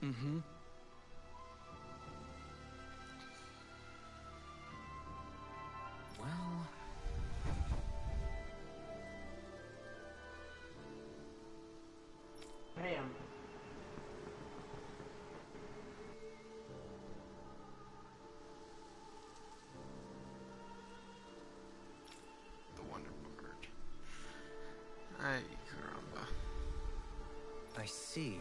Mm-hmm. Well... Bam. The Wonder Bard. Ay, caramba. I see.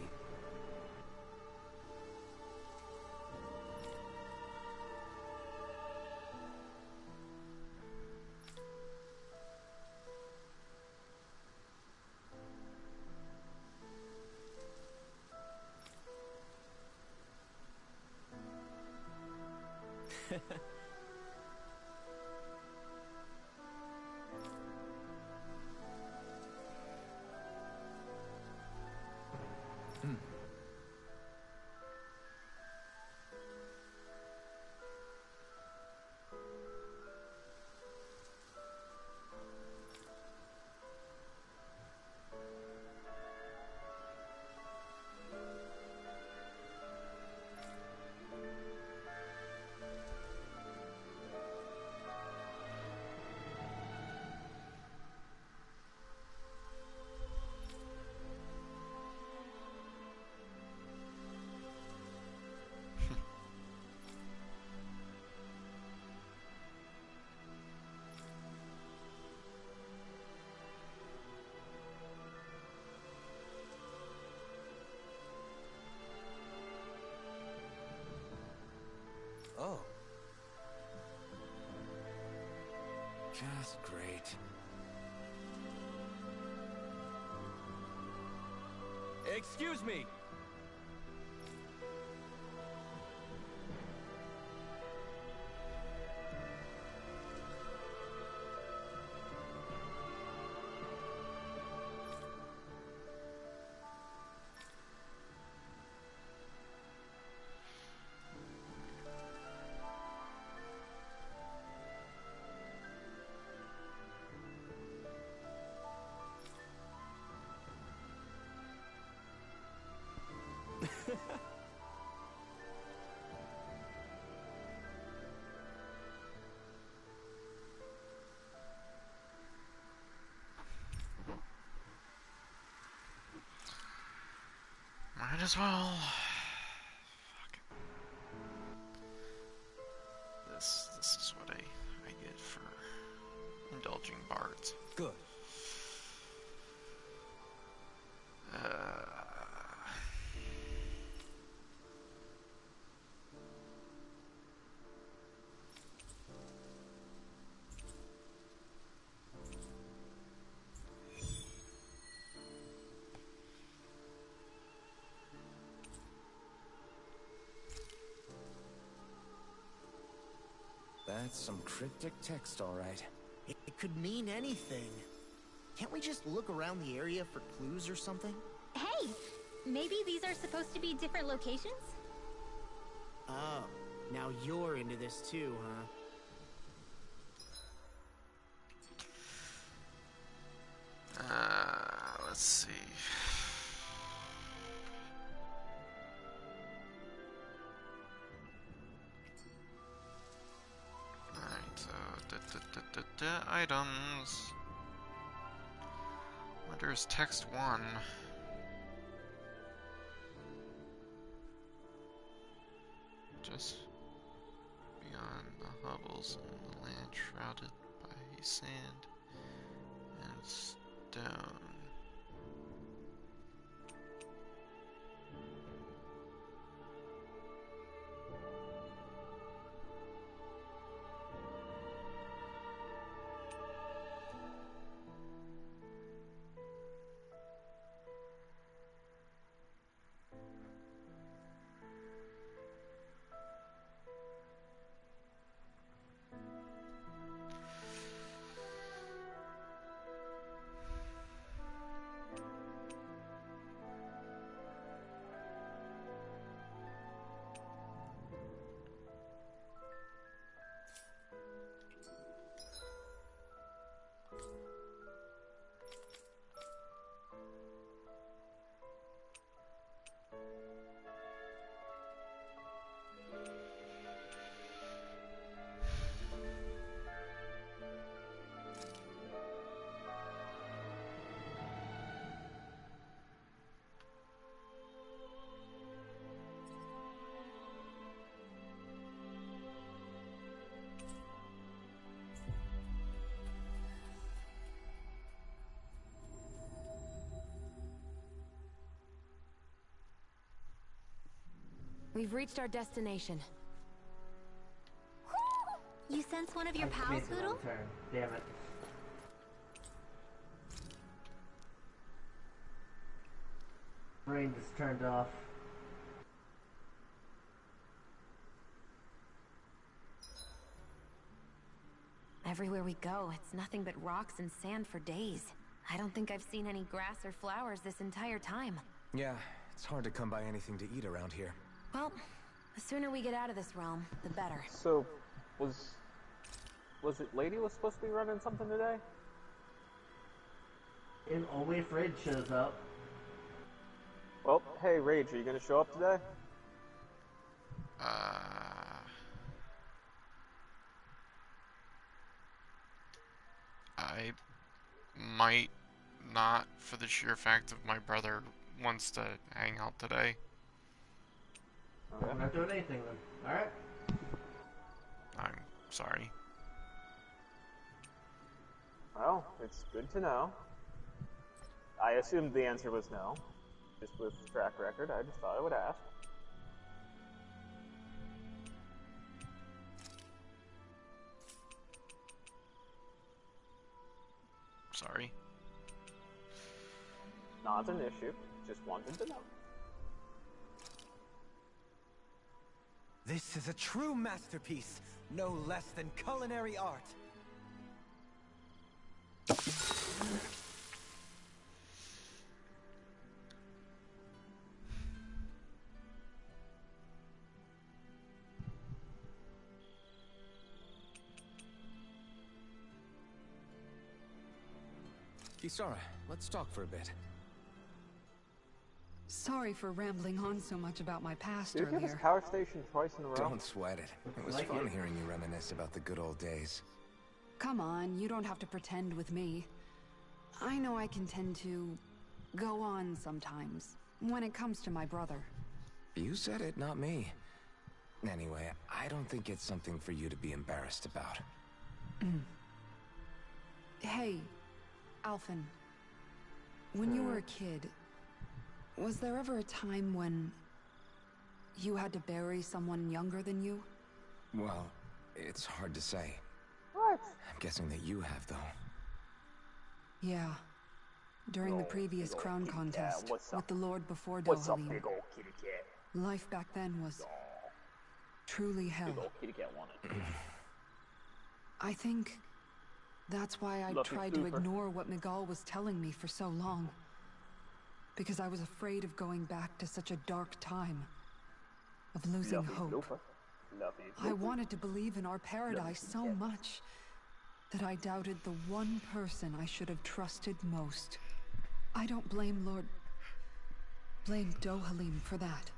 Just great. Excuse me! Might as well. Fuck. This is what I get for indulging bards. Good. That's some cryptic text, all right. It could mean anything. Can't we just look around the area for clues or something? Hey! Maybe these are supposed to be different locations? Oh, now you're into this too, huh? Let's see. Items. Wonder is text 1. Just beyond the hovels and the land shrouded by sand and stone. We've reached our destination. You sense one of your pals, Poodle? Damn it. Brain just turned off. Everywhere we go, it's nothing but rocks and sand for days. I don't think I've seen any grass or flowers this entire time. Yeah, it's hard to come by anything to eat around here. Well, the sooner we get out of this realm, the better. So, was it Lady was supposed to be running something today? And only if Rage shows up. Well, hey Rage, are you gonna show up today? I might not, for the sheer fact of my brother wants to hang out today. Okay. I'm not doing anything then. Alright. I'm sorry. Well, it's good to know. I assumed the answer was no. Just with track record, I just thought I would ask. sorry. Not an issue. Just wanted to know. This is a true masterpiece, no less than culinary art. Kisara, let's talk for a bit. Sorry for rambling on so much about my past Did you give us earlier. Power Station twice in a row? Don't sweat it. It was fun hearing you reminisce about the good old days. Come on, you don't have to pretend with me. I know I can tend to go on sometimes when it comes to my brother. You said it, not me. Anyway, I don't think it's something for you to be embarrassed about. Hey, Alphen. When you were a kid, was there ever a time when you had to bury someone younger than you? Well, it's hard to say. What? I'm guessing that you have, though. Yeah. During the previous crown contest with the Lord before What's up, Dohalim. big old kitty cat? Life back then was truly hell. Big old kitty cat wanted. I think that's why I Lucky tried to Cooper. ignore what Miguel was telling me for so long. Because I was afraid of going back to such a dark time. Of losing Lucky hope. Looper. Lucky I Looper. wanted to believe in our paradise so much that I doubted the one person I should have trusted most. I don't blame blame Dohalim for that.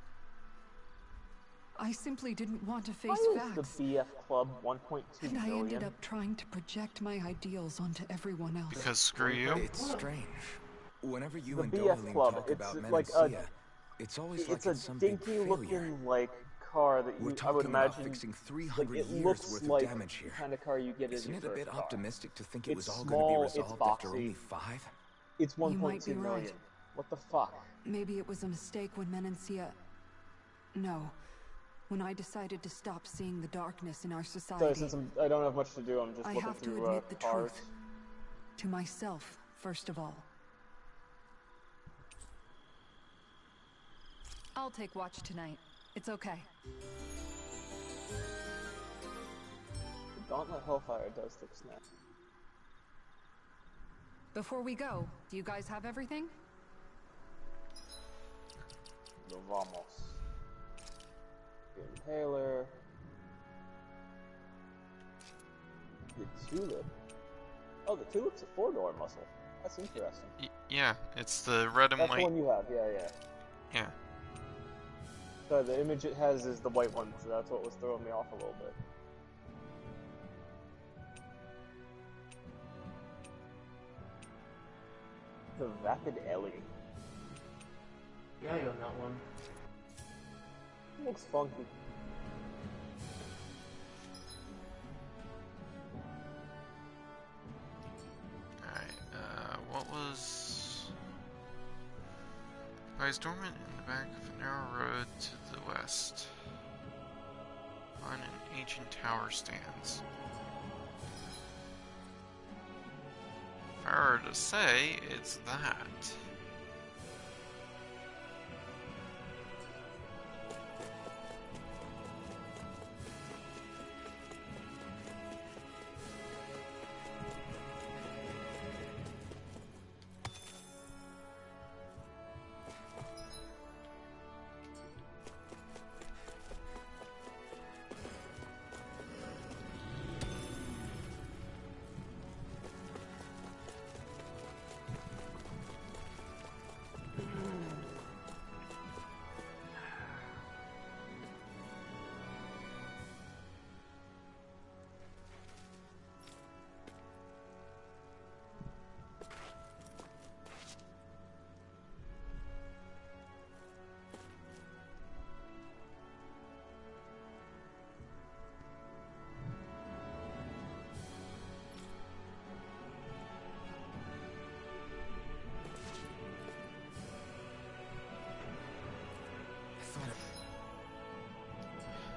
I simply didn't want to face Why facts. is the BF Club 1.2 And I million? ended up trying to project my ideals onto everyone else. Because screw you. It's strange. Whenever you The and BF Dohalim Club, talk it's about like Menancia, it's always like it's a it's some big dinky failure. looking like car that We're I talking would about imagine fixing like 300 it years looks worth like of damage here. the kind of car you get as Isn't your it a first bit car. optimistic to think it was It's all small, going to be it's resolved after boxy. only 5? It's You might 1.2 be million. right. What the fuck? Maybe it was a mistake when Menancia... No. When I decided to stop seeing the darkness in our society. So since I don't have much to do, I'm just I looking have to through admit the cars. truth. To myself, first of all. I'll take watch tonight. It's okay. The Gauntlet Hellfire does look snap. Before we go, do you guys have everything? The Vamos. The Impaler. The Tulip. Oh, the Tulip's a 4-door muscle. That's interesting. Yeah, it's the red and That's white. the one you have, yeah. Yeah. So the image it has is the white one, so that's what was throwing me off a little bit. The Vapid Ellie. Yeah, I own that one. It looks funky. Alright, what was... Lies dormant in the back of a narrow road to the west. On an ancient tower stands. If I were to say, it's that.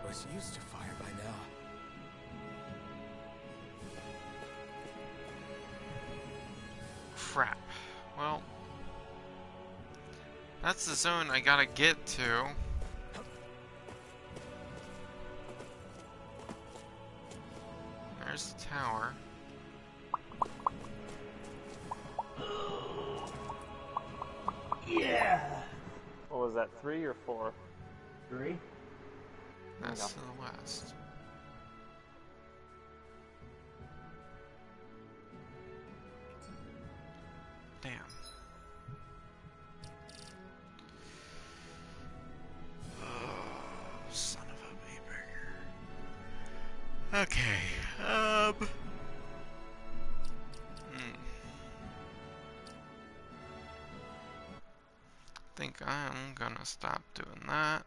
Was used to fire by now. Crap. Well, that's the zone I gotta get to. There's the tower. Yeah! What was that, 3 or 4? 3? That's to the west. Damn. Oh, son of a beeburger. Okay, think I'm gonna stop doing that.